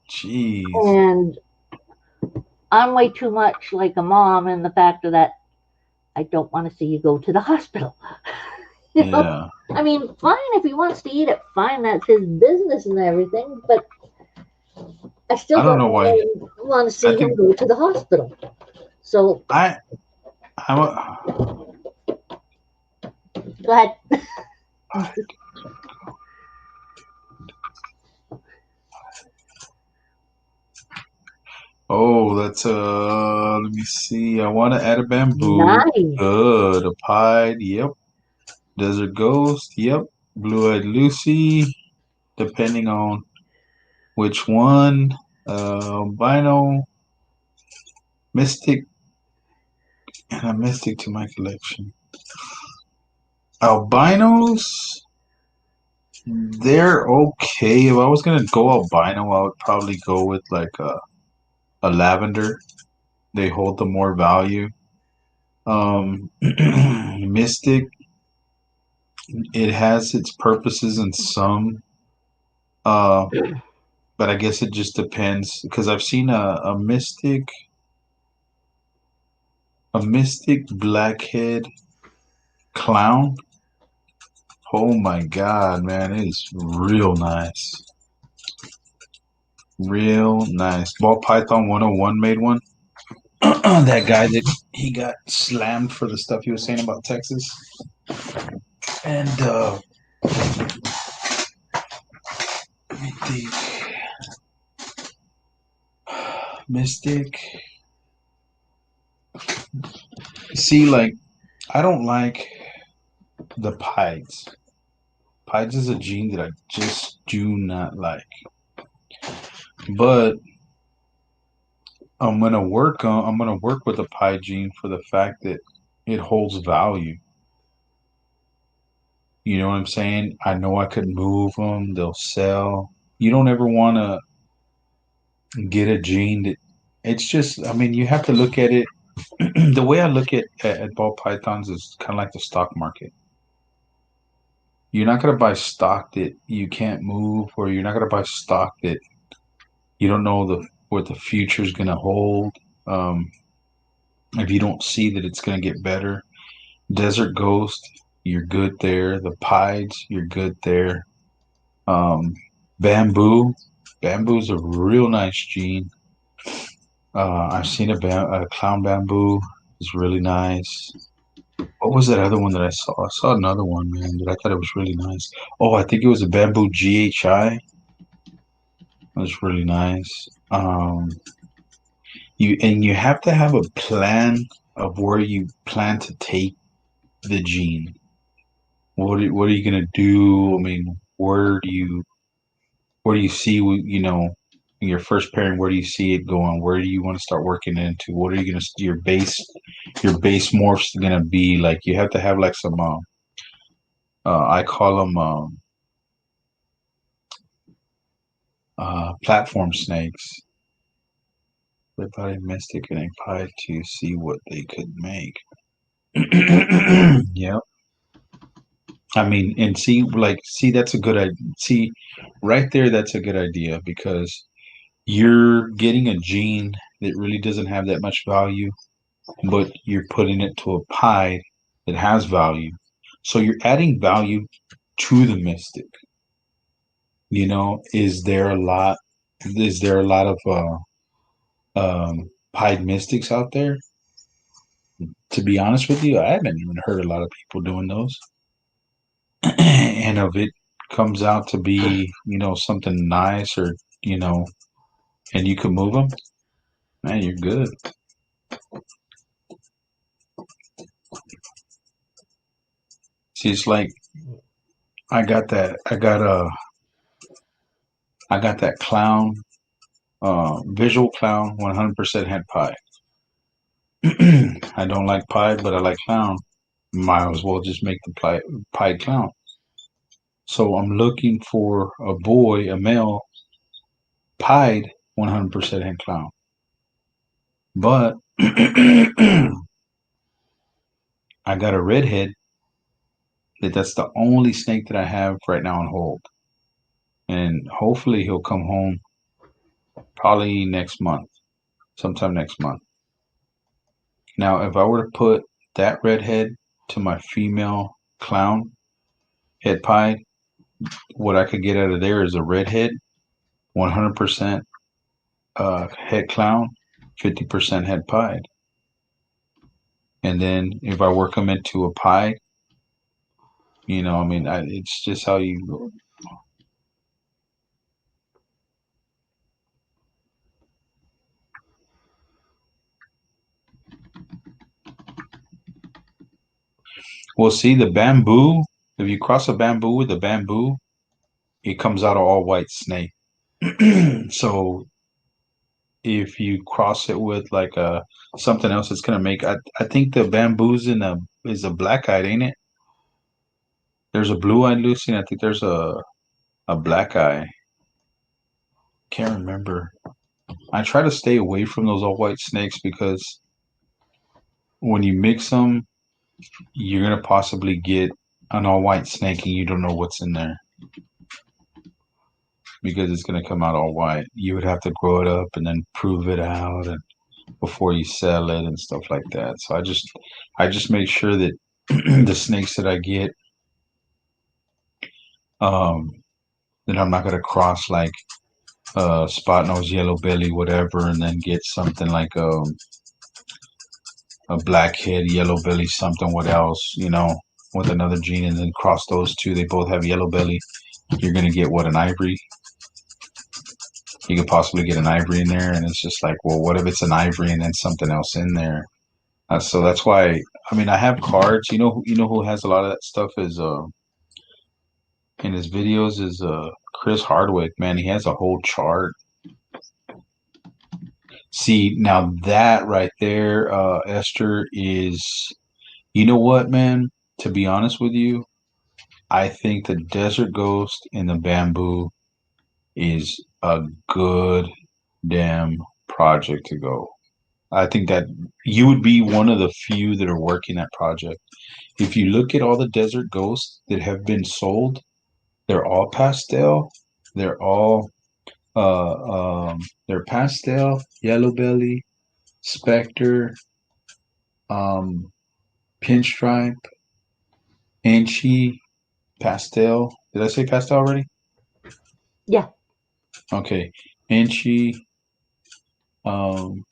jeez. And I'm way too much like a mom in the fact that I don't want to see you go to the hospital. You know? Yeah. I mean, fine, if he wants to eat it, fine, that's his business and everything, but I still I don't don't know why. want to I see him think go to the hospital. So, I'm a, go ahead. oh, that's let me see. I want to add a bamboo. Nice. Good. A pied, yep. Desert ghost, yep. Blue-eyed Lucy, depending on which one. Albino, mystic, and a mystic to my collection. Albinos, they're okay. If I was gonna go albino, I would probably go with like a lavender. They hold the more value. Mystic, it has its purposes in some, uh, but I guess it just depends because I've seen a mystic. A mystic blackhead clown. Oh my god, man, it is real nice. Real nice. Ball Python 101 made one. That guy that he got slammed for the stuff he was saying about Texas. And let me think. Mystic. See, like, I don't like the Pieds. Pieds is a gene that I just do not like. But I'm gonna work with the Pied gene for the fact that it holds value. You know what I'm saying? I know I could move them; they'll sell. You don't ever want to get a gene that. It's just, I mean, you have to look at it. The way I look at ball pythons is kind of like the stock market. You're not gonna buy stock that you can't move, or you're not gonna buy stock that you don't know what the future is gonna hold. Um, if you don't see that it's gonna get better, Desert Ghost, you're good there. The Pieds, you're good there. Um, Bamboo, Bamboo's a real nice gene. I've seen a clown bamboo. It's really nice. What was that other one that I saw? I saw another one, man, that I thought it was really nice. Oh, I think it was a bamboo GHI. It was really nice. You have to have a plan of where you plan to take the gene. What are you gonna do? I mean, where do you see your first pairing? Where do you see it going? Where do you want to start working into? What are you gonna your base morphs gonna be like? You have to have like some I call them platform snakes. Everybody mystic and a pie to see what they could make. Yep. I mean, and see, that's a good idea. See, right there, that's a good idea because you're getting a gene that really doesn't have that much value, but you're putting it to a pie that has value. So you're adding value to the mystic. Is there a lot of pied mystics out there? To be honest with you, I haven't even heard a lot of people doing those. And if it comes out to be, something nice or, you know, and you can move them, man, you're good. See, it's like I got that. I got that clown, visual clown, 100% head pie. I don't like pie, but I like clown. Might as well just make the pie clown. So I'm looking for a boy, a male, pied 100% head clown. But I got a redhead that's the only snake that I have right now on hold. And hopefully he'll come home probably next month, sometime next month. Now, if I were to put that redhead to my female clown head pie, what I could get out of there is a redhead, 100% head clown, 50% head pied. And then if I work them into a pie, I mean, it's just how you. Well, see, the bamboo, if you cross a bamboo with a bamboo, it comes out an all white snake. So if you cross it with like something else, it's gonna make. I think the bamboo's is a black eyed, ain't it? There's a blue eyed Lucy, and I think there's a black eye. Can't remember. I try to stay away from those all white snakes because when you mix them, you're gonna possibly get an all white snake and you don't know what's in there because it's gonna come out all white. You would have to grow it up and then prove it out, and before you sell it and stuff like that. So I just make sure that the snakes that I get, um, that I'm not gonna cross like spot nose, yellow belly, whatever, and then get something like a blackhead, yellow belly, something what else, with another gene, and then cross those two. They both have yellow belly. You're gonna get what, an ivory? You could possibly get an ivory in there, and it's just like, well, what if it's an ivory and then something else in there? So that's why. I mean, I have cards. You know who has a lot of that stuff is in his videos is Chris Hardwick. Man, he has a whole chart. See, now that right there, Esther, is, you know what, man? To be honest with you, I think the Desert Ghost and the Bamboo is a good damn project to go. I think that you would be one of the few that are working that project. If you look at all the Desert Ghosts that have been sold, they're all pastel. They're all they're pastel, yellow belly, specter, um, pinstripe, inchy, pastel. Did I say pastel already? Yeah. Okay, inchy. Um,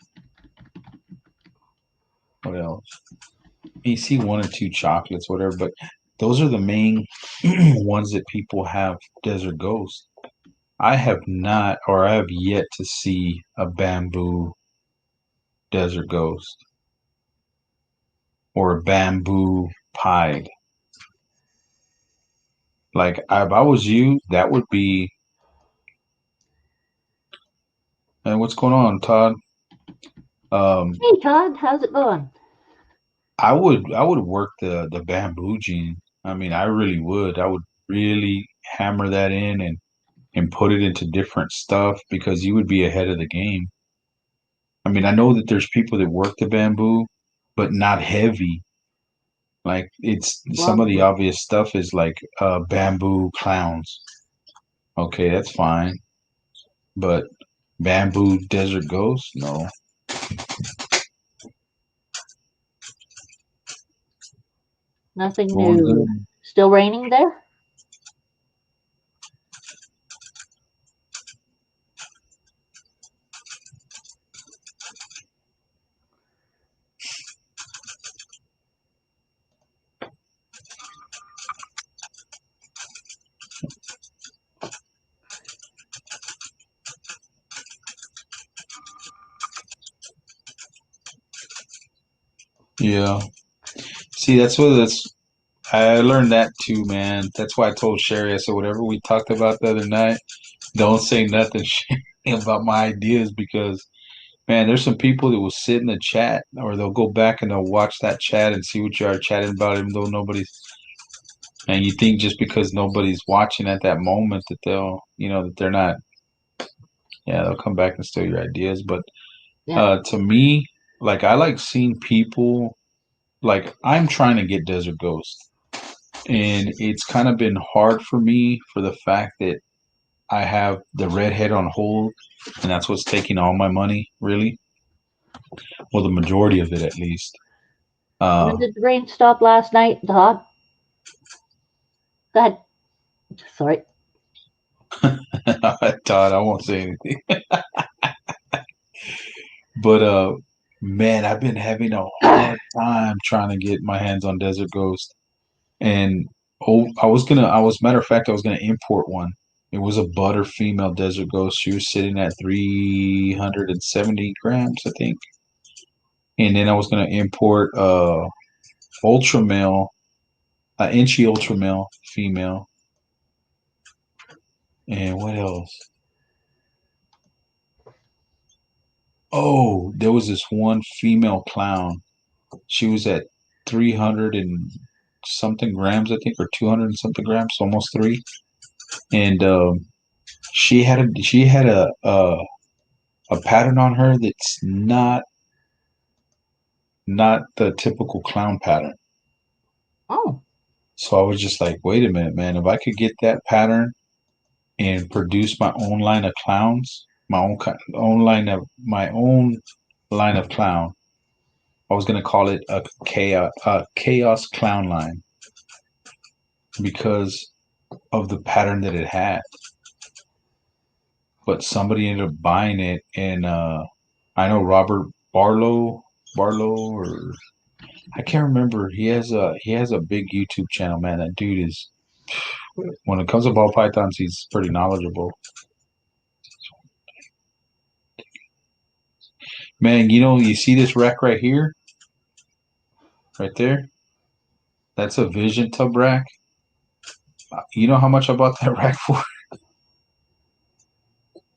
what else? You see one or two chocolates, whatever, but those are the main ones that people have Desert Ghost. I have not, or I have yet to see a bamboo Desert Ghost or a bamboo pied. Like, if I was you, that would be. And what's going on, Todd? Um, Hey, Todd, how's it going? I would work the bamboo gene. I mean, I really would. I would really hammer that in and put it into different stuff because you would be ahead of the game. I mean, I know that there's people that work the bamboo, but not heavy. Like, it's some of the Well, obvious stuff is like bamboo clowns. Okay, that's fine. But bamboo desert ghost, no. nothing Going new. good. Still raining there? Yeah. See, that's I learned that too, man. That's why I told Sherry, I said, whatever we talked about the other night, don't say nothing about my ideas because, man, there's some people that will sit in the chat or they'll go back and they'll watch that chat and see what you are chatting about, even though nobody's. And you think just because nobody's watching at that moment that that they're not, yeah, they'll come back and steal your ideas. But Yeah. to me, like, I like seeing people, like, I'm trying to get Desert Ghost. And it's kind of been hard for me for the fact that I have the redhead on hold, and that's what's taking all my money, really. Well, the majority of it, at least. When Uh, did the rain stop last night, Todd? Go ahead. Sorry. Todd, I won't say anything. But man, I've been having a hard time trying to get my hands on Desert Ghost. And matter of fact, I was gonna import one. It was a butter female Desert Ghost. She was sitting at 370 grams, I think. And then I was gonna import ultra male, inchy ultra male female. And what else? Oh, there was this one female clown. She was at 300 and something grams, I think, or 200 and something grams, almost three. And she had a pattern on her that's not the typical clown pattern. Oh, So I was just like, wait a minute, man. If I could get that pattern and produce my own line of clowns, my own line of my own line of clown. I was gonna call it a chaos clown line because of the pattern that it had. But somebody ended up buying it, and I know Robert Barlow, or I can't remember. He has a big YouTube channel, man. That dude is, when it comes to ball pythons, he's pretty knowledgeable. Man, you see this rack right here, right there? That's a Vision tub rack. You know how much I bought that rack for?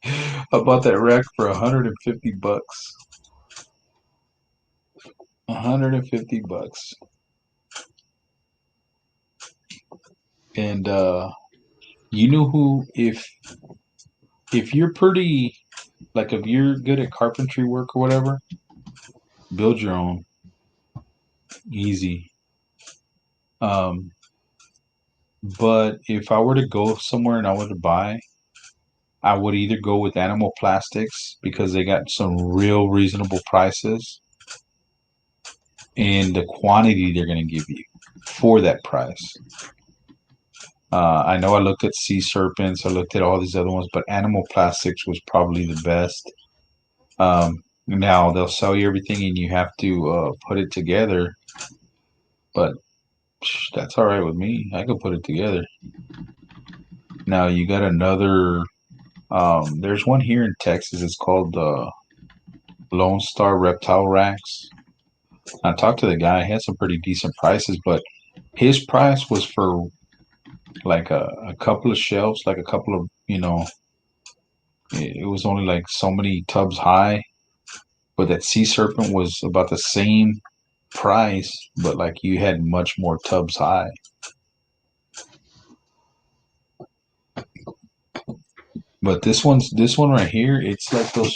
I bought that rack for $150. $150. And you know who, if you're pretty, like, if you're good at carpentry work or whatever, build your own. Easy. Um, but if I were to go somewhere and I were to buy, I would either go with Animal Plastics because they got some real reasonable prices and the quantity they're going to give you for that price. I know I looked at Sea Serpents, I looked at all these other ones, but Animal Plastics was probably the best. Now they'll sell you everything and you have to put it together, but that's all right with me. I can put it together. Now you got another. There's one here in Texas. It's called Lone Star Reptile Racks. I talked to the guy. He had some pretty decent prices, but his price was for like a couple of shelves, like a couple of, it was only like so many tubs high. But that Sea Serpent was about the same price, but like you had much more tubs high. But this one right here, it's like those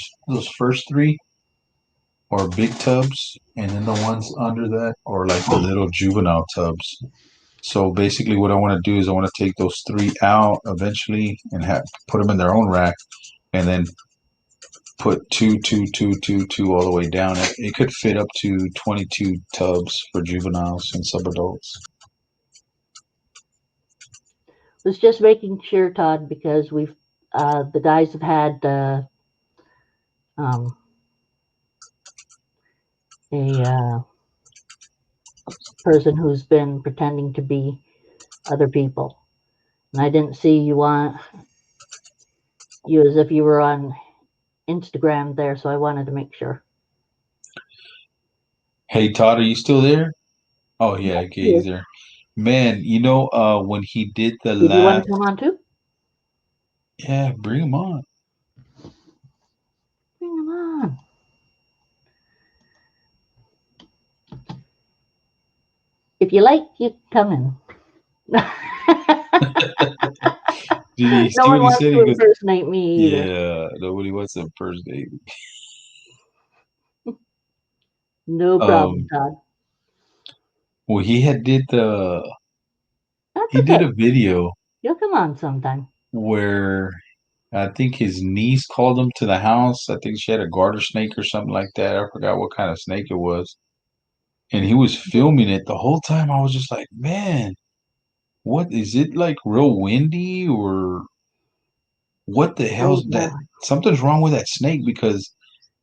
first three are big tubs, and then the ones under that are like the little juvenile tubs. So basically, what I want to do is I want to take those three out eventually and put them in their own rack, and then put two, two, two, two, two all the way down. It could fit up to 22 tubs for juveniles and subadults. Was just making sure, Todd, because the guys have had a person who's been pretending to be other people, and I didn't see you as if you were on Instagram there, so I wanted to make sure. Hey Todd, are you still there? Oh yeah, okay, he's there. Man, when he did the Did you want last, to come on too? yeah, bring him on. Bring him on. If you like, you come in. Did he No see one what he wants said? to He goes, impersonate me either. yeah, nobody wants to impersonate. No problem, Todd. Well, he did a Okay. video You'll come on sometime. where I think his niece called him to the house. I think she had a garter snake or something like that. I forgot what kind of snake it was. And he was filming it the whole time. I was just like, man, what is it, like real windy, or what the hell's that? Something's wrong with that snake because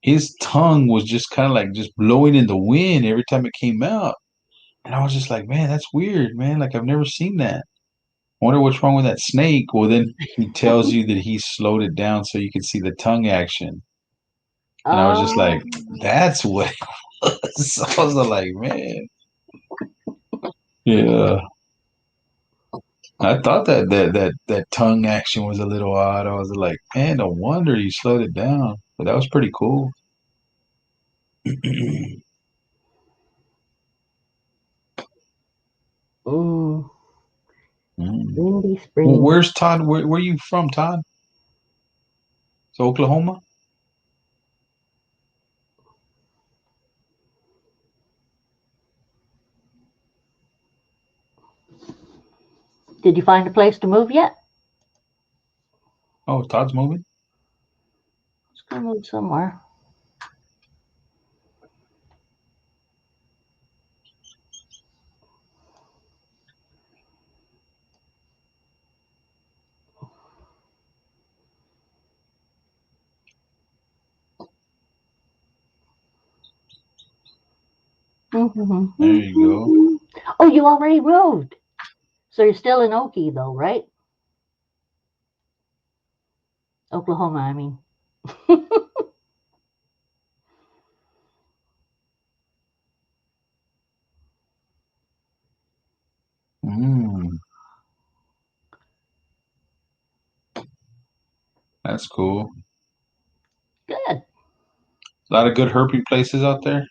his tongue was just kind of like just blowing in the wind every time it came out. And I was just like, man, that's weird, man. Like, I've never seen that. I wonder what's wrong with that snake. Well, then he tells you that he slowed it down so you can see the tongue action. And I was just like, that's what it was. So I was like, man. Yeah. I thought that tongue action was a little odd. I was like, man, no wonder you slowed it down. But that was pretty cool. Windy spring. Well, where's Todd? Where are you from, Todd? It's Oklahoma? Did you find a place to move yet? Oh, Todd's moving? Let's go move somewhere. There you go. Oh, you already moved. So you're still in Okie, though, right? Oklahoma, I mean. That's cool. Good. A lot of good herping places out there.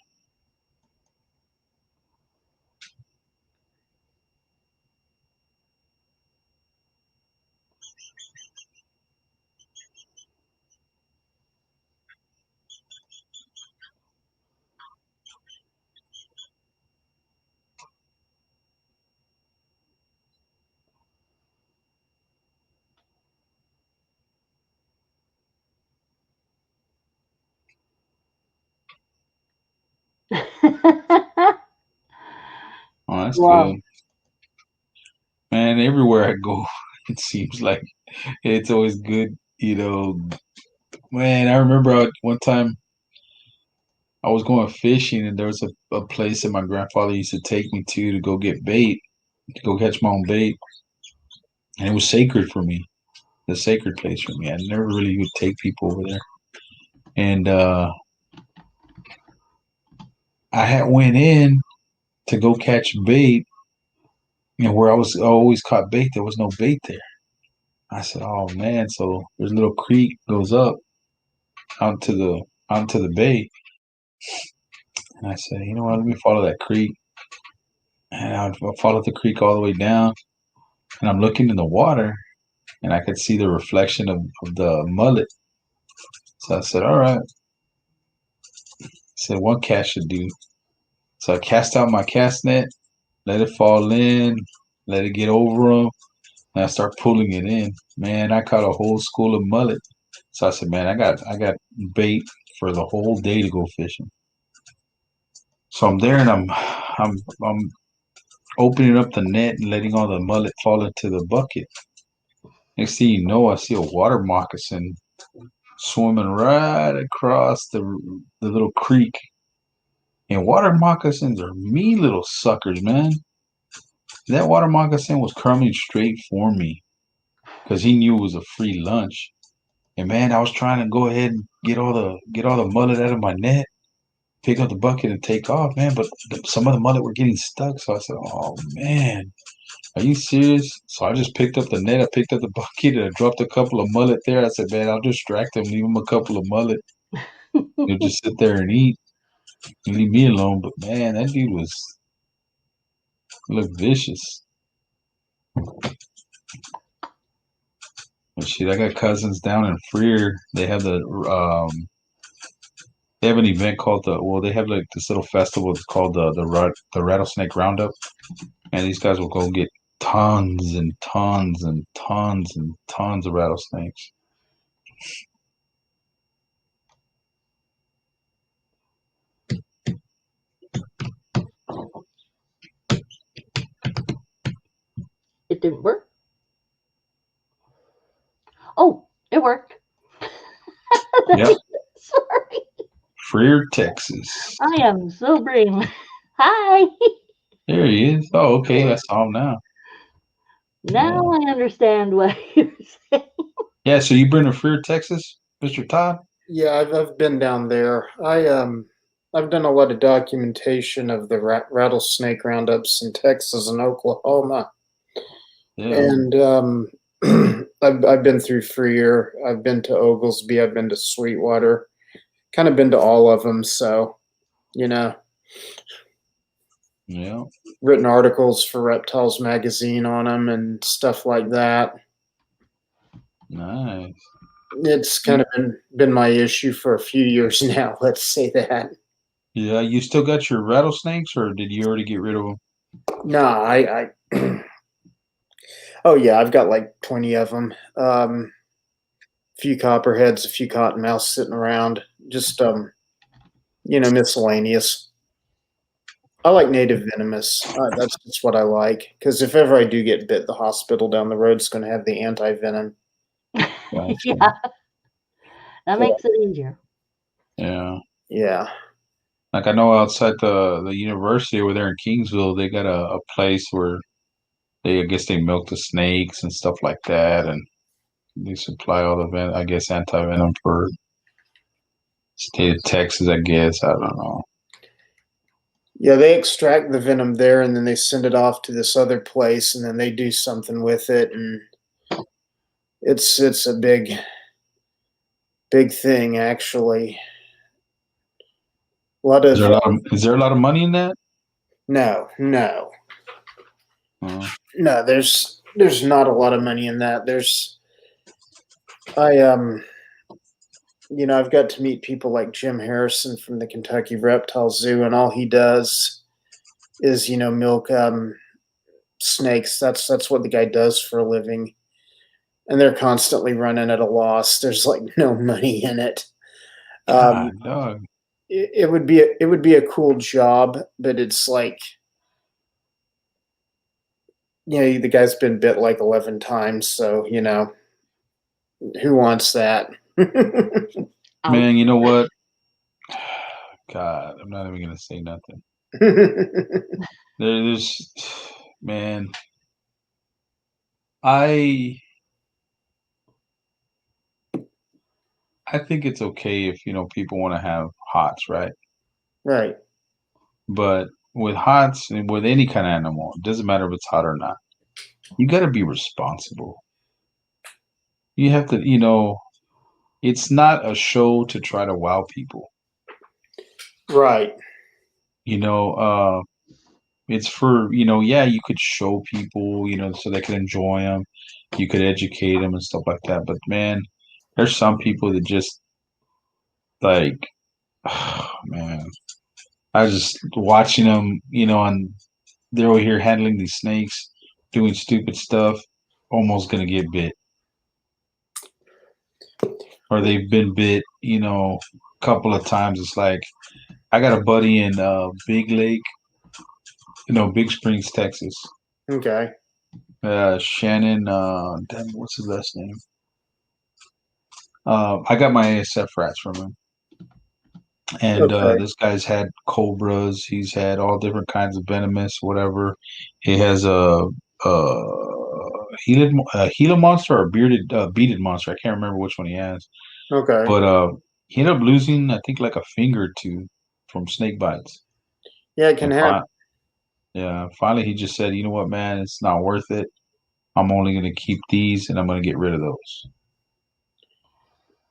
Oh, that's Wow. good. Man, everywhere I go, it seems like it's always good, Man, I remember one time I was going fishing and there was a place that my grandfather used to take me to go get bait, to go catch my own bait. And it was sacred for me, the sacred place for me. I never really would take people over there. And I had went in to go catch bait, and where I always caught bait, there was no bait there. I said, "Oh man!" So there's a little creek goes up onto the onto the bay, and I said, "You know what? Let me follow that creek." And I followed the creek all the way down, and I'm looking in the water, and I could see the reflection of the mullet. So I said, "All right." I said, "One cast should do." So I cast out my cast net, let it fall in, let it get over them, and I start pulling it in. Man, I caught a whole school of mullet. So I said, man, I got bait for the whole day to go fishing. So I'm there and I'm opening up the net and letting all the mullet fall into the bucket. Next thing you know, I see a water moccasin swimming right across the little creek. And water moccasins are mean little suckers, man. That water moccasin was coming straight for me because he knew it was a free lunch. And man, I was trying to go ahead and get all the mullet out of my net, pick up the bucket and take off, man. But some of the mullet were getting stuck. So I said, "Oh man, are you serious?" So I just picked up the net, I picked up the bucket, and I dropped a couple of mullet there. I said, "Man, I'll distract them, leave them a couple of mullet. You'll just sit there and eat, and leave me alone." But man, that dude looked vicious. But shit, I got cousins down in Freer. They have an event called they have like this little festival. It's called the Rattlesnake Roundup, and these guys will go get tons and tons and tons and tons of rattlesnakes. It didn't work. Oh, it worked. Yep, Sorry. Freer, Texas. I am so brain. Hi. There he is. Oh, okay, I saw him now. Now Yeah, I understand what you're saying. yeah. So you been to Freer, Texas, Mr. Todd? Yeah, I've been down there. I've done a lot of documentation of the rattlesnake roundups in Texas and Oklahoma, Yeah, and I've been through Freer. I've been to Oglesby. I've been to Sweetwater. Kind of been to all of them. So, you know, yeah. written articles for Reptiles magazine on them and stuff like that. Nice. It's kind of been my issue for a few years now. Let's say that. Yeah, you still got your rattlesnakes, or did you already get rid of them? No, I oh yeah, I've got like 20 of them. A few copperheads, a few cottonmouths sitting around. Just miscellaneous. I like native venomous. That's just what I like. Because if ever I do get bit, the hospital down the road is going to have the anti venom. Gotcha. Yeah, that makes it easier. Yeah. Yeah. Like I know outside the university over there in Kingsville, they got a place where I guess they milk the snakes and stuff like that, and they supply all the I guess anti venom for state of Texas. I guess I don't know. Yeah, they extract the venom there and then they send it off to this other place and then they do something with it, and it's a big thing actually. A lot of Is there a lot of money in that? no, no, Uh, no. There's not a lot of money in that. I I've got to meet people like Jim Harrison from the Kentucky Reptile Zoo, and all he does is milk snakes. That's what the guy does for a living, and they're constantly running at a loss. There's like no money in it. Um, God, dog. it would be a cool job, but it's like the guy's been bit like 11 times, so who wants that? Man, you know what? God, I'm not even gonna say nothing. There's, man, I I think it's okay if people want to have hots, right? Right. But with hots and with any kind of animal, it doesn't matter if it's hot or not. You got to be responsible. You have to, it's not a show to try to wow people. Right. You know, it's for, yeah, you could show people, so they can enjoy them. You could educate them and stuff like that. But man, there's some people that just like, man, I was just watching them, and they're over here handling these snakes, doing stupid stuff, almost gonna get bit. Or they've been bit, a couple of times. It's like I got a buddy in Big Lake, Big Springs, Texas. Okay. Shannon, damn, what's his last name? I got my ASF rats from him. And Okay. this guy's had cobras. He's had all different kinds of venomous, whatever. He has a Gila monster or a bearded monster. I can't remember which one he has. Okay. But he ended up losing, I think, like a finger or two from snake bites. Yeah, it can And happen. finally he just said, you know what, man, it's not worth it. I'm only going to keep these and I'm going to get rid of those.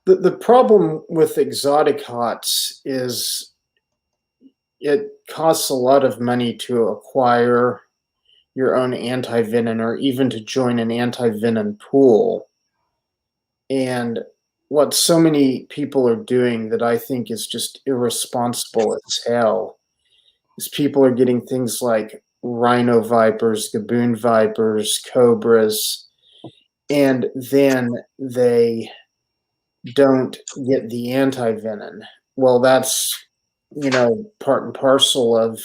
The problem with exotic hots is it costs a lot of money to acquire your own anti-venom or even to join an anti-venom pool. And what so many people are doing that I think is just irresponsible as hell is people are getting things like rhino vipers, gaboon vipers, cobras, and then they don't get the anti-venom. Well, that's part and parcel of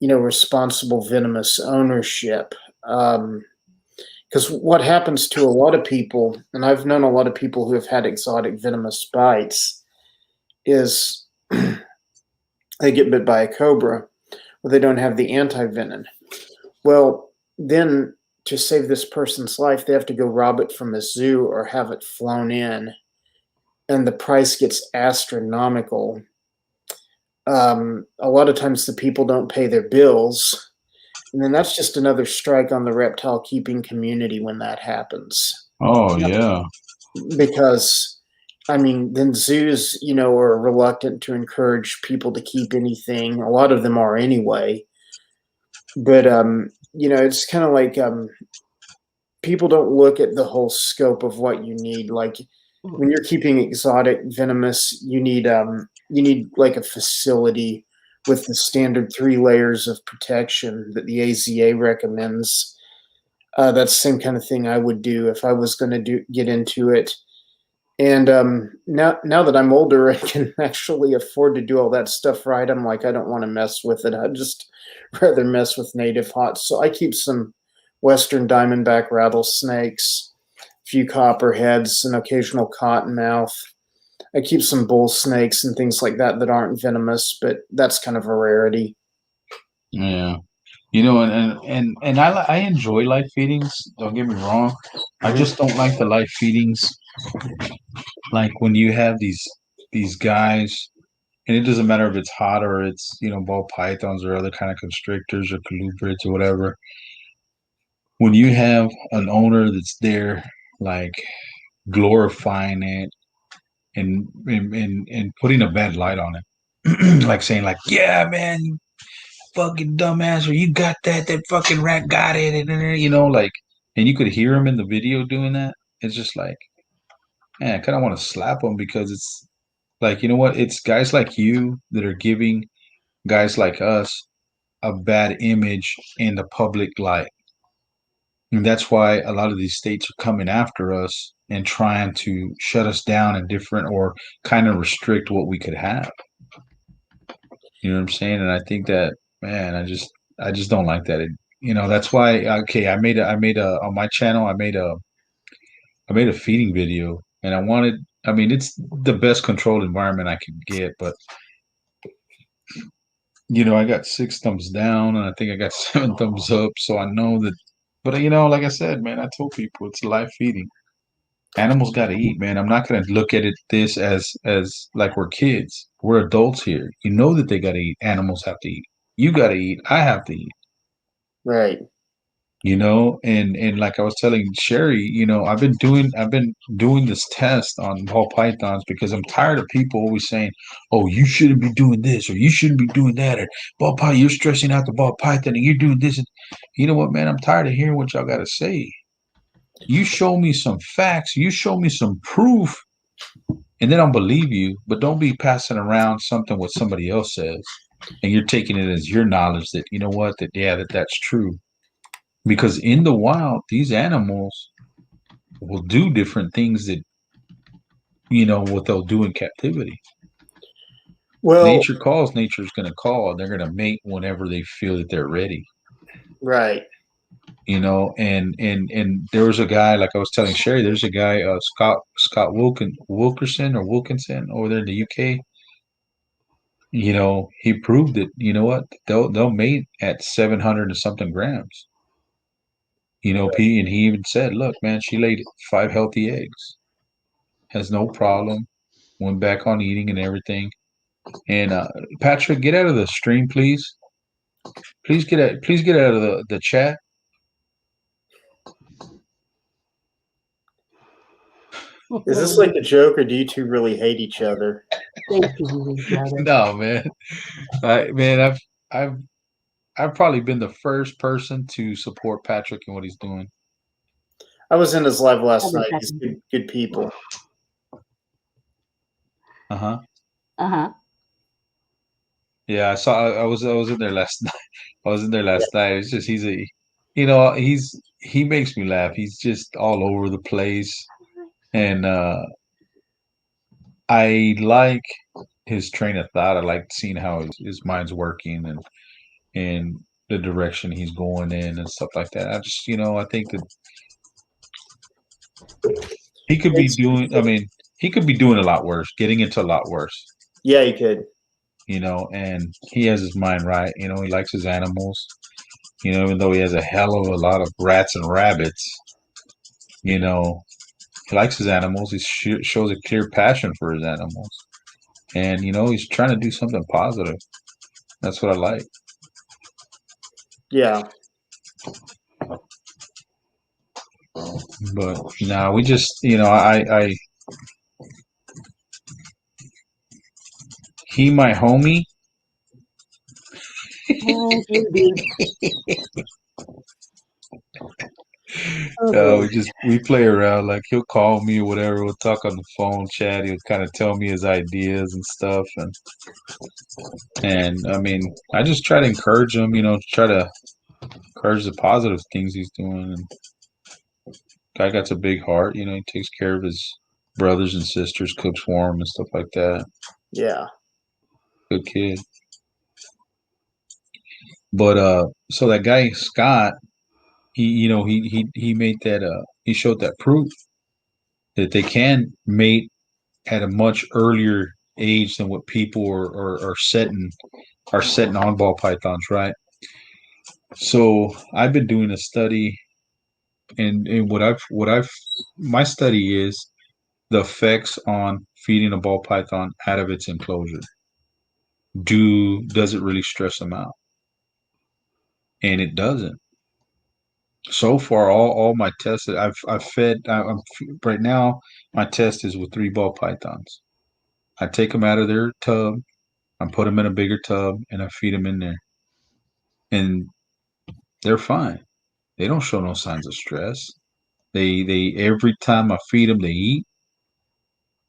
responsible venomous ownership. Because what happens to a lot of people, and I've known a lot of people who have had exotic venomous bites, is they get bit by a cobra, or they don't have the anti-venom. Well, then to save this person's life, they have to go rob it from a zoo or have it flown in, and the price gets astronomical. A lot of times the people don't pay their bills, and then that's just another strike on the reptile keeping community when that happens. Oh, yeah. Because, I mean, then zoos, are reluctant to encourage people to keep anything. A lot of them are anyway. But, it's kind of like people don't look at the whole scope of what you need. Like when you're keeping exotic venomous, you need like a facility with the standard 3 layers of protection that the AZA recommends. That's the same kind of thing I would do if I was going to get into it. And now that I'm older, I can actually afford to do all that stuff right. I'm like, I don't want to mess with it. I'd just rather mess with native hots. So I keep some western diamondback rattlesnakes, a few copperheads, an occasional cottonmouth. I keep some bull snakes and things like that aren't venomous, but that's kind of a rarity. Yeah. You know, and I enjoy live feedings. Don't get me wrong. I just don't like the live feedings. Like when you have these guys, and it doesn't matter if it's hot or it's ball pythons or other kind of constrictors or colubrids or whatever. When you have an owner that's there, like glorifying it and putting a bad light on it, like saying like, yeah, man, you fucking dumbass, or you got that fucking rat got it, and like, and you could hear him in the video doing that. It's just like, man, I kind of want to slap him because it's like, you know what? It's guys like you that are giving guys like us a bad image in the public light. And that's why a lot of these states are coming after us and trying to shut us down and different or kind of restrict what we could have. You know what I'm saying? And I think that, man, I just don't like that. That's why, okay, I made a on my channel, I made a feeding video and I mean, it's the best controlled environment I could get, but I got 6 thumbs down and I think I got 7 thumbs up. So I know that, but like I said, man, I told people it's live feeding. Animals got to eat, man. I'm not going to look at it this as like we're kids. We're adults here. You know that they got to eat. Animals have to eat. You got to eat. I have to eat. Right. And like I was telling Sherry, I've been doing this test on ball pythons because I'm tired of people always saying, "Oh, you shouldn't be doing this or you shouldn't be doing that," or "ball python, you're stressing out the ball python and you're doing this." And you know what, man? I'm tired of hearing what y'all got to say. You show me some facts, you show me some proof, and then I'll believe you. But don't be passing around something what somebody else says, and you're taking it as your knowledge that that's true. Because in the wild, these animals will do different things that what they'll do in captivity. Well, Nature calls, nature's going to call, and they're going to mate whenever they feel that they're ready. right. And there was a guy, like I was telling Sherry, there's a guy, Scott Wilkerson or Wilkinson over there in the UK. He proved that what they'll mate at 700 and something grams. And he even said, "Look, man, she laid 5 healthy eggs, has no problem, went back on eating and everything." And Patrick, get out of the stream, please. Please get out of the chat. Is this like a joke, or do you two really hate each other? They choose each other. No, man. I've probably been the first person to support Patrick and what he's doing. I was in his live last night. He's good people. Uh-huh. Uh-huh. Yeah, I saw. I was in there last night. I was in there last night. It's just he makes me laugh. He's just all over the place, and I like his train of thought. I like seeing how his mind's working and the direction he's going in and stuff like that. I think that he could be doing. I mean, he could be doing a lot worse, getting into a lot worse. Yeah, he could. And he has his mind right. He likes his animals. Even though he has a hell of a lot of rats and rabbits, he likes his animals. He shows a clear passion for his animals. And, he's trying to do something positive. That's what I like. Yeah. But, no, we just, he my homie. Oh, dude. We play around. Like he'll call me or whatever. We'll talk on the phone, chat. He'll kind of tell me his ideas and stuff, and I mean, I just try to encourage him. Try to encourage the positive things he's doing. And guy got a big heart. He takes care of his brothers and sisters, cooks for them and stuff like that. Yeah. Good kid. But so that guy Scott, he made that he showed that proof that they can mate at a much earlier age than what people are setting on ball pythons, right? So I've been doing a study, and what I've my study is the effects on feeding a ball python out of its enclosure. Does it really stress them out? And it doesn't. So far, all my tests that I've fed, I'm right now. My test is with 3 ball pythons. I take them out of their tub, I put them in a bigger tub, and I feed them in there, and they're fine. They don't show no signs of stress. They every time I feed them, they eat.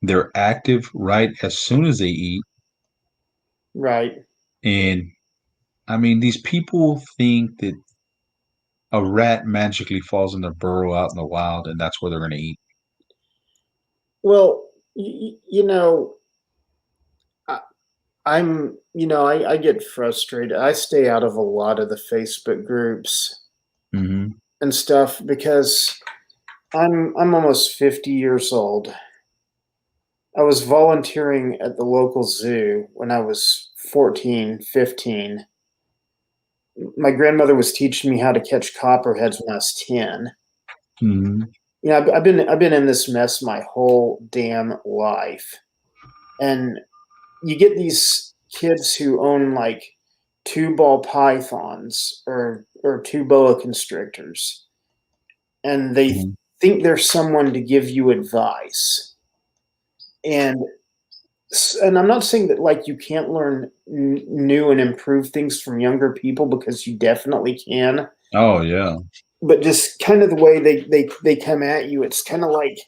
They're active right as soon as they eat. Right. And I mean, these people think that a rat magically falls in their burrow out in the wild, and that's where they're going to eat. Well, you know, I get frustrated. I stay out of a lot of the Facebook groups Mm-hmm. and stuff because I'm almost 50 years old. I was volunteering at the local zoo when I was 14, 15. My grandmother was teaching me how to catch copperheads when I was 10. Mm-hmm. You know, I've been in this mess my whole damn life. And you get these kids who own like 2 ball pythons or 2 boa constrictors, and they Mm-hmm. think there's someone to give you advice. And and I'm not saying that like you can't learn new and improve things from younger people, because you definitely can. Oh yeah. But just kind of the way they come at you, it's kind of like,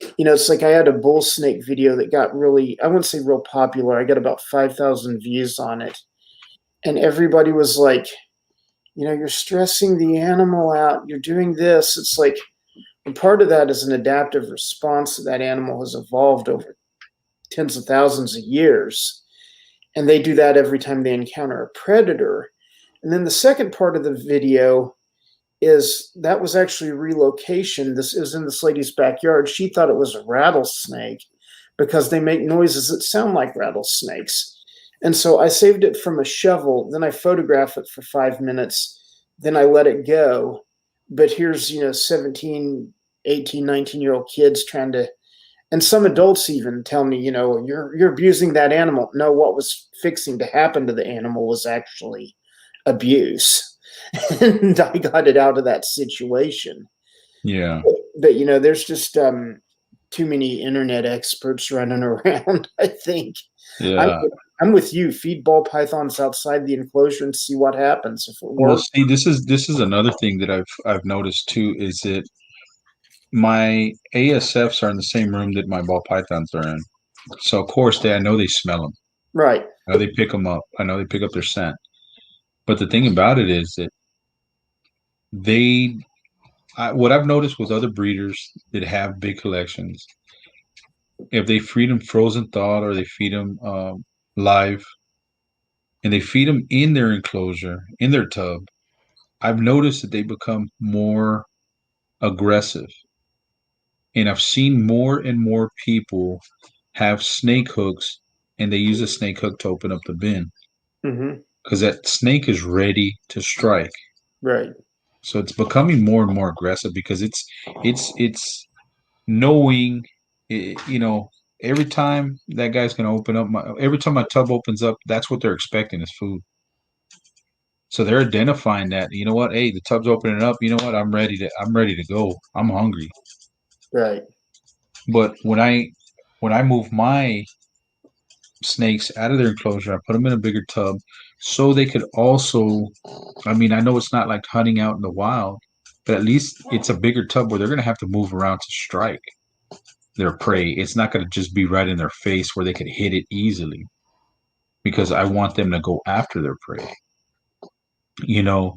it's like I had a bull snake video that got really, I wouldn't say real popular. I got about 5,000 views on it, and everybody was like, you're stressing the animal out. You're doing this. It's like, and part of that is an adaptive response that animal has evolved over tens of thousands of years. And they do that every time they encounter a predator. And then the second part of the video is that was actually relocation. This is in this lady's backyard. She thought it was a rattlesnake because they make noises that sound like rattlesnakes. And so I saved it from a shovel. Then I photographed it for 5 minutes. Then I let it go. But here's, 17, 18, 19-year-old kids trying to, and some adults even tell me, you're abusing that animal. No, what was fixing to happen to the animal was actually abuse. And I got it out of that situation. Yeah. But there's just too many internet experts running around. I think I'm, Yeah. I'm with you. Feed ball pythons outside the enclosure and see what happens. If it Well, works, see, this is another thing that I've noticed too is that my ASFs are in the same room that my ball pythons are in. So of course I know they smell them. right? I know they pick them up. I know they pick up their scent. But the thing about it is that they, what I've noticed with other breeders that have big collections, if they feed them frozen thawed or they feed them live, and they feed them in their enclosure, in their tub, I've noticed that they become more aggressive. And I've seen more and more people have snake hooks, and they use a snake hook to open up the bin Mm-hmm. because that snake is ready to strike. Right. So it's becoming more and more aggressive because it's knowing, every time that guy's going to open up every time my tub opens up, that's what they're expecting is food. So they're identifying that, you know what, hey, the tub's opening up, you know what, I'm ready to go. I'm hungry. Right. But when I move my snakes out of their enclosure, I put them in a bigger tub so they could also, I mean, I know it's not like hunting out in the wild, but at least it's a bigger tub where they're going to have to move around to strike their prey. It's not going to just be right in their face where they could hit it easily because I want them to go after their prey, you know.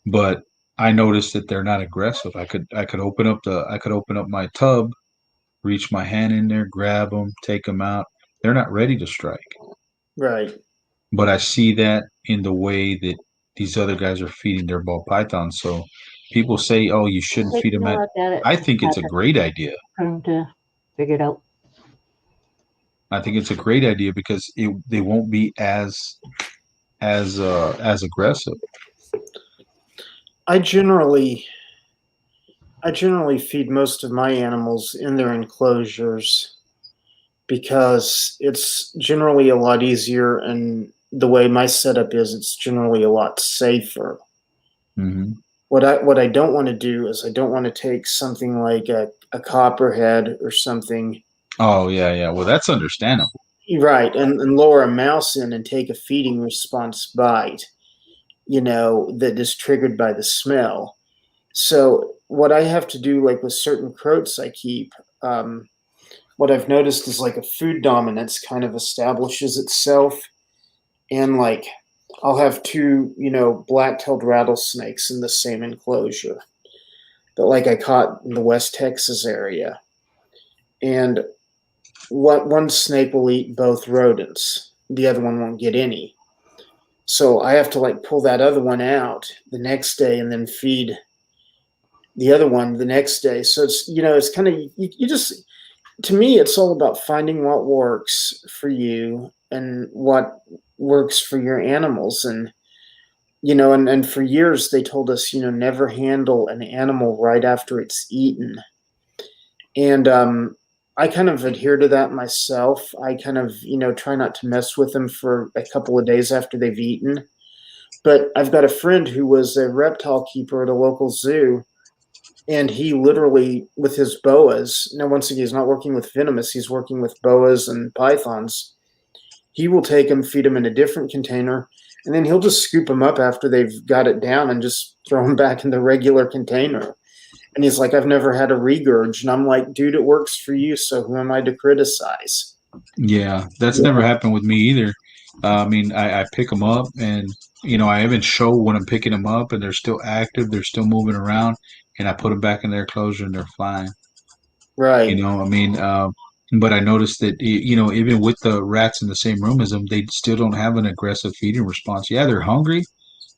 But I noticed that they're not aggressive. I could open up my tub, reach my hand in there, grab them, take them out. They're not ready to strike. Right. But I see that in the way that these other guys are feeding their ball pythons. So people say, "Oh, you shouldn't feed Taking them a at." look at it. I think it's a great idea. For them to figure it out. I think it's a great idea because they won't be as aggressive. I generally I generally feed most of my animals in their enclosures because it's generally a lot easier, and the way my setup is, it's generally a lot safer. Hmm. What I don't want to do is I don't want to take something like a copperhead or something, Oh yeah, yeah. Well, that's understandable. right, and lower a mouse in and take a feeding response bite, that is triggered by the smell. So what I have to do, like with certain croats I keep, what I've noticed is like a food dominance kind of establishes itself, and like I'll have two, black-tailed rattlesnakes in the same enclosure that like I caught in the West Texas area, and what one snake will eat both rodents, the other one won't get any. So I have to like pull that other one out the next day and then feed the other one the next day. So it's kind of you just to me, it's all about finding what works for you and what works for your animals. And, and for years they told us, never handle an animal right after it's eaten. And I kind of adhere to that myself. I kind of, try not to mess with them for a couple of days after they've eaten. But I've got a friend who was a reptile keeper at a local zoo, and he literally, with his boas, now once again, he's not working with venomous, he's working with boas and pythons. He will take them, feed them in a different container, and then he'll just scoop them up after they've got it down and just throw them back in the regular container. And he's like, I've never had a regurge. And I'm like, dude, it works for you, so who am I to criticize? Yeah, that's never happened with me either. I mean, I pick them up, and I even show when I'm picking them up, and they're still active, they're still moving around, and I put them back in their closure, and they're fine. Right, I mean, but I noticed that even with the rats in the same room as them, they still don't have an aggressive feeding response. Yeah, they're hungry,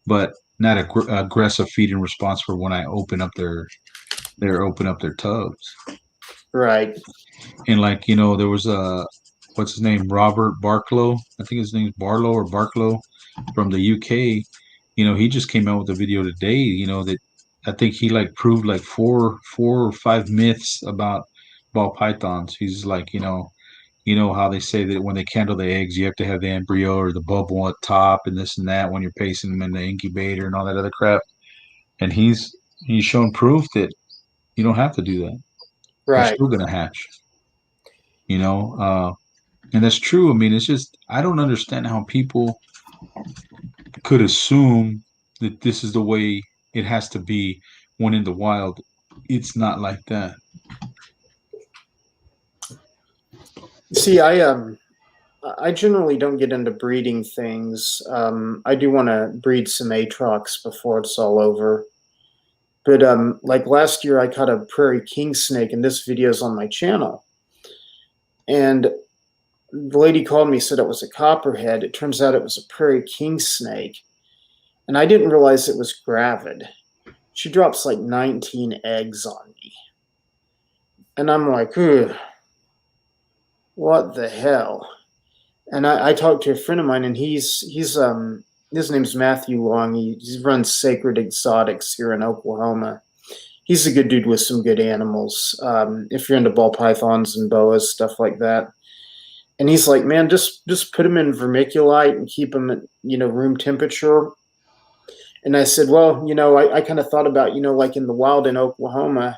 but not a aggressive feeding response for when I open up their tubs. right. And like, there was a what's his name, Robert Barklow. I think his name's Barlow or Barklow from the UK. He just came out with a video today. That I think he like proved like four or five myths about ball pythons. He's like, how they say that when they candle the eggs, you have to have the embryo or the bubble at top and this and that when you're placing them in the incubator and all that other crap. And he's shown proof that you don't have to do that. They're Right. still gonna hatch. You know, and that's true. I mean, it's just I don't understand how people could assume that this is the way it has to be when in the wild it's not like that. See, I generally don't get into breeding things. I do want to breed some Atrox before it's all over. But like last year, I caught a prairie king snake, and this video is on my channel. And the lady called me, said it was a copperhead. It turns out it was a prairie king snake, and I didn't realize it was gravid. She drops like 19 eggs on me, and I'm like, ugh, what the hell? And I talked to a friend of mine, and he's his name's Matthew Long. He runs Sacred Xotics here in Oklahoma. He's a good dude with some good animals. If you're into ball pythons and boas, stuff like that. And he's like, man, just put them in vermiculite and keep them at room temperature. And I said, well, I kind of thought about like in the wild in Oklahoma,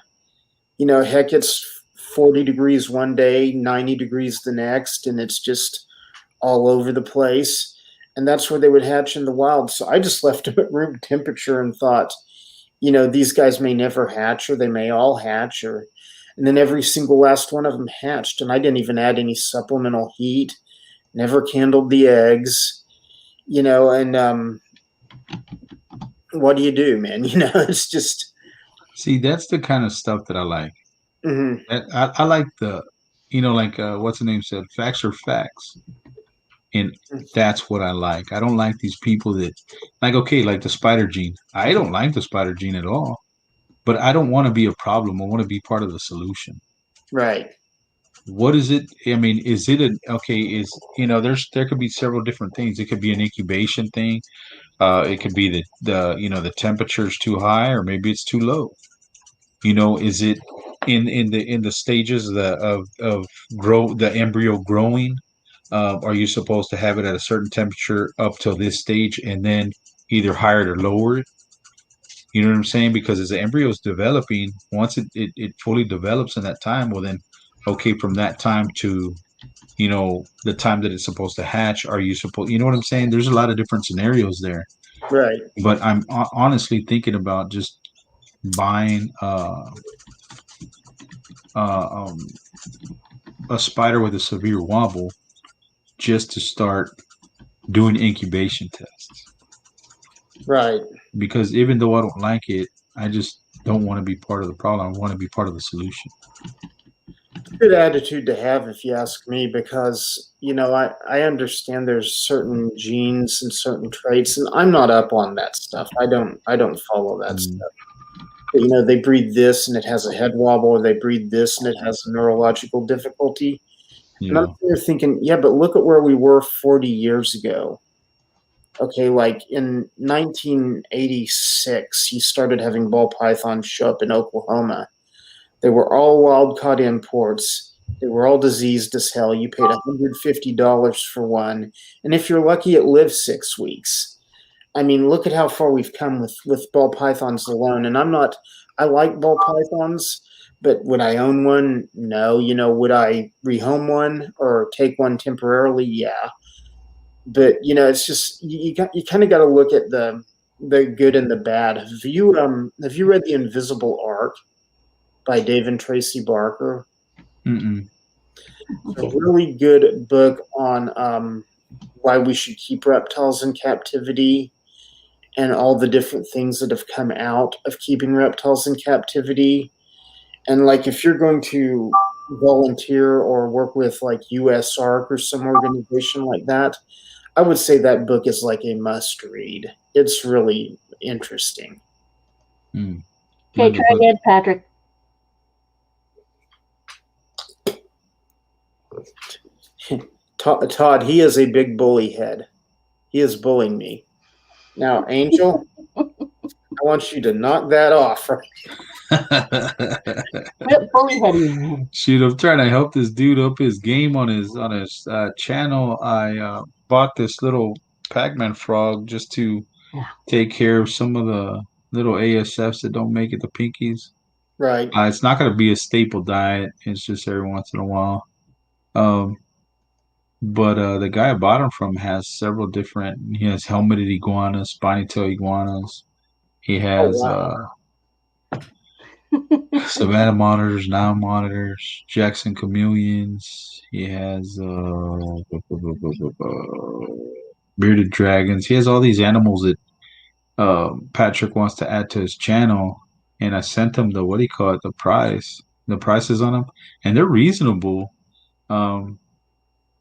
heck, it's 40 degrees one day, 90 degrees the next, and it's just all over the place. And that's where they would hatch in the wild. So I just left them at room temperature and thought, these guys may never hatch, or they may all hatch, and then every single last one of them hatched. And I didn't even add any supplemental heat, never candled the eggs, and what do you do, man? It's just. See, that's the kind of stuff that I like. Mm-hmm. I like like what's the name said, facts are facts. And that's what I like. I don't like these people that like okay, like the spider gene. I don't like the spider gene at all. But I don't want to be a problem. I want to be part of the solution. Right. what is it? I mean, is it okay? There could be several different things. It could be an incubation thing. It could be the temperature's too high, or maybe it's too low. Is it in the stages of grow the embryo growing? Are you supposed to have it at a certain temperature up till this stage, and then either higher it or lower it? You know what I'm saying? Because as the embryo is developing, once it fully develops in that time, well then, okay, from that time to the time that it's supposed to hatch, are you supposed? You know what I'm saying? There's a lot of different scenarios there, Right. but I'm honestly thinking about just buying um, a spider with a severe wobble just to start doing incubation tests. Right. Because even though I don't like it, I just don't want to be part of the problem. I want to be part of the solution. Good attitude to have, if you ask me, because I understand there's certain genes and certain traits, and I'm not up on that stuff. I don't follow that stuff. But, they breed this and it has a head wobble, or they breed this and it has a neurological difficulty. And I'm Yeah. there thinking, yeah, but look at where we were 40 years ago. Okay, like in 1986, you started having ball pythons show up in Oklahoma. They were all wild caught imports. They were all diseased as hell. You paid $150 for one. And if you're lucky, it lived 6 weeks. I mean, look at how far we've come with ball pythons alone. And I like ball pythons, but would I own one? No. Would I rehome one or take one temporarily? Yeah. But, it's just, you kind of got to look at the good and the bad. Have you read The Invisible Art by Dave and Tracy Barker? Mm-mm. It's a really good book on why we should keep reptiles in captivity and all the different things that have come out of keeping reptiles in captivity. And like, if you're going to volunteer or work with like USARK or some organization like that, I would say that book is like a must read. It's really interesting. Mm. Okay, try again, Patrick. Todd, he is a big bully head. He is bullying me. Now, Angel, I want you to knock that off. Quit bully heading me. Shoot, I'm trying to help this dude up his game on his channel. I bought this little Pac-Man frog just to take care of some of the little ASFs that don't make it the pinkies. Right. It's not going to be a staple diet. It's just every once in a while. But the guy I bought him from has several different. He has helmeted iguanas, spiny tail iguanas. He has wow. Savannah monitors, Nile monitors, Jackson chameleons. He has bearded dragons. He has all these animals that Patrick wants to add to his channel, and I sent him the prices on them, and they're reasonable.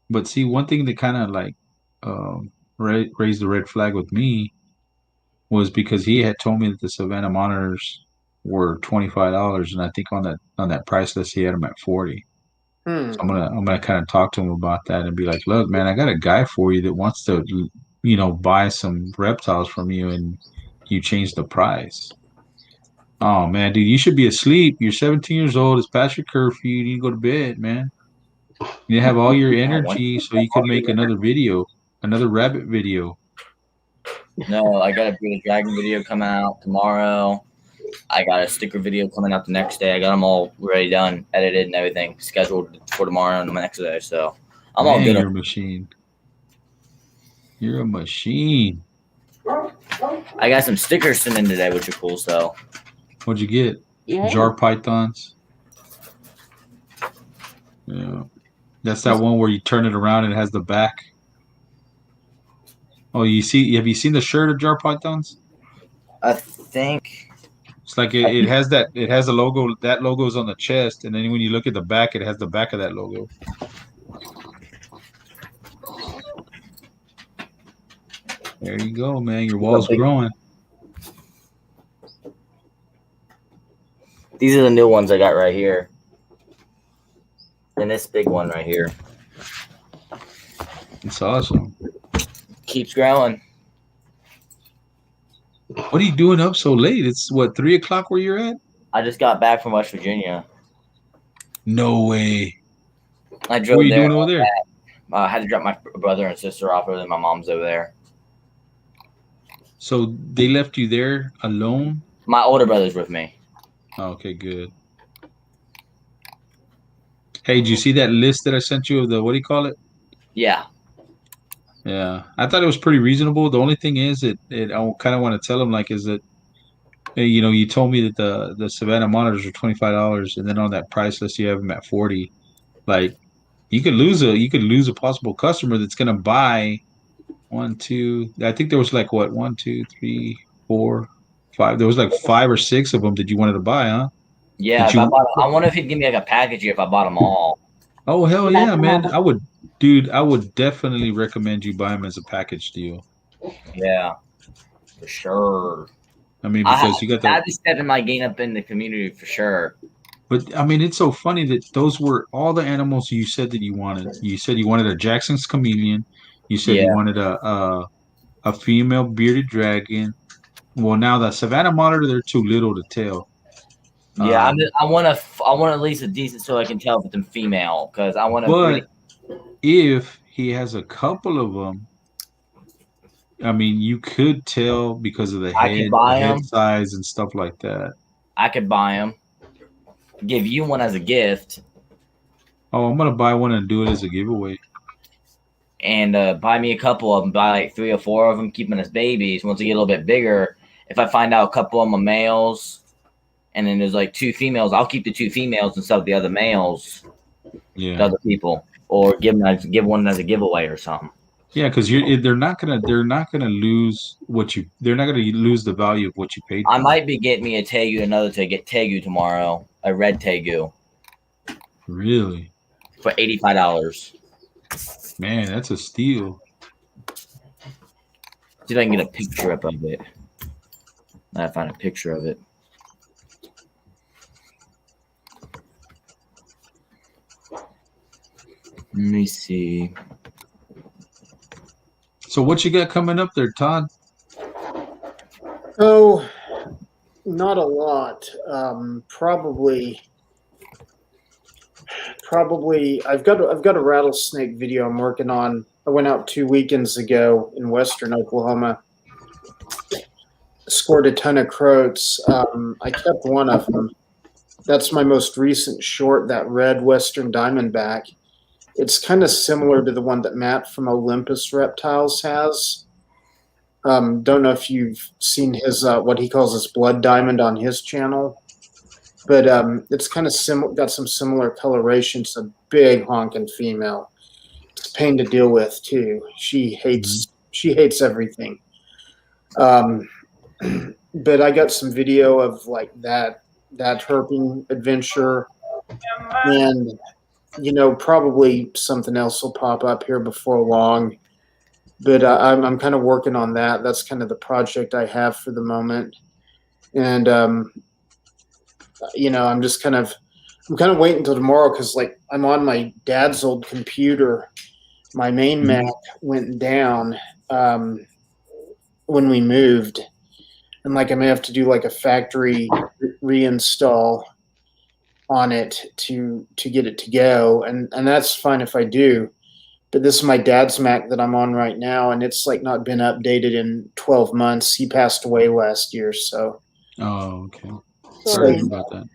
But see, one thing that kind of like raised the red flag with me was because he had told me that the Savannah monitors were $25, and I think on that price list he had them at 40. So I'm gonna kind of talk to him about that and be like, look, man, I got a guy for you that wants to, buy some reptiles from you, and you change the price. Oh man, dude, you should be asleep. You're 17 years old. It's past your curfew. You need to go to bed, man. You have all your energy so you could make another video, another rabbit video. No, I got a bearded dragon video coming out tomorrow. I got a sticker video coming out the next day. I got them all ready, done, edited, and everything scheduled for tomorrow and the next day. So I'm all good. You're a machine. You're a machine. I got some stickers sent in today, which are cool. So what'd you get? Yeah. Jar pythons. Yeah, that's that one where you turn it around and it has the back. Oh, have you seen the shirt of jar pythons? I think it's like it has a logo. That logo is on the chest, and then when you look at the back, it has the back of that logo. There you go, man. Your wall's growing. These are the new ones I got right here. And this big one right here It's awesome. keeps growing. What are you doing up so late? It's what, 3 o'clock where you're at? I just got back from West Virginia. No way. I What drove are you there. doing over there? I had to drop my brother and sister off, and my mom's over there. So they left you there alone? My older brother's with me. Oh, okay, good. Hey, did you see that list that I sent you of the, what do you call it? Yeah. Yeah, I thought it was pretty reasonable. The only thing is, I kind of want to tell them like, is that, hey, you told me that the Savannah monitors are $25, and then on that price list you have them at 40. Like, you could lose a possible customer that's gonna buy one, two. I think there was like what, one, two, three, four, five. There was like 5 or 6 of them that you wanted to buy, huh? Yeah, That if I you. bought, I wonder if he'd give me like a package here if I bought them all. Oh hell That's yeah, man! another. I would, dude. I would definitely recommend you buy them as a package deal. Yeah, for sure. I mean, I because you got the. had to step in my game up in the community for sure. But I mean, it's so funny that those were all the animals you said that you wanted. You said you wanted a Jackson's chameleon. You said you Yeah, wanted a female bearded dragon. Well, now the Savannah monitor, they're too little to tell. yeah. I want at least a decent so I can tell if it's a female because I want to breed. But if he has a couple of them, I mean, you could tell because of the I could buy head them. size and stuff like that. I could buy them. Give you one as a gift. Oh, I'm gonna buy one and do it as a giveaway. And buy me a couple of them. Buy like 3 or 4 of them. Keep them as babies. Once they get a little bit bigger, if I find out a couple of them are males, and then there's like 2 females, I'll keep the 2 females and sell the other males to Yeah, other people, or give one as a giveaway or something. yeah, because they're not gonna lose what you. They're not gonna lose the value of what you paid I for. might be getting me a tegu, another to get tegu tomorrow, a red tegu Really, for $85. man, that's a steal. See if I can get a picture up of it. I find a picture of it. Let me see. So what you got coming up there, Todd? Oh, not a lot. Probably. I've got a rattlesnake video I'm working on. I went out 2 weekends ago in western Oklahoma. Scored a ton of croats. I kept one of them. That's my most recent short, that red western diamondback. It's kind of similar to the one that Matt from Olympus Reptiles has. Don't know if you've seen his what he calls his blood diamond on his channel, but it's kind of got some similar coloration. It's a big honking female. It's a pain to deal with too. She hates everything. But I got some video of like that herping adventure, and probably something else will pop up here before long. But I'm kind of working on that. That's kind of the project I have for the moment, and I'm kind of waiting until tomorrow because like I'm on my dad's old computer. My main Mac went down when we moved, and like I may have to do like a factory reinstall on it to get it to go, and that's fine if I do. But this is my dad's Mac that I'm on right now, and it's like not been updated in 12 months. He passed away last year, so. Oh, okay. Sorry. Sorry about that.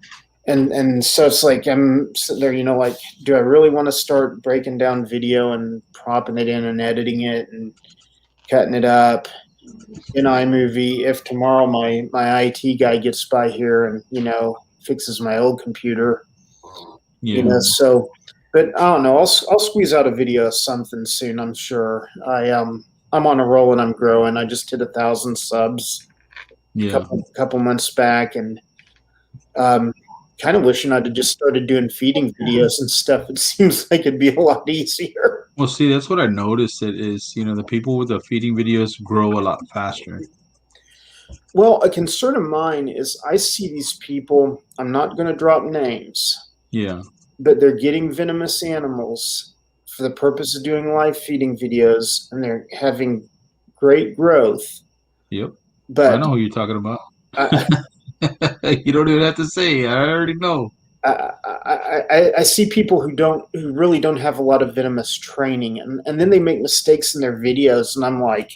And so it's like I'm sitting there, like, do I really want to start breaking down video and propping it in and editing it and cutting it up in iMovie if tomorrow my IT guy gets by here and, fixes my old computer, Yeah. so. But I don't know. I'll squeeze out a video of something soon. I'm sure. I'm on a roll and I'm growing. I just hit 1,000 subs Yeah. couple months back, and kind of wishing I'd have just started doing feeding videos and stuff. It seems like it'd be a lot easier. Well, see, that's what I noticed. It is, the people with the feeding videos grow a lot faster. Well, a concern of mine is I see these people. I'm not going to drop names. Yeah. but they're getting venomous animals for the purpose of doing live feeding videos, and they're having great growth. Yep. I But know who you're talking about. I, You don't even have to say. I already know. I see people who really don't have a lot of venomous training, and then they make mistakes in their videos, and I'm like,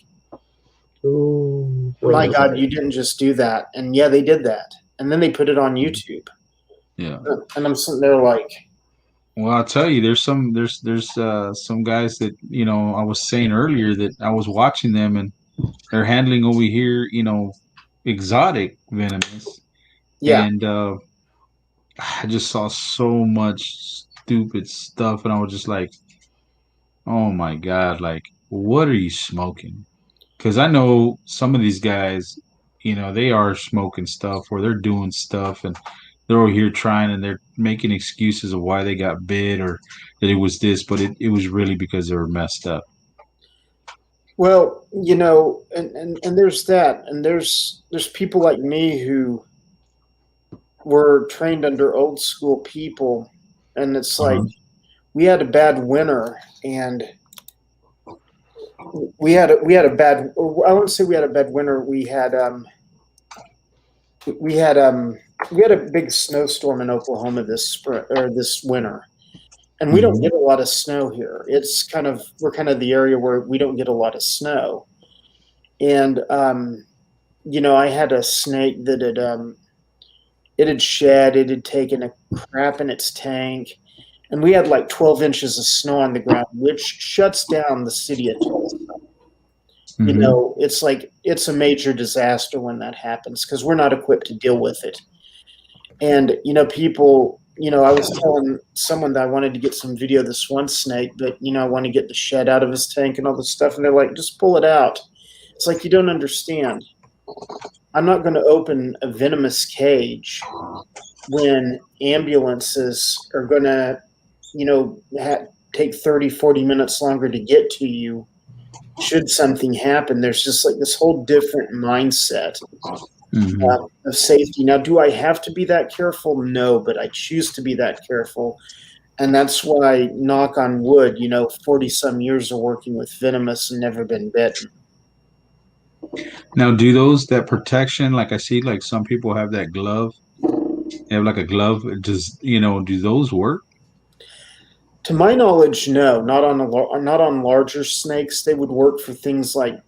Ooh, my wait. God, you didn't just do that. And yeah, they did that. And then they put it on YouTube. Yeah. And I'm sitting there like, Well, I'll tell you, there's some guys that I was saying earlier that I was watching them and they're handling over here, exotic venomous, yeah. and I just saw so much stupid stuff, and I was just like, oh my God, like, what are you smoking? Because I know some of these guys, they are smoking stuff or they're doing stuff and they're over here trying and they're making excuses of why they got bit or that it was this, but it was really because they were messed up. Well, and there's that. And there's people like me who were trained under old school people. And it's like Uh-huh. we had a bad winter, and we had a bad, I wouldn't say we had a bad winter. We had a big snowstorm in Oklahoma this spring or this winter, and we don't Hmm. get a lot of snow here. We're kind of the area where we don't get a lot of snow, and I had a snake that it had shed, it had taken a crap in its tank, and we had like 12 inches of snow on the ground, which shuts down the city of Tulsa. Hmm. It's like it's a major disaster when that happens because we're not equipped to deal with it. And people, I was telling someone that I wanted to get some video of this one snake, but I want to get the shed out of his tank and all this stuff, and they're like, just pull it out. It's like, you don't understand. I'm not going to open a venomous cage when ambulances are going to, take 30, 40 minutes longer to get to you should something happen. There's just like this whole different mindset Hmm. of safety. Now, do I have to be that careful? No, but I choose to be that careful. And that's why, knock on wood, 40 some years of working with venomous and never been bitten. Now, do those that protection, like I see, like some people have that glove, they have like a glove. Does, do those work? To my knowledge, no, not on larger snakes. They would work for things like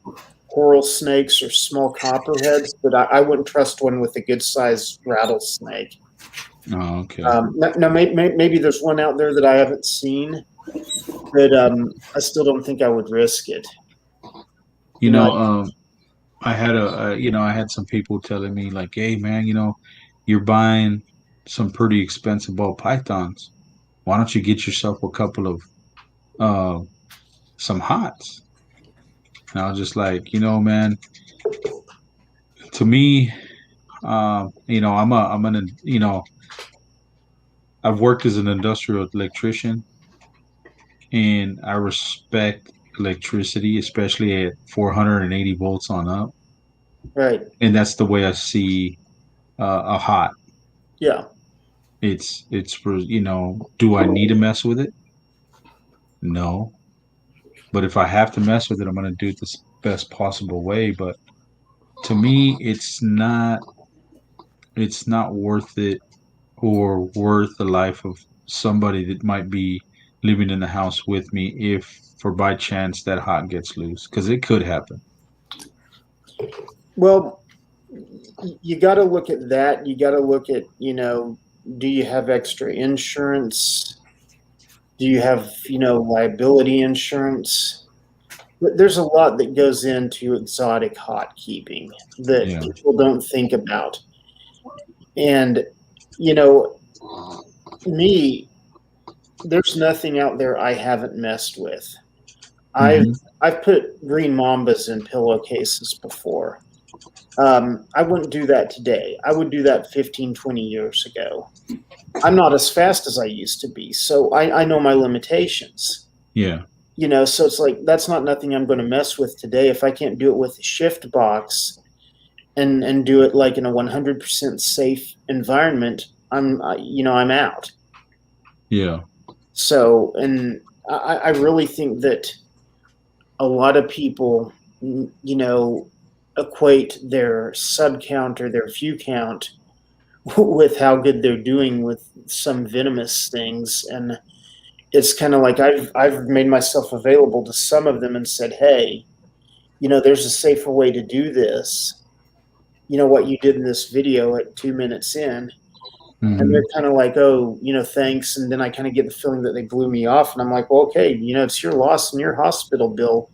coral snakes or small copperheads, but I wouldn't trust one with a good sized rattlesnake. Oh, okay. Now maybe there's one out there that I haven't seen, but I still don't think I would risk it. You You know, know, I had I had some people telling me like, hey man, you're buying some pretty expensive ball pythons. Why don't you get yourself a couple of uh, some hots? And I was just like, man, to me, I've worked as an industrial electrician, and I respect electricity, especially at 480 volts on up, right? and that's the way I see a hot. Yeah. It's for do I need to mess with it? No, but if I have to mess with it, I'm going to do it the best possible way. But to me, it's not worth it or worth the life of somebody that might be living in the house with me if for by chance that hot gets loose, because it could happen. Well, you got to look at that. You got to look at, do you have extra insurance? Do you have, liability insurance? There's a lot that goes into exotic hot keeping that Yeah. people don't think about. And, you know, me, there's nothing out there I haven't messed with. I've Hmm. I've put green mambas in pillowcases before. I wouldn't do that today. I would do that 15, 20 years ago. I'm not as fast as I used to be, so I know my limitations. Yeah. So it's like that's not nothing I'm going to mess with today. If I can't do it with a shift box and do it like in a 100% safe environment, I'm out. Yeah. So, and I really think that a lot of people, equate their sub count or their view count with how good they're doing with some venomous things. And it's kind of like I've made myself available to some of them and said, hey, there's a safer way to do this. What you did in this video at 2 minutes in. And Hmm. they're kind of like, oh, thanks. And then I kind of get the feeling that they blew me off. And I'm like, well, okay, it's your loss and your hospital bill.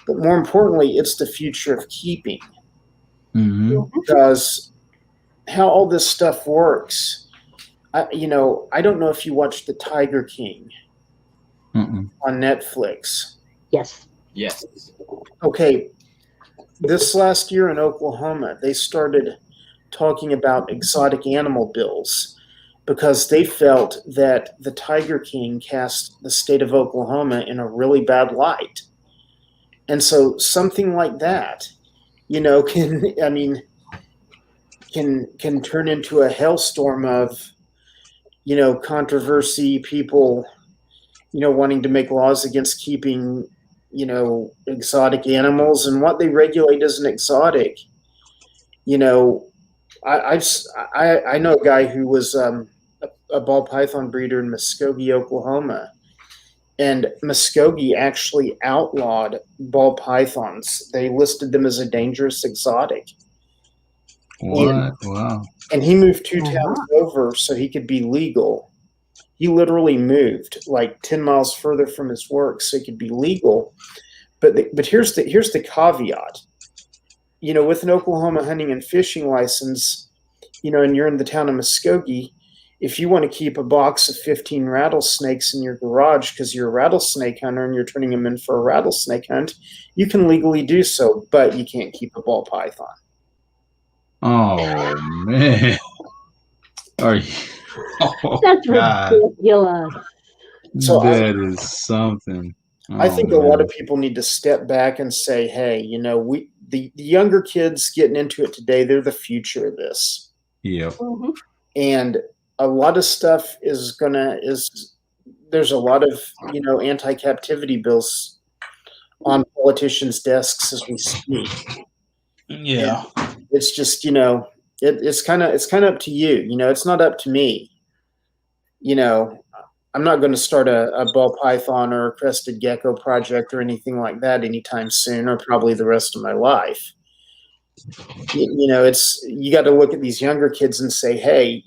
But more importantly, it's the future of keeping. Hmm. Because how all this stuff works, I don't know if you watched The Tiger King Mm-mm. on Netflix. Yes. Yes. Okay, this last year in Oklahoma, they started talking about exotic animal bills because they felt that the Tiger King cast the state of Oklahoma in a really bad light. And so something like that, can turn into a hailstorm of, controversy, people, wanting to make laws against keeping, exotic animals, and what they regulate as an exotic. You know, I know a guy who was a ball python breeder in Muskogee, Oklahoma, and Muskogee actually outlawed ball pythons. They listed them as a dangerous exotic, What? Wow. and he moved 2 Uh-huh. towns over so he could be legal. He literally moved like 10 miles further from his work so he could be legal. But here's the caveat. With an Oklahoma hunting and fishing license, and you're in the town of Muskogee, if you want to keep a box of 15 rattlesnakes in your garage because you're a rattlesnake hunter and you're turning them in for a rattlesnake hunt, you can legally do so, but you can't keep a ball python. Oh man. Are you? Oh, That's God. ridiculous. So That is something. I Oh think a lot man. of people need to step back and say, hey, the younger kids getting into it today, they're the future of this. Yep. Mhm. And a lot of stuff there's a lot of, anti-captivity bills on politicians' desks as we speak. Yeah. And it's just, it's kind of up to you. It's not up to me. I'm not going to start a ball python or a crested gecko project or anything like that anytime soon, or probably the rest of my life. It's, you got to look at these younger kids and say, hey,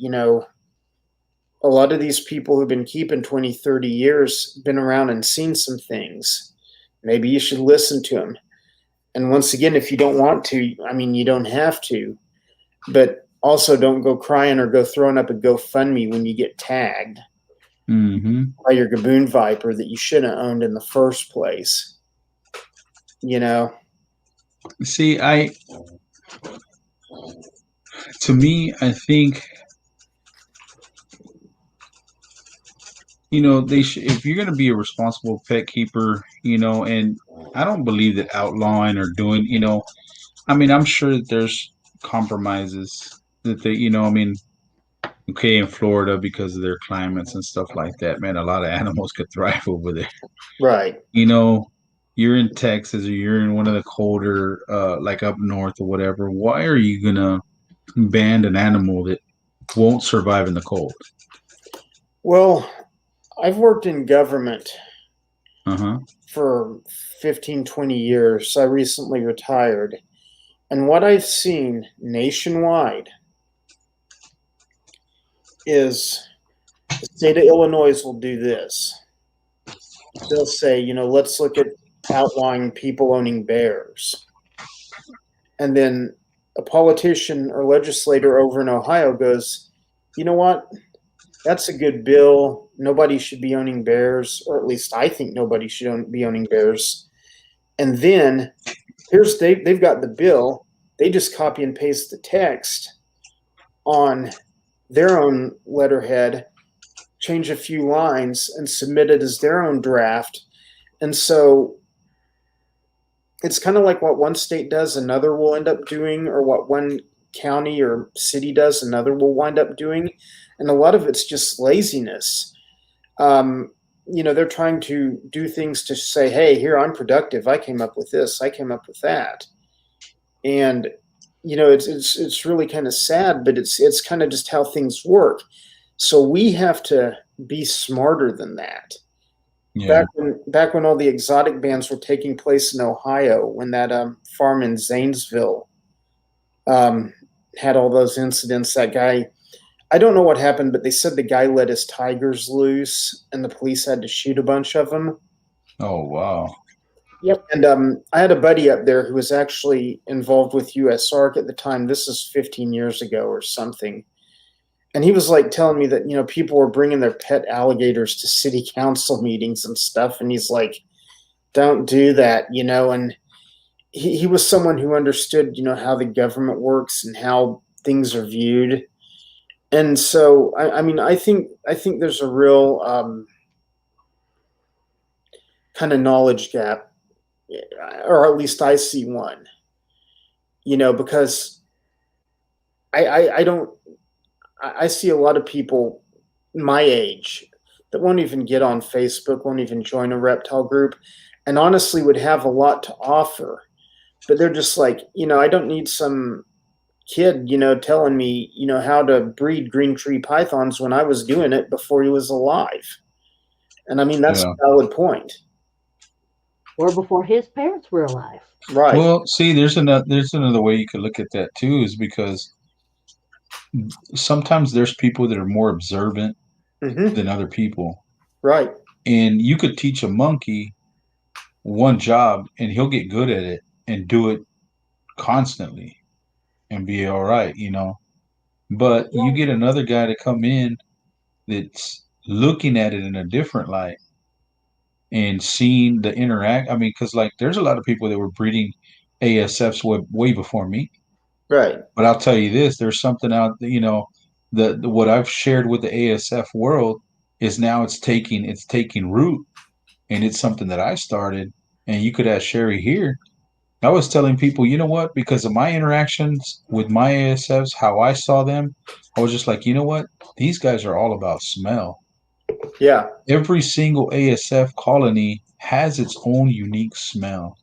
a lot of these people who've been keeping 20, 30 years been around and seen some things. Maybe you should listen to them. And once again, if you don't want to, you don't have to. But also don't go crying or go throwing up a GoFundMe when you get tagged Mm-hmm. by your Gaboon Viper that you shouldn't have owned in the first place. See, to me, I think, they should, if you're going to be a responsible pet keeper, and I don't believe that outlawing or doing, I'm sure that there's compromises that okay, in Florida because of their climates and stuff like that, man, a lot of animals could thrive over there. Right. You're in Texas or you're in one of the colder, like up north or whatever. Why are you gonna ban an animal that won't survive in the cold? Well, I've worked in government Uh-huh. for 15, 20 years. I recently retired. And what I've seen nationwide is the state of Illinois will do this. They'll say, let's look at outlawing people owning bears. And then a politician or legislator over in Ohio goes, you know what? That's a good bill. Nobody should be owning bears, or at least I think nobody should be owning bears. And then they've got the bill. They just copy and paste the text on their own letterhead, change a few lines, and submit it as their own draft. And so it's kind of like what one state does, another will end up doing, or what one county or city does, another will wind up doing. And a lot of it's just laziness. They're trying to do things to say, hey, here, I'm productive. I came up with this. I came up with that. And, it's really kind of sad, but it's kind of just how things work. So we have to be smarter than that. Yeah. Back when all the exotic bans were taking place in Ohio, when that farm in Zanesville had all those incidents, that guy, I don't know what happened, but they said the guy let his tigers loose, and the police had to shoot a bunch of them. Oh wow. Yep. And I had a buddy up there who was actually involved with USARC at the time. This is 15 years ago or something. And he was like telling me that, people were bringing their pet alligators to city council meetings and stuff. And he's like, don't do that, And he was someone who understood, how the government works and how things are viewed. And so, I think there's a real kind of knowledge gap, or at least I see one, because I see a lot of people my age that won't even get on Facebook, won't even join a reptile group, and honestly would have a lot to offer. But they're just like, I don't need some kid, telling me, how to breed green tree pythons when I was doing it before he was alive. And that's a valid point. Or before his parents were alive. Right. Well, see, there's another way you could look at that too, is because sometimes there's people that are more observant than other people. Right. And you could teach a monkey one job and he'll get good at it and do it constantly and be all right, But you get another guy to come in that's looking at it in a different light and seeing the interact. Because like there's a lot of people that were breeding ASFs way before me. Right. But I'll tell you this: there's something out. The what I've shared with the ASF world is now it's taking root, and it's something that I started. And you could ask Sherry here. I was telling people, you know what? Because of my interactions with my ASFs, how I saw them, I was just like, you know what? These guys are all about smell. Yeah. Every single ASF colony has its own unique smell.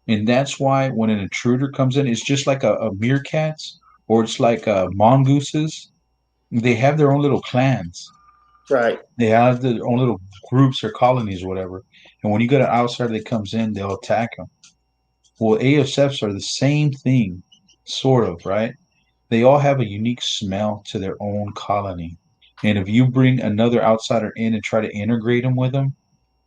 And that's why when an intruder comes in, it's just like a meerkats or it's like mongooses. They have their own little clans. Right. They have their own little groups or colonies or whatever. And when you get an outsider that comes in, they'll attack them. Well, ASFs are the same thing, sort of, right? They all have a unique smell to their own colony. And if you bring another outsider in and try to integrate them with them,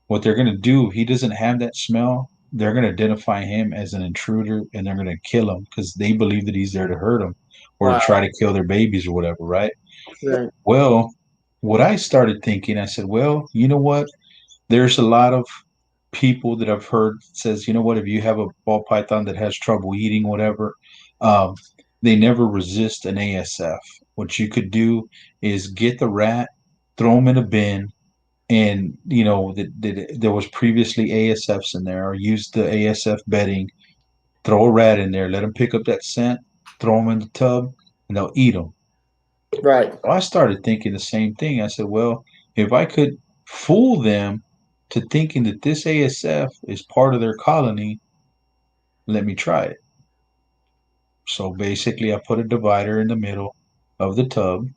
what they're going to do, if he doesn't have that smell, they're going to identify him as an intruder and they're going to kill him because they believe that he's there to hurt them or to try to kill their babies or whatever, right? Right. Well, what I started thinking, I said, well, you know what? There's a lot of people that I've heard says, you know what, if you have a ball python that has trouble eating, whatever, um, they never resist an ASF. What you could do is get the rat, throw him in a bin, and that there was previously ASFs in there, or use the ASF bedding, throw a rat in there, let them pick up that scent, throw them in the tub, and they'll eat them. Right. So I started thinking the same thing. I said, well, if I could fool them to thinking that this ASF is part of their colony, let me try it. So basically, I put a divider in the middle of the tub.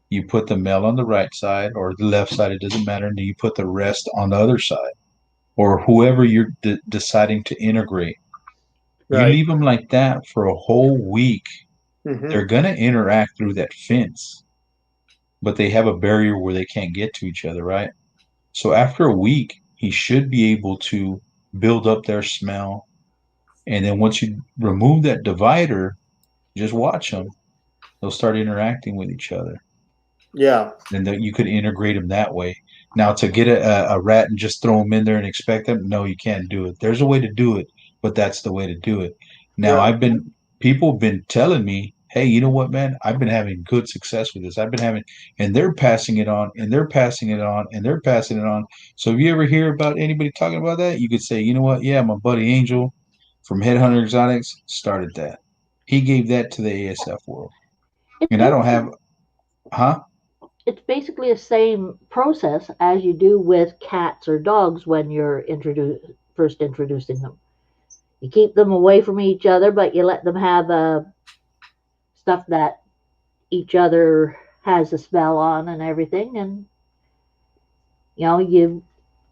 You put the male on the right side or the left side, it doesn't matter. And then you put the rest on the other side, or whoever you're deciding to integrate. You Right. leave them like that for a whole week. They're going to interact through that fence, but they have a barrier where they can't get to each other, right? So after a week, he should be able to build up their smell. And then once you remove that divider, just watch them. They'll start interacting with each other. Yeah. And that you could integrate them that way. Now, to get a rat and just throw them in there and expect them, no, you can't do it. There's a way to do it, but that's the way to do it. Now, people have been telling me, hey, you know what, man? I've been having good success with this. And they're passing it on, and they're passing it on, and they're passing it on. So if you ever hear about anybody talking about that, you could say, you know what? Yeah, my buddy Angel from Headhunter Exotics started that. He gave that to the ASF world. And I don't have, huh? it's basically the same process as you do with cats or dogs when you're first introducing them. You keep them away from each other, but you let them have stuff that each other has a smell on and everything, and you.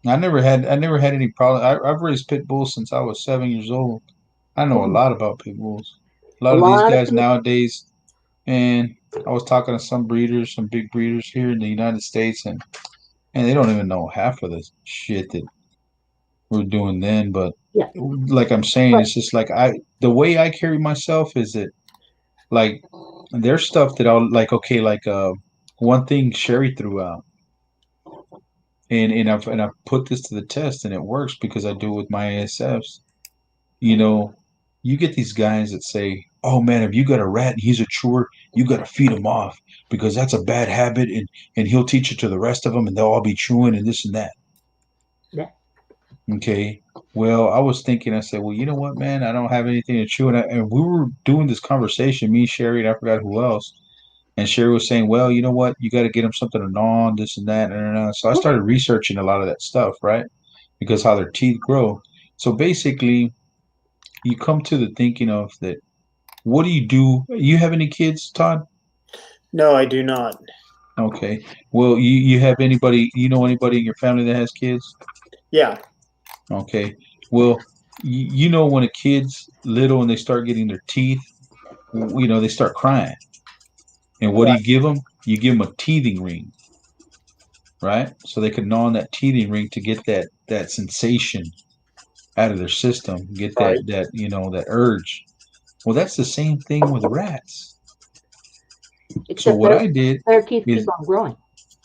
I never had any problem. I've raised pit bulls since I was 7 years old. I know a lot about pit bulls. A A lot of these lot of guys people. nowadays, and I was talking to some breeders, some big breeders here in the United States, and they don't even know half of the shit that we're doing then. But Yeah, like I'm saying, but it's just like the way I carry myself is that like there's stuff that I'll like. Okay, like one thing Sherry threw out, and I've put this to the test, and it works because I do it with my ASFs. You know, you get these guys that say, "Oh man, if you got a rat and he's a chewer, you got to feed him off because that's a bad habit, and he'll teach it to the rest of them, and they'll all be chewing and this and that." yeah, Okay. Well, I was thinking, I said, well, you know what, man, I don't have anything to chew, and we were doing this conversation, me, Sherry, and I forgot who else. And Sherry was saying, well, you know what, you got to get him something to gnaw on, this and that, and so I yeah, started researching a lot of that stuff, right? Because how their teeth grow. So basically, you come to the thinking of that. What do you do? You have any kids, Todd? No, I do not. Okay. Well, you have anybody? You know anybody in your family that has kids? Yeah, Okay. Well, you know when a kid's little and they start getting their teeth, they start crying. And what do right, you give them? You give them a teething ring, right? So they can gnaw on that teething ring to get that sensation out of their system, get right. that urge. Well, that's the same thing with rats. So except what I did their teeth keep is, on growing.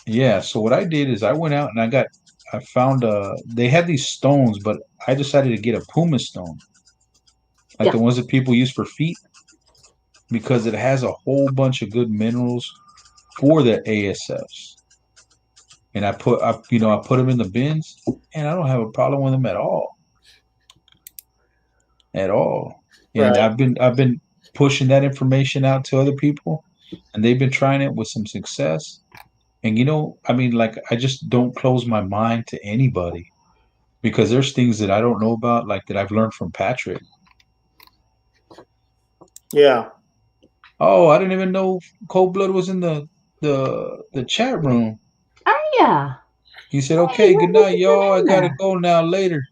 yeah. So what I did is I went out and I found they had these stones, but I decided to get a pumice stone, like Yeah, the ones that people use for feet, because it has a whole bunch of good minerals for the ASFs. And I put them in the bins, and I don't have a problem with them at all. And Right. I've been pushing that information out to other people, and they've been trying it with some success. And I mean, like I just don't close my mind to anybody because there's things that I don't know about, like that I've learned from Patrick. Yeah. Oh, I didn't even know Cold Blood was in the chat room. oh yeah. He said, Hey, "Okay, good when did night, you come y'all. I in gotta there? go now. Later."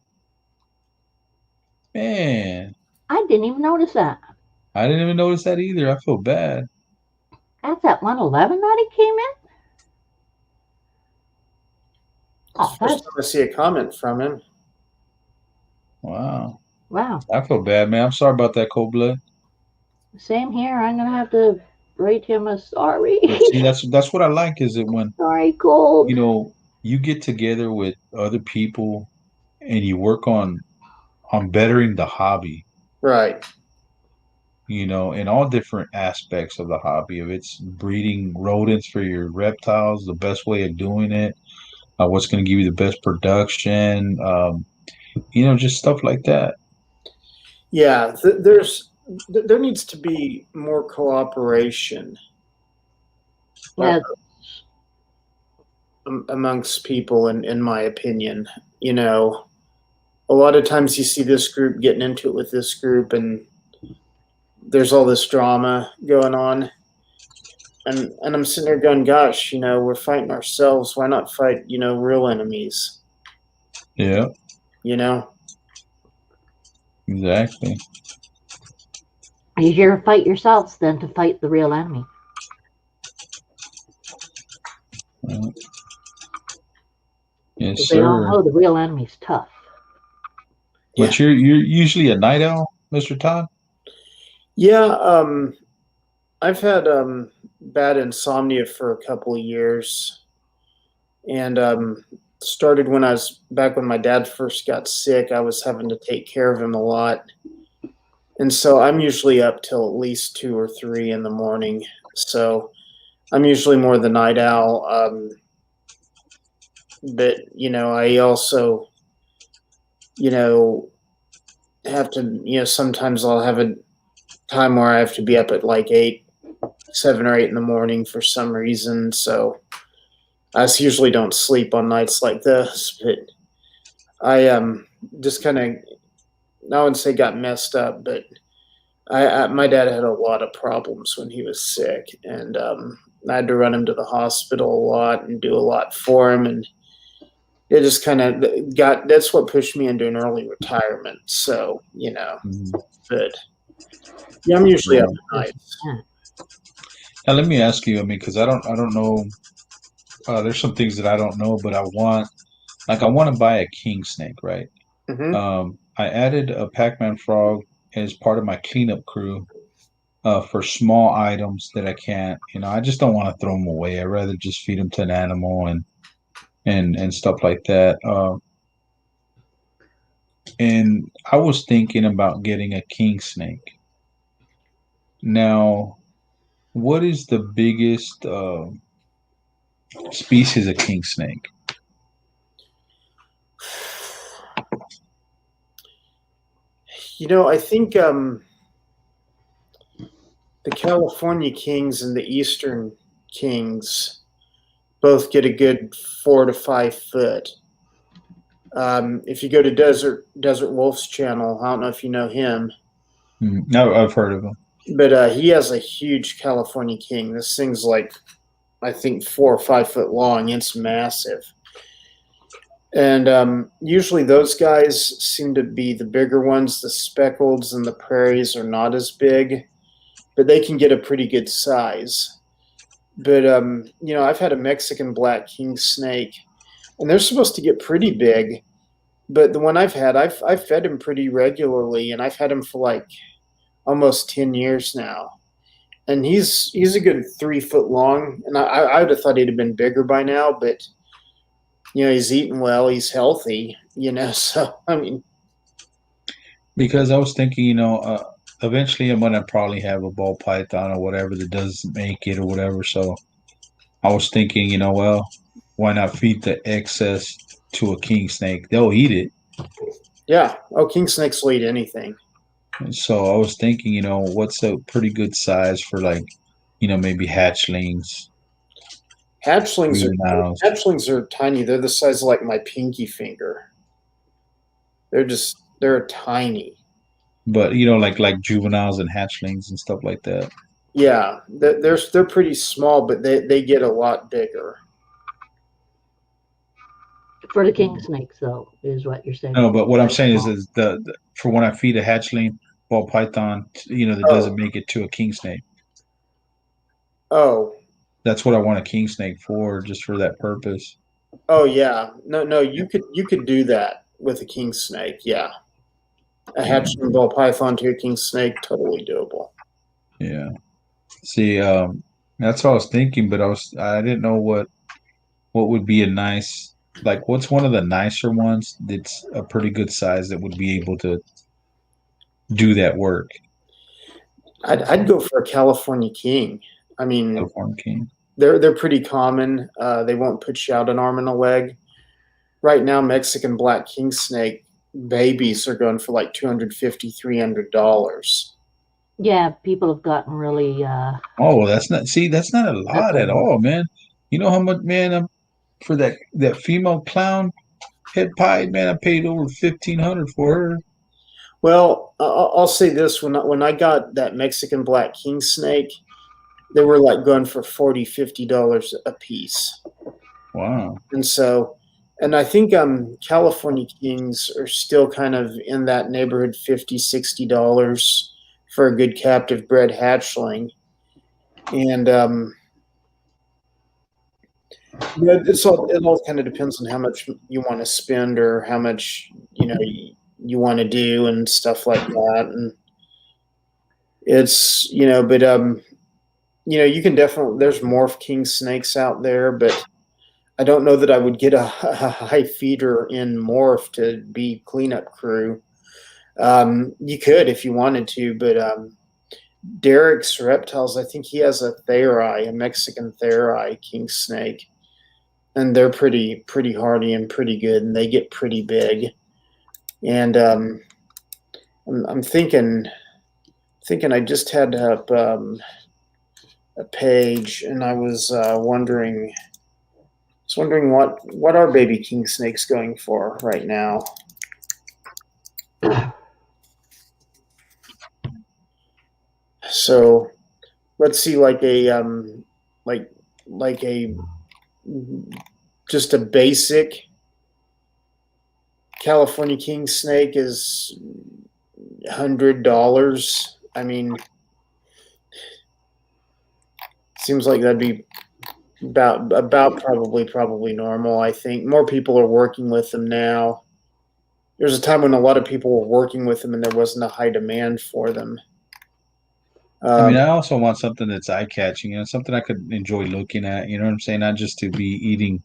Man, I didn't even notice that. I didn't even notice that either. I feel bad. That's at 111 that he came in. It's Oh, the first that's time I see a comment from him. Wow. wow. I feel bad, man. I'm sorry about that, Cold Blood. Same here. I'm gonna have to rate him a sorry. But see, that's what I like is that when, sorry, cold. you know, you get together with other people and you work on bettering the hobby, Right. in all different aspects of the hobby. If it's breeding rodents for your reptiles, the best way of doing it, what's going to give you the best production, just stuff like that. Yeah. There needs to be more cooperation uh, Yeah, amongst people, in my opinion. You know, a lot of times you see this group getting into it with this group, and there's all this drama going on. And I'm sitting there going, gosh, we're fighting ourselves. Why not fight, real enemies? Yeah, You know? exactly. easier to fight yourselves than to fight the real enemy. Yeah. Yes, Because they all sir. know the real enemy's tough. Yeah. But you're usually a night owl, Mr. Todd? Yeah. I've had bad insomnia for a couple of years, and started when I was back when my dad first got sick. I was having to take care of him a lot, and so I'm usually up till at least 2 or 3 in the morning. So I'm usually more the night owl. But I also you know have to sometimes I'll have a time where I have to be up at like 8, 7 or 8 in the morning for some reason. So I usually don't sleep on nights like this, but I just kind of, I wouldn't say got messed up, but my dad had a lot of problems when he was sick, and I had to run him to the hospital a lot and do a lot for him, and it just kind of that's what pushed me into an early retirement. So but yeah, I'm usually up at nights. Now let me ask you. I mean, because I don't know. There's some things that I don't know, but I want to buy a king snake, right? I added a Pac-Man frog as part of my cleanup crew for small items that I can't. I just don't want to throw them away. I'd rather just feed them to an animal and stuff like that. And I was thinking about getting a king snake. Now, what is the biggest species of king snake? I think the California kings and the Eastern kings both get a good 4 to 5 foot. If you go to Desert Wolf's channel, I don't know if you know him. No, I've heard of him. But he has a huge California king. This thing's like, I think, 4 or 5 foot long. It's massive. And usually those guys seem to be the bigger ones. The speckleds and the prairies are not as big, but they can get a pretty good size. But, I've had a Mexican black king snake, and they're supposed to get pretty big. But the one I've had, I've fed him pretty regularly, and I've had him for like almost 10 years now. And he's a good 3 foot long. And I would have thought he'd have been bigger by now, but he's eating well, he's healthy, so I mean, because I was thinking, eventually I'm gonna probably have a ball python or whatever that doesn't make it or whatever. So I was thinking, well, why not feed the excess to a king snake? They'll eat it. Yeah. Oh, king snakes will eat anything. So I was thinking, what's a pretty good size for maybe hatchlings? Hatchlings are tiny. They're the size of like my pinky finger. They're tiny. But like juveniles and hatchlings and stuff like that. Yeah, they're pretty small, but they get a lot bigger. For the king snakes, though, is what you're saying. No, but what I'm saying is the for when I feed a hatchling ball python, that doesn't make it to a king snake. Oh, that's what I want a king snake for, just for that purpose. Oh yeah, no, you could do that with a king snake. Yeah, a hatchling ball python to a king snake, totally doable. Yeah. See, that's what I was thinking, but I didn't know what would be a nice, like, what's one of the nicer ones that's a pretty good size that would be able to do that work. I'd go for a California king. I mean, California king. They're pretty common. They won't put you out an arm and a leg. Right now, Mexican black king snake babies are going for like $250, $300. Yeah, people have gotten really. Oh, well, that's not a lot at all, man. You know how much, man, for that female clown head pied, man, I paid over $1,500 for her. Well, I'll say this: when I got that Mexican black king snake, they were like going for $40, $50 a piece. Wow! And I think California kings are still kind of in that neighborhood, $50, $60 for a good captive bred hatchling, and it all kind of depends on how much you want to spend or how much you want to do and stuff like that. And it's but you can definitely, there's morph king snakes out there, but I don't know that I would get a high feeder in morph to be cleanup crew. You could if you wanted to, but Derek's Reptiles, I think he has a Mexican Therai king snake, and they're pretty hardy and pretty good, and they get pretty big. And I'm thinking I just had up a page, and I was wondering was wondering what are baby king snakes going for right now. So let's see, like a like a just a basic California king snake is $100. I mean, seems like that'd be about probably normal. I think more people are working with them now. There's a time when a lot of people were working with them and there wasn't a high demand for them. I mean, I also want something that's eye catching, something I could enjoy looking at. You know what I'm saying? Not just to be eating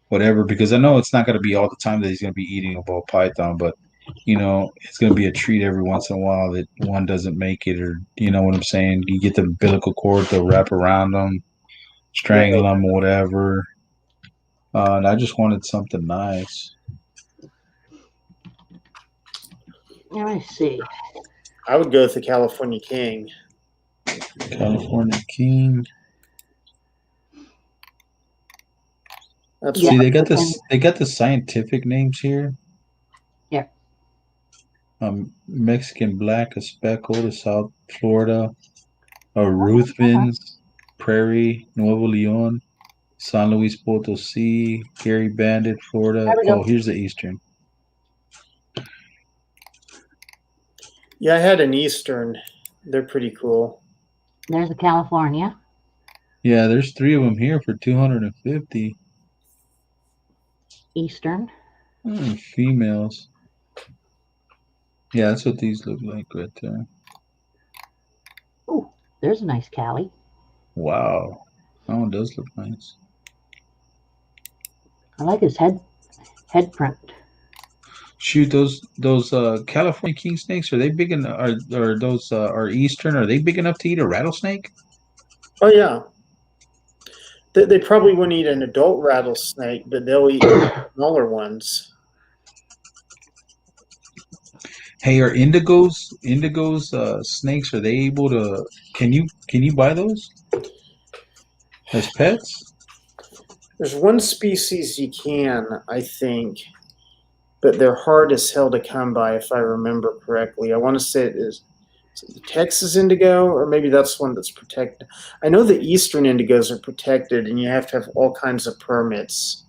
whatever, because I know it's not going to be all the time that he's going to be eating a ball python, but it's going to be a treat every once in a while that one doesn't make it, or you know what I'm saying? You get the umbilical cord to wrap around them, strangle them, or whatever. And I just wanted something nice. Let me see. I would go with the California King. California King. That's See, they got this. They got the scientific names here. Yeah. Mexican black, a speckled, a South Florida, a Ruthven's, Prairie, Nuevo Leon, San Luis Potosí, Gary Bandit, Florida. Oh, here's the Eastern. Yeah, I had an Eastern. They're pretty cool. There's a California. Yeah, there's 3 of them here for $250. Eastern. Females. Yeah, that's what these look like right there. Oh, there's a nice Cali. Wow. That one does look nice. I like his head print. Shoot, those California king snakes, are they big enough? Are those are Eastern? Are they big enough to eat a rattlesnake? Oh yeah. They probably wouldn't eat an adult rattlesnake, but they'll eat smaller ones. Hey, are indigos snakes? Are they able to? Can you buy those as pets? There's one species you can, I think, but they're hard as hell to come by, if I remember correctly. I want to say it is the Texas indigo, or maybe that's one that's protected. I know the eastern indigos are protected, and you have to have all kinds of permits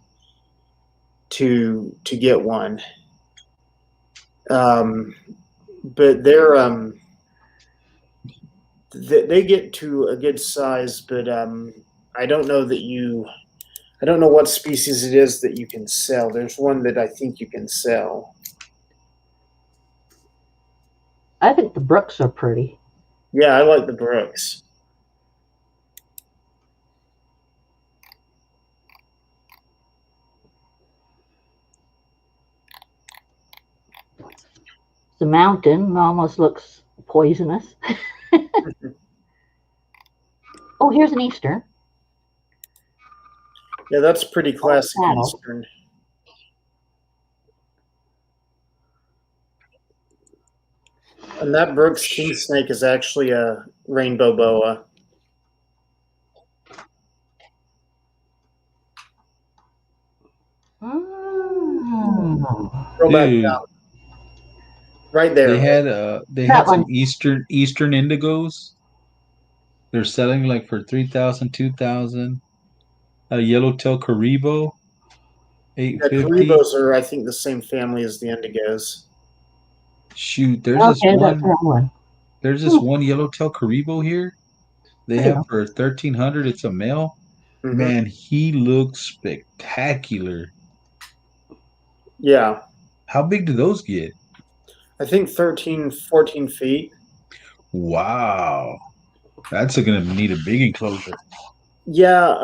to get one. But they get to a good size, but I don't know what species it is that you can sell. There's one that I think you can sell. I think the Brooks are pretty. Yeah, I like the Brooks. The mountain almost looks poisonous. Oh, here's an Eastern. Yeah, that's pretty classic Eastern. And that Brooks king snake is actually a rainbow boa. Go back down. Right there. They had some Eastern indigos. They're selling like for $3,000, $2,000. A yellowtail Caribo, $850. The Caribos are, I think, the same family as the indigos. Shoot, there's this one yellowtail Caribo here. They have for $1,300. It's a male. Mm-hmm. Man, he looks spectacular. Yeah. How big do those get? I think 13, 14 feet. Wow. That's going to need a big enclosure. Yeah,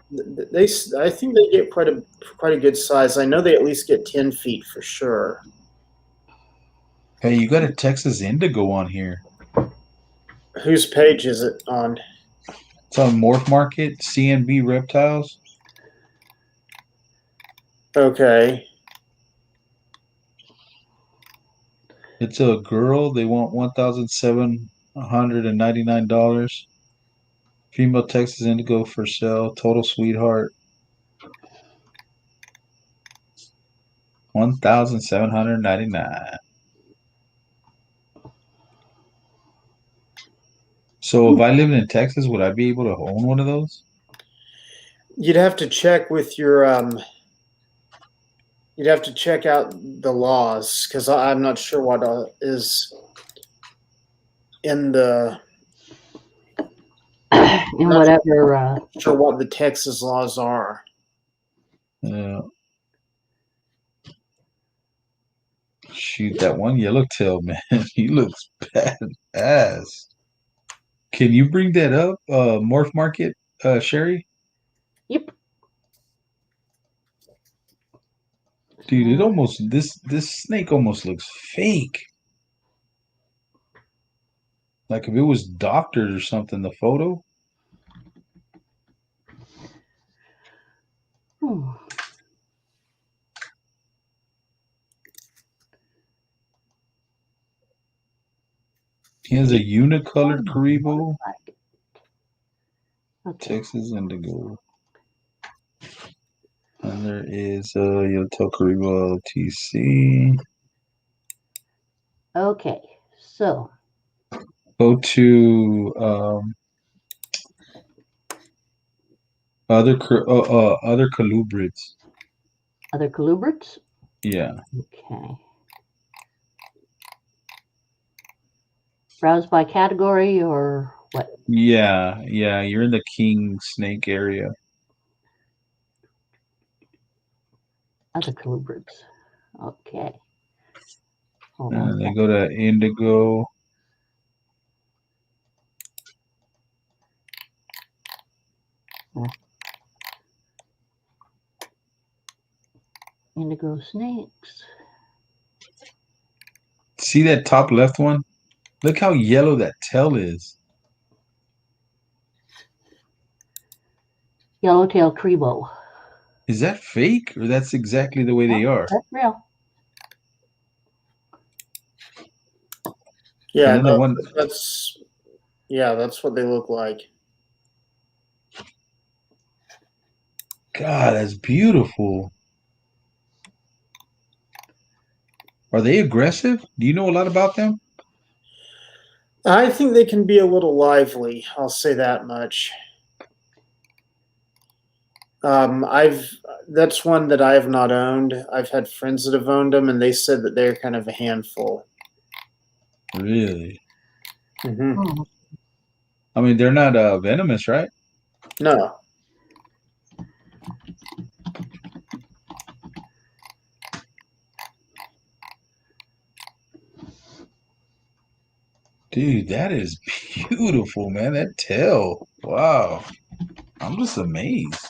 I think they get quite a good size. I know they at least get 10 feet for sure. Hey, you got a Texas indigo on here. Whose page is it on? It's on Morph Market, CNB Reptiles. Okay. It's a girl. They want $1,799. Female Texas indigo for sale. Total sweetheart. $1,799. So if I lived in Texas, would I be able to own one of those? You'd have to check with your you'd have to check out the laws because I'm not sure what is in the In whatever. sure what the Texas laws are. Yeah. Shoot, that one yellowtail, man. He looks badass. Can you bring that up, Morph Market, Sherry? Yep. Dude, it almost this snake almost looks fake. Like if it was doctored or something, the photo. Hmm. He has a unicolored Karibo, Okay. Texas Indigo. And there is Yellowtail Karibo LTC. Okay. So Go to other colubrids. other colubrids. Yeah. Okay. Browse by category or what? Yeah, you're in the king snake area. Other colubrids. Okay. Hold on. And they go to indigo. Indigo snakes. See that top left one? Look how yellow that tail is. Yellowtail Crebo. Is that fake or that's exactly the way they are? That's real. Yeah, And then the one that's what they look like. God, that's beautiful. Are they aggressive? Do you know a lot about them? I think they can be a little lively. I'll say that much. That's one that I have not owned. I've had friends that have owned them, and they said that they're kind of a handful. Really? Mm-hmm. Oh. I mean, they're not venomous, right? No. Dude, that is beautiful, man. That tail. Wow. I'm just amazed.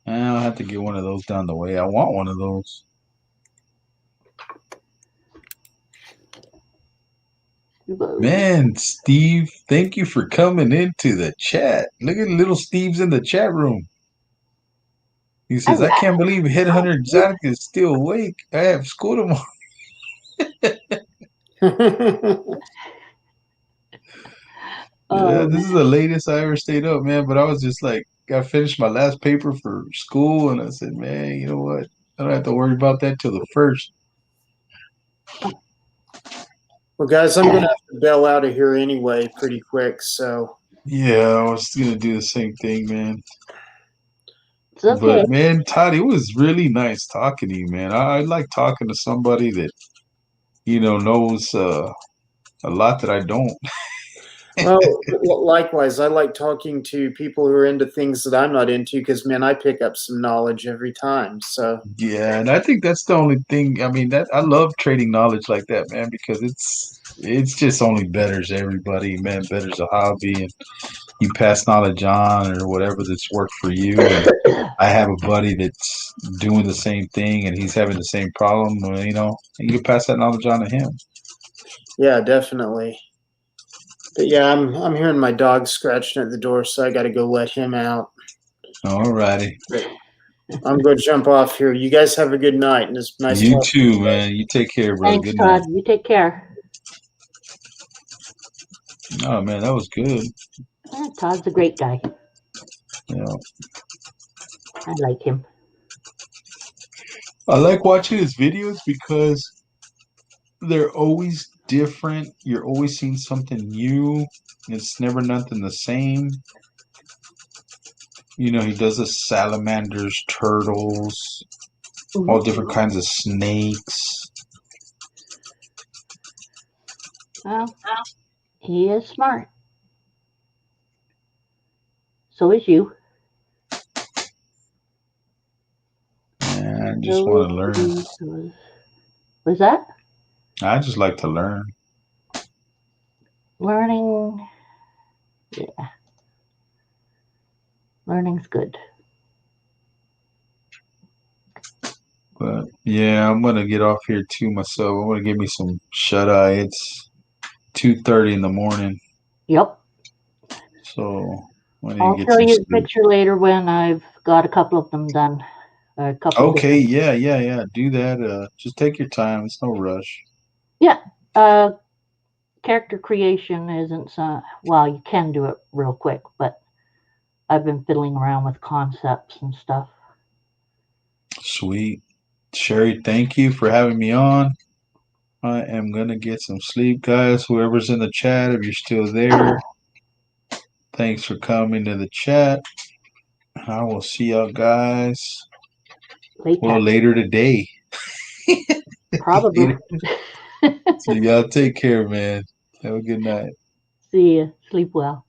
I'll have to get one of those down the way. I want one of those. Man, Steve, thank you for coming into the chat. Look at little Steve's in the chat room. He says, I can't believe Headhunter Exotic is still awake. I have school tomorrow. Yeah, this is the latest I ever stayed up, man. But I was just like, I finished my last paper for school, and I said, man, you know what? I don't have to worry about that till the first. Well, guys, I'm going to have to bail out of here anyway pretty quick, so. Yeah, I was going to do the same thing, man. It's okay. But, man, Todd, it was really nice talking to you, man. I like talking to somebody that, knows a lot that I don't. Well, likewise, I like talking to people who are into things that I'm not into because, man, I pick up some knowledge every time. So Yeah, and I think that's the only thing. I mean, that I love trading knowledge like that, man, because it's just only betters everybody, man. Betters a hobby, and you pass knowledge on or whatever that's worked for you. And I have a buddy that's doing the same thing, and he's having the same problem. Well, and you can pass that knowledge on to him. yeah, definitely. But yeah, I'm hearing my dog scratching at the door, so I got to go let him out. All righty. I'm going to jump off here. You guys have a good night, and it's nice. You too, man. You take care, brother. Thanks, Good Todd. night. You take care. Oh man, that was good. Todd's a great guy. Yeah. I like him. I like watching his videos because they're always different. You're always seeing something new. It's never nothing the same. You know, he does the salamanders, turtles, all different kinds of snakes. Well, he is smart. So is you. Yeah, I just want to learn. Was that? I just like to learn. Learning. Yeah. Learning's good. But yeah, I'm gonna get off here too myself. I'm gonna give me some shut eye. It's 2:30 in the morning, Yep. so I need I'll to get show some you the sleep. picture later when I've got a couple of them done. A couple of Okay, different. yeah. Do that. Just take your time. It's no rush. Yeah. Character creation isn't so. Well, you can do it real quick, but I've been fiddling around with concepts and stuff. Sweet. Sherry, thank you for having me on. I am gonna get some sleep, guys. Whoever's in the chat, if you're still there, thanks for coming to the chat. I will see y'all guys later today. Probably. So y'all take care, man. Have a good night. See ya. Sleep well.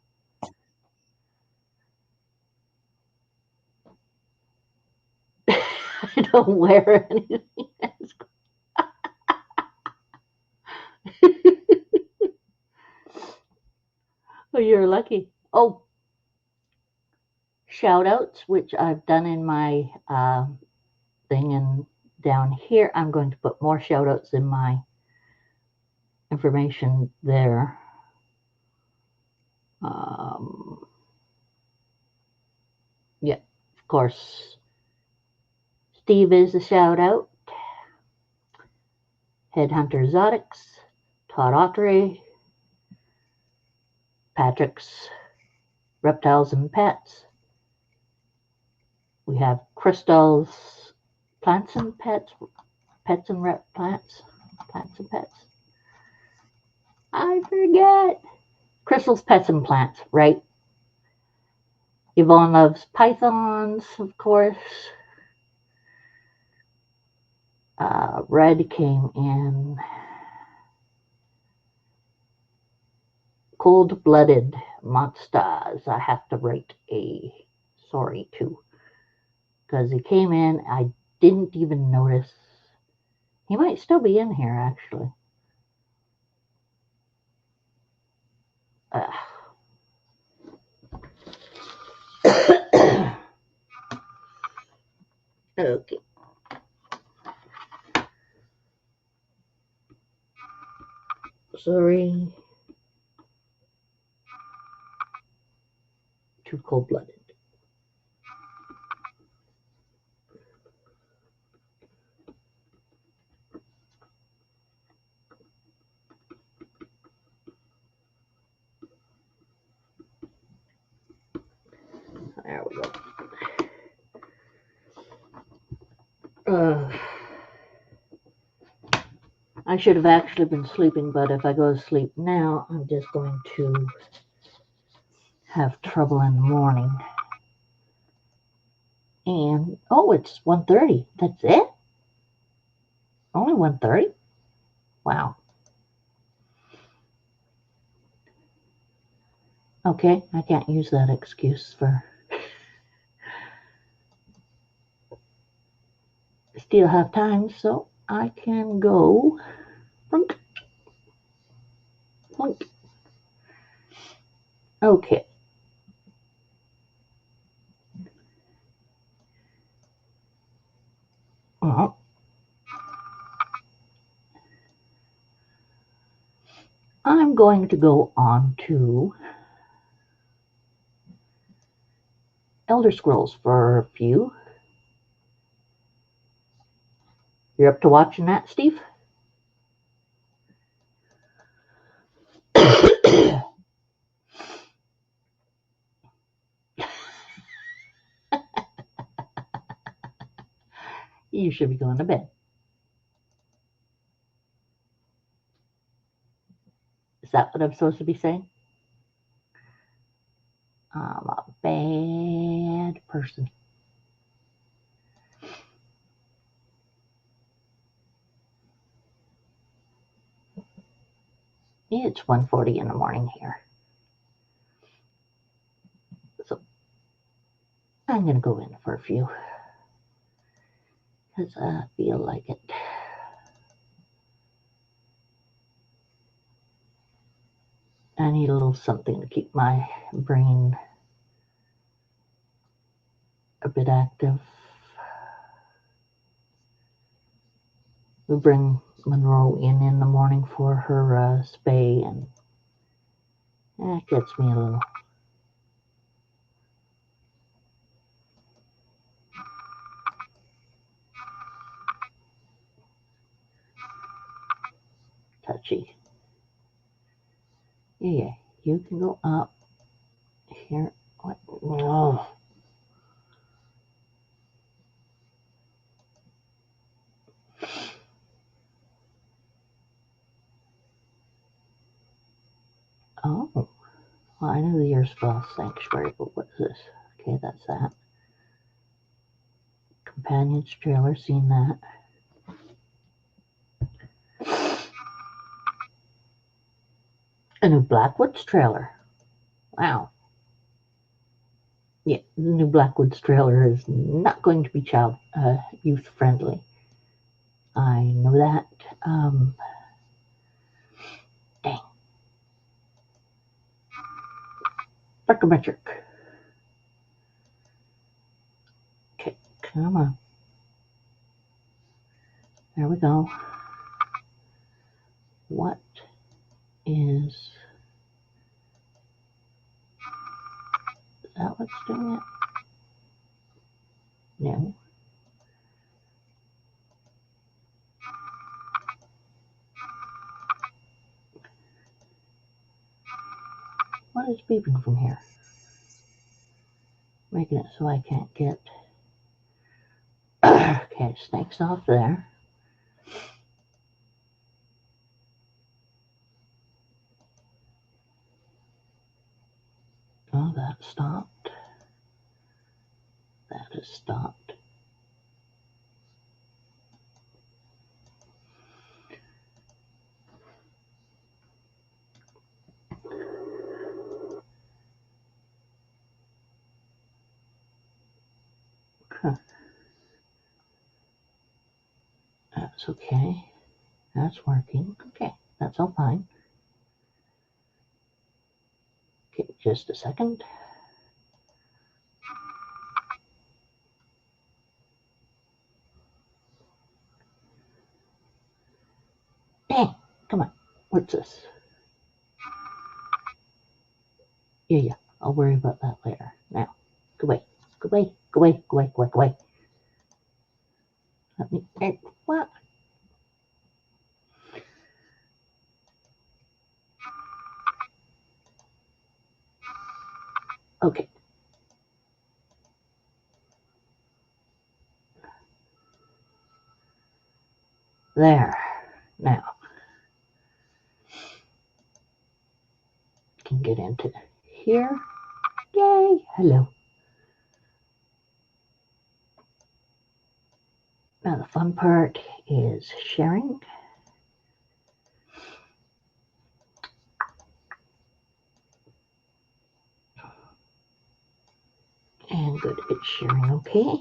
I don't wear anything. Oh, you're lucky. Oh, shout outs, which I've done in my thing, and down here I'm going to put more shout outs in my information there. Yeah, of course. Steve is a shout out. Headhunter Xotics, Todd Autry, Patrick's Reptiles and Pets. We have Crystal's Plants and Pets, Pets and Plants and Pets. I forget. Crystal's Pets and Plants, right? Yvonne loves pythons, of course. Red came in. Cold-blooded monsters. I have to write a sorry to, because he came in. I didn't even notice. He might still be in here, actually. Okay. Sorry. Too cold-blooded. There we go. I should have actually been sleeping, but if I go to sleep now, I'm just going to have trouble in the morning. And, oh, it's 1:30. That's it? Only 1:30? Wow. Okay, I can't use that excuse for... Still have time, so I can go... Plunk. Plunk. Okay. Well, I'm going to go on to Elder Scrolls for a few. You're up to watching that, Steve? You should be going to bed. Is that what I'm supposed to be saying? I'm a bad person. It's 1:40 in the morning here. So I'm going to go in for a few because I feel like it. I need a little something to keep my brain a bit active. We bring Monroe in the morning for her spay, and that gets me a little. Touchy. Yeah, you can go up here. What? No. Oh, well, I knew the Yearsville Sanctuary, but what's this? Okay, that's that. Companion's trailer, seen that. A new Blackwoods trailer. Wow. Yeah, the new Blackwoods trailer is not going to be youth friendly. I know that. Dang. Psychometric. Okay, come on. There we go. What is that what's doing it? No. What is beeping from here? Making it so I can't get. Okay, snake's off there. Oh, that stopped. That has stopped. Huh. That's okay. That's working. Okay, that's all fine. Okay, just a second. Dang, come on. What's this? Yeah, I'll worry about that later. Now, go away. Go away. Go away. Go away. Go away. Go away. Let me. What? Okay. There. Now, can get into here. Yay. Hello. Now, the fun part is sharing. And good, it's sharing okay.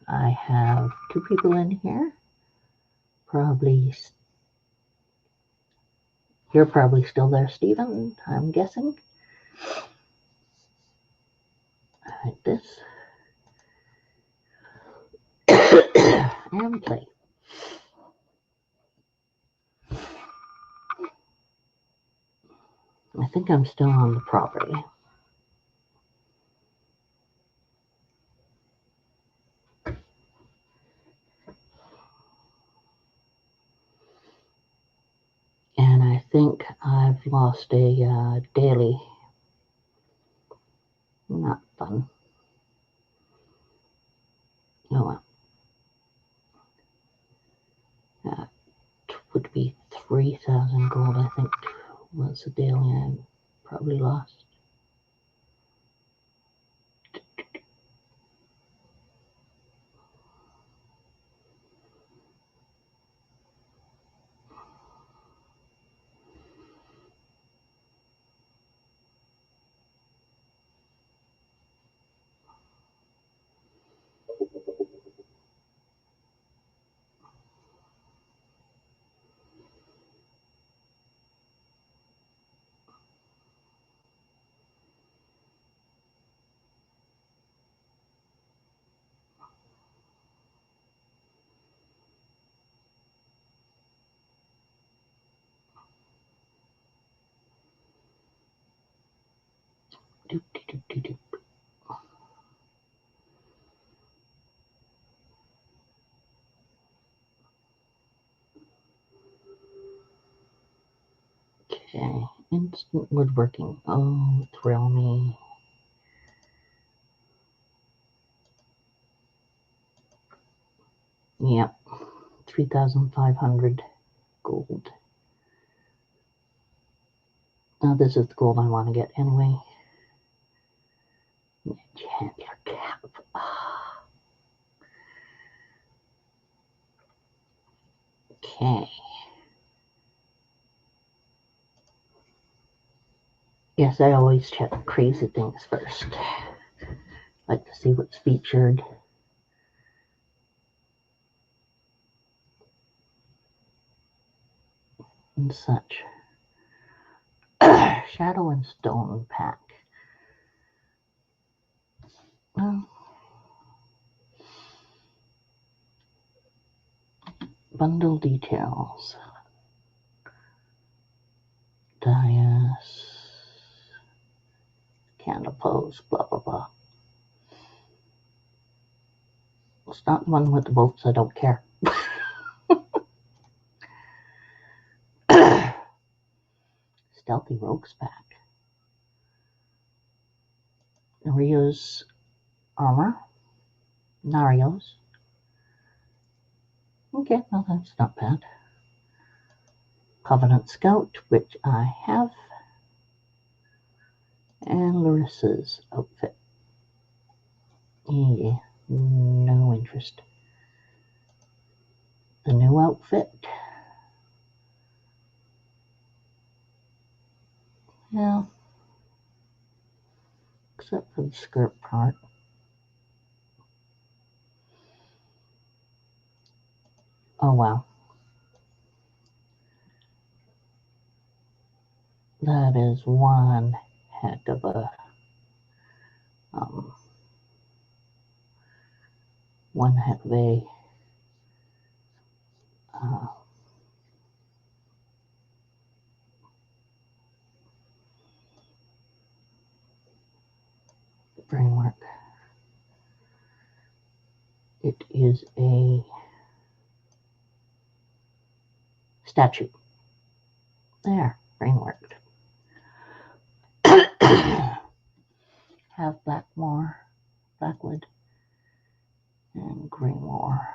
I have 2 people in here. Probably, you're probably still there, Stephen, I'm guessing. Like this. And play. I think I'm still on the property. And I think I've lost a daily. Not fun. Oh well. 3,000 gold, I think, was the daily I probably lost. Doop, doop, doop, doop. Okay, instant woodworking. Oh, thrill me. Yep, 3,500 gold. Now this is the gold I want to get anyway. Chandler cap. Okay. Yes, I always check crazy things first. Like to see what's featured. And such. Shadow and Stone pack. Well, bundle details. Dias. Candle pose. Blah, blah, blah. It's not the one with the bolts. I don't care. Stealthy Rogues pack. Nario's armor. Nario's. Okay, well that's not bad. Covenant Scout, which I have. And Larissa's outfit. Yeah, no interest. The new outfit. Yeah. Except for the skirt part. Oh wow. That is one heck of a framework. It is a statue. There, framework. Have Blackwood, and Greenmore.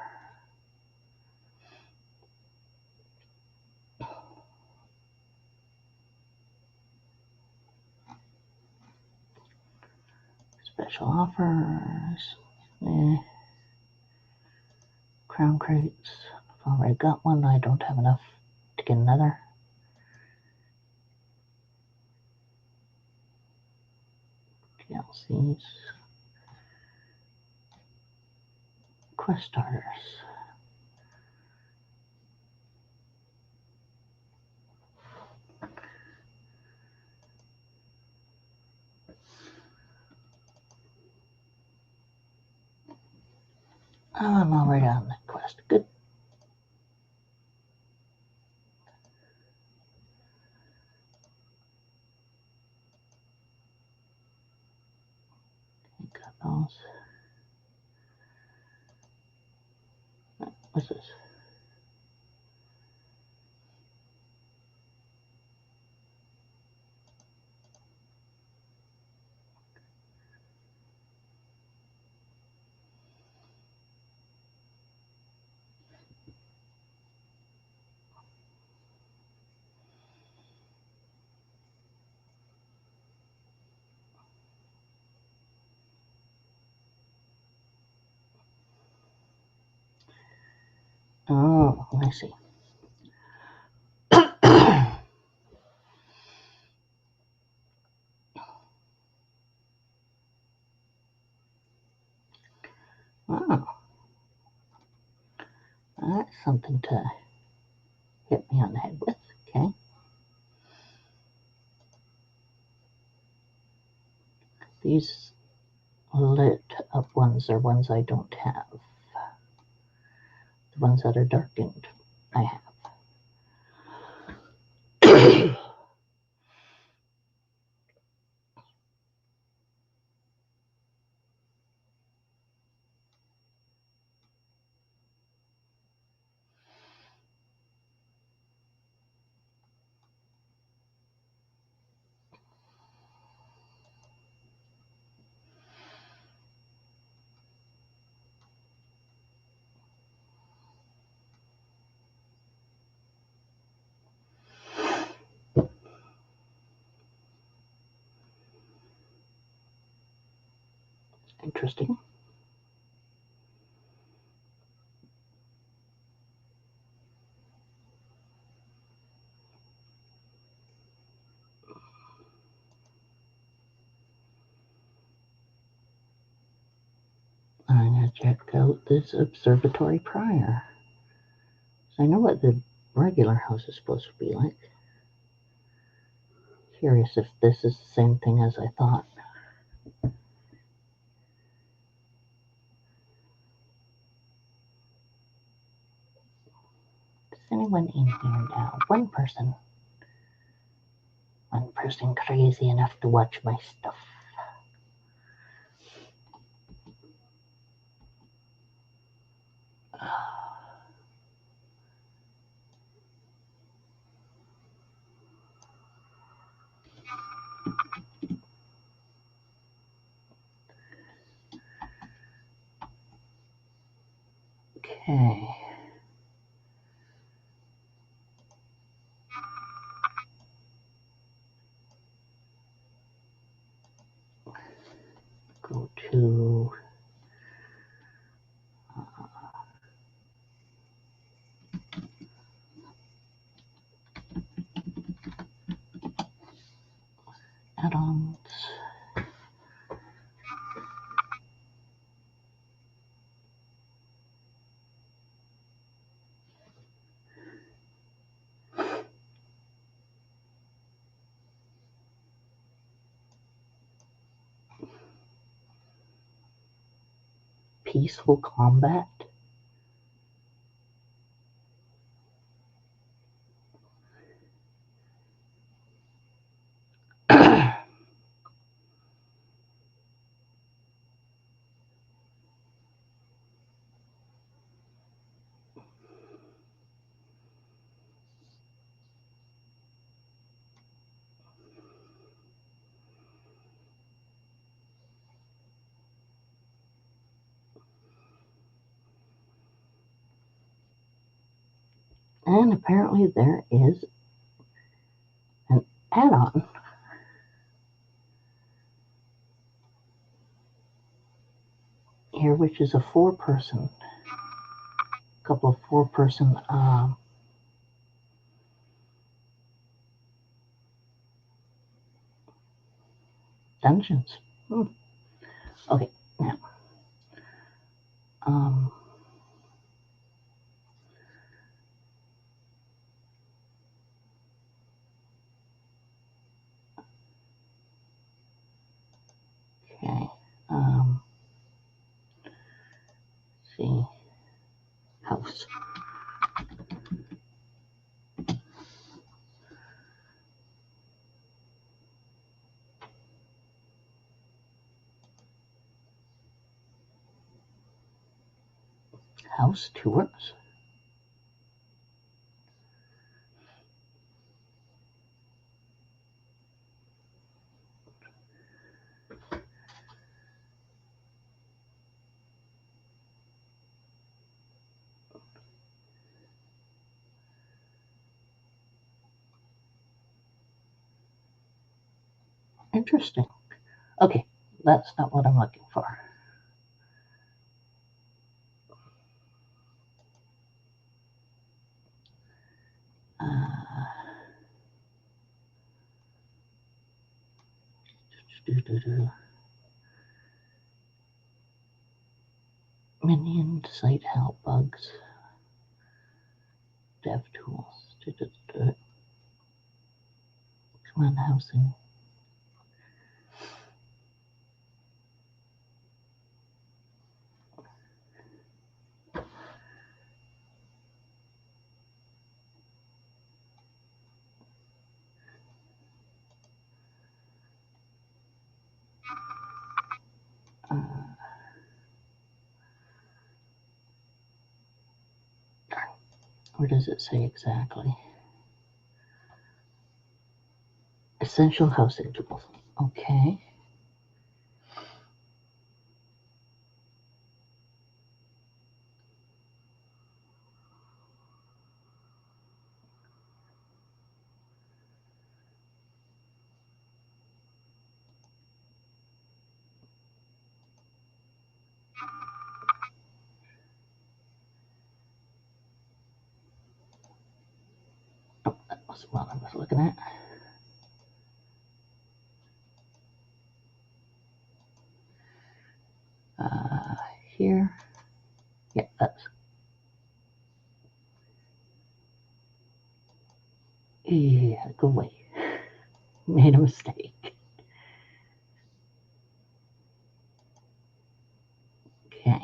Special offers. Crown crates. I've already got one. I don't have enough to get another. DLCs. Quest starters. Oh, I'm already on that quest. Good. Got those. What's this? Oh, I see. Wow. That's something to hit me on the head with. Okay. These lit up ones are ones I don't have. The ones that are darkened, I have. Interesting. I'm going to check out this observatory prior. So I know what the regular house is supposed to be like. Curious if this is the same thing as I thought. Is anyone in here now? One person crazy enough to watch my stuff. Okay. Go to add-ons. Peaceful combat. And apparently there is an add-on here, which is a four-person, couple of four-person dungeons. Okay, now, okay, see, house. House tours. Interesting. Okay, that's not what I'm looking for. Minion site help bugs. Dev tools. Command housing. Where does it say exactly? Essential housing tools. Okay. Oh, that was what I was looking at. Here. Yeah, that's. Yeah, go away. Made a mistake. Okay.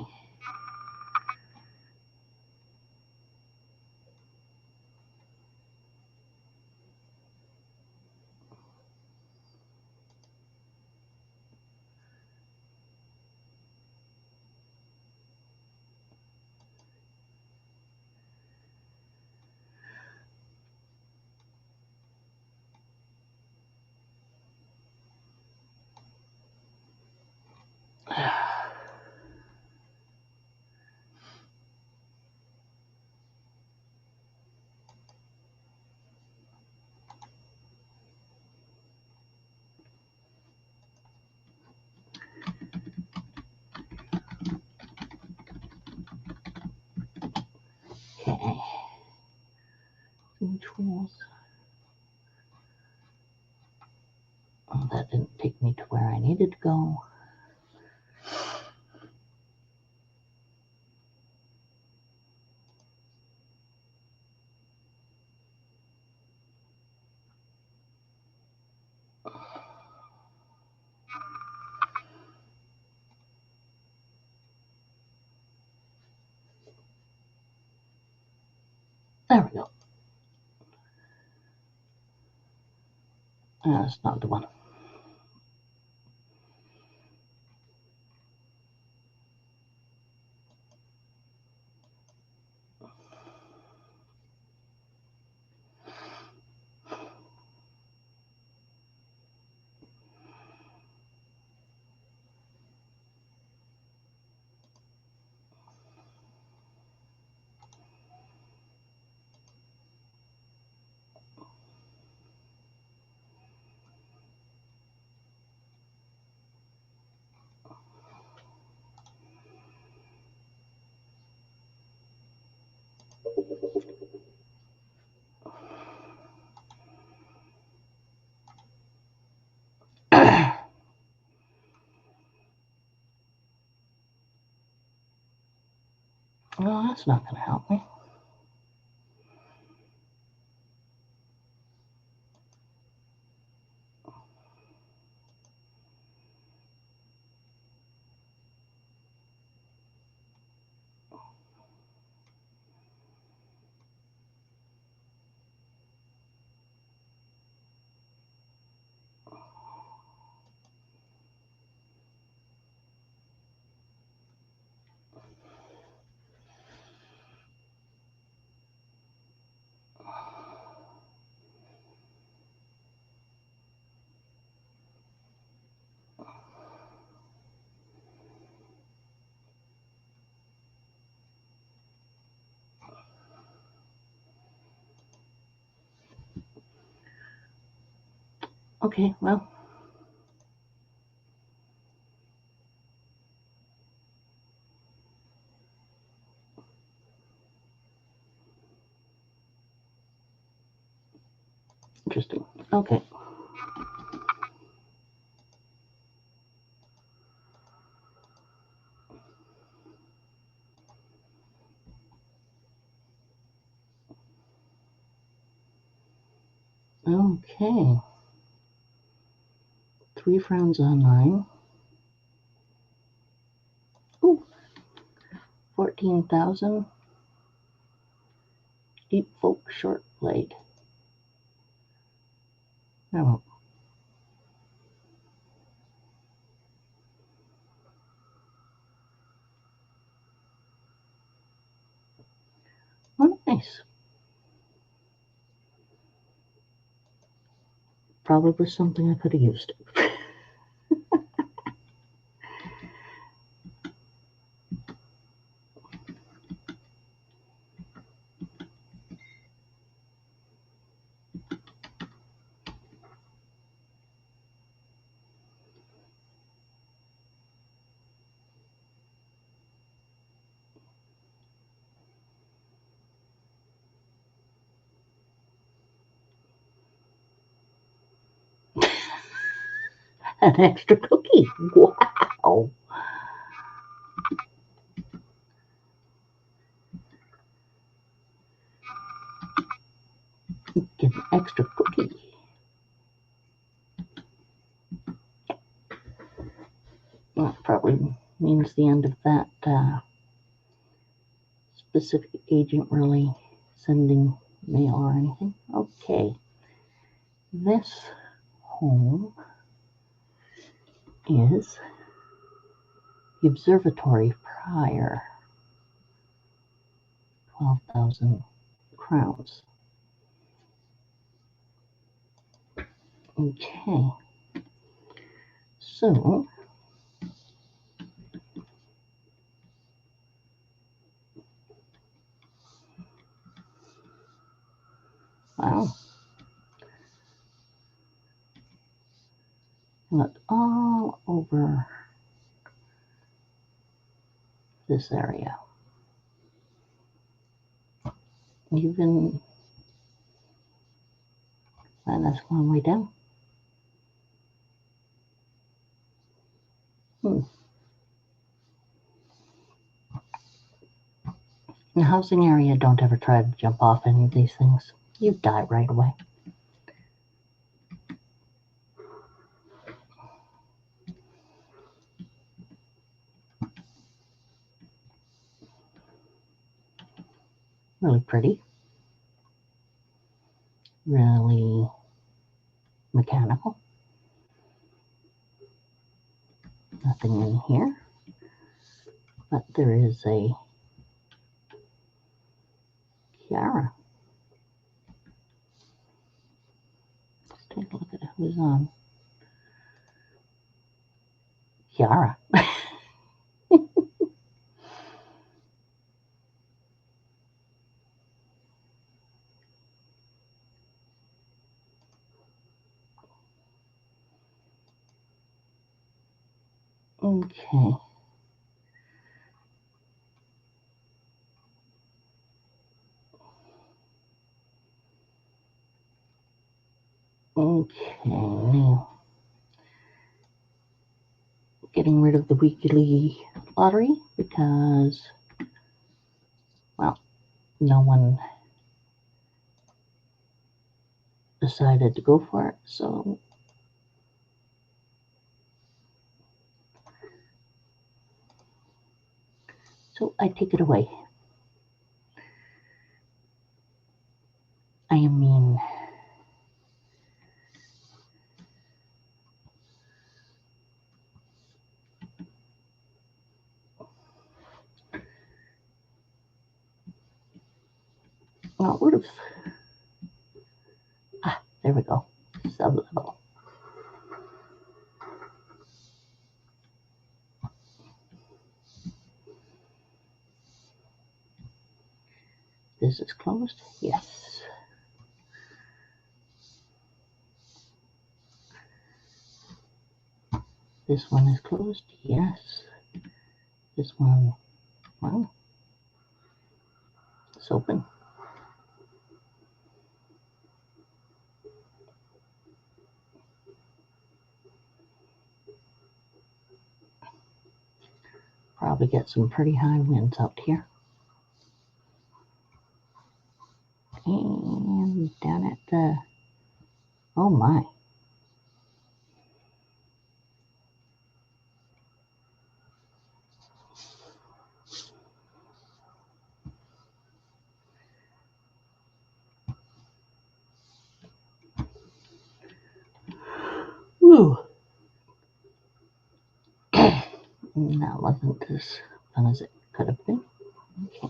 Okay. Tools. Oh, that didn't take me to where I needed to go. There we go. That's not the one. Well, that's not going to help me. Okay, well. Interesting. Okay. Okay. 3 friends online. Ooh, 14,000. Deep folk short blade. Oh. Oh, nice. Probably was something I could have used. An extra cookie. Wow. Get an extra cookie. That probably means the end of that specific agent really sending mail or anything. Okay. This home is the observatory prior. 12,000 crowns. Okay. So, wow. Look all over this area. Even, and that's one way down. In the housing area, don't ever try to jump off any of these things. You die right away. Really pretty. Really mechanical. Nothing in here. But there is a Kiara. Let's take a look at who's on. Kiara. Okay. Okay, now getting rid of the weekly lottery because, well, no one decided to go for it, so I take it away. I mean, well, would have. Ah, there we go. Sub-level. This is closed? Yes. This one is closed? Yes. This one, well, it's open. Probably get some pretty high winds out here. And down at the Oh my. Whew. That wasn't as fun as it could have been. Okay.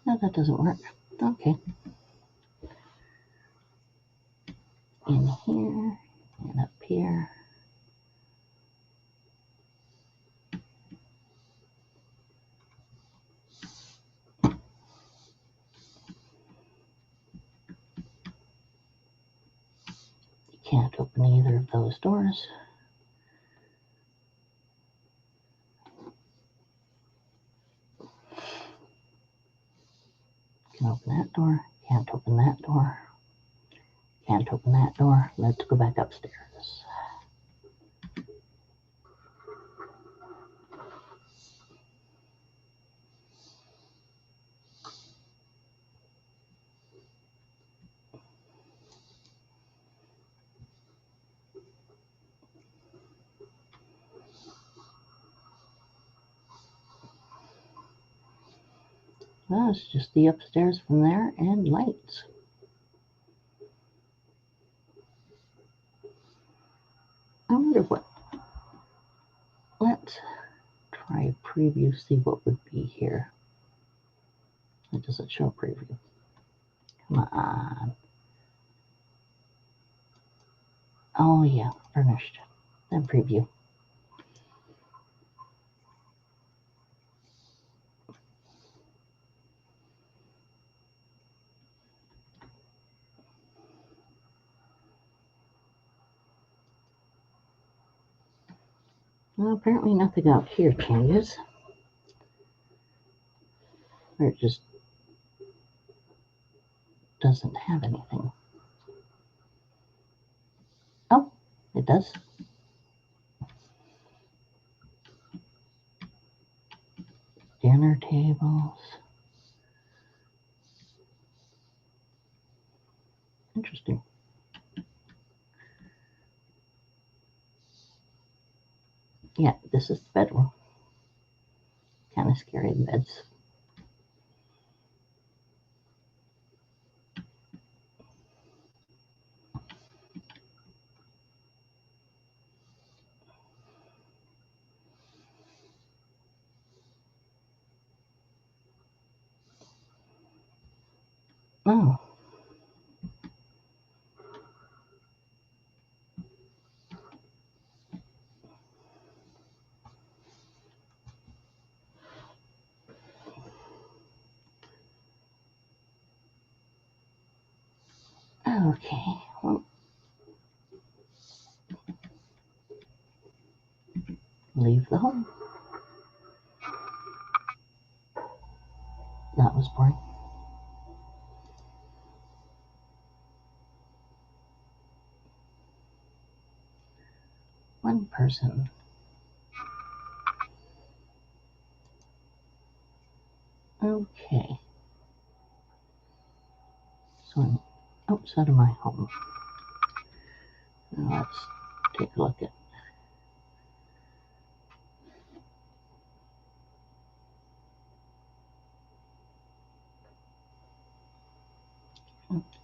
No, that doesn't work. Okay. In here and up here. You can't open either of those doors. Can open that door. Can't open that door. Can't open that door. Let's go back upstairs. Well, it's just the upstairs from there and lights. I wonder what. Let's try a preview, see what would be here. It doesn't show a preview. Come on. Oh yeah, furnished. Then preview. Well, apparently nothing out here changes. Or it just doesn't have anything. Oh, it does. Dinner tables. Interesting. Yeah, this is the bedroom. Kind of scary, the beds. Oh. Okay, well, leave the home. That was boring. One person. Okay. So I'm outside of my home. Now let's take a look at.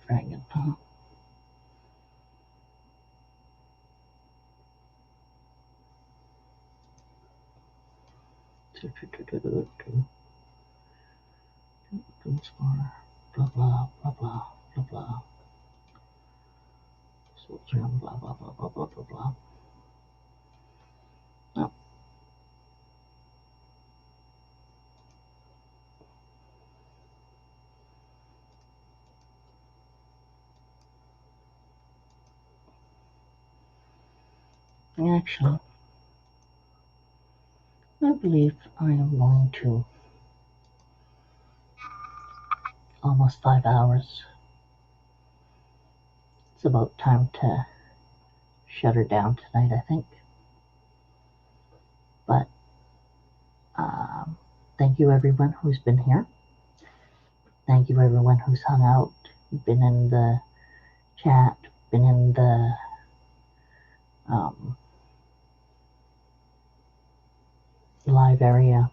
Dragon. Blah blah blah blah blah blah. Soldier, blah blah blah blah blah blah blah. Oh. Actually, I believe I am going to almost 5 hours. it's about time to shut her down tonight, I think. But thank you everyone who's been here. Thank you everyone who's hung out, been in the chat, been in the live area.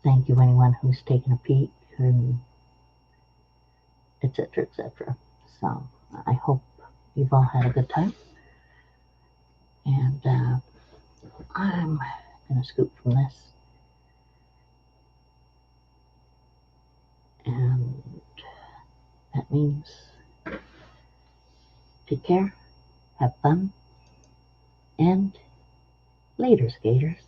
Thank you anyone who's taken a peek, and etc. etc. So I hope you've all had a good time. And I'm gonna scoop from this. And that means take care, have fun, and later, skaters.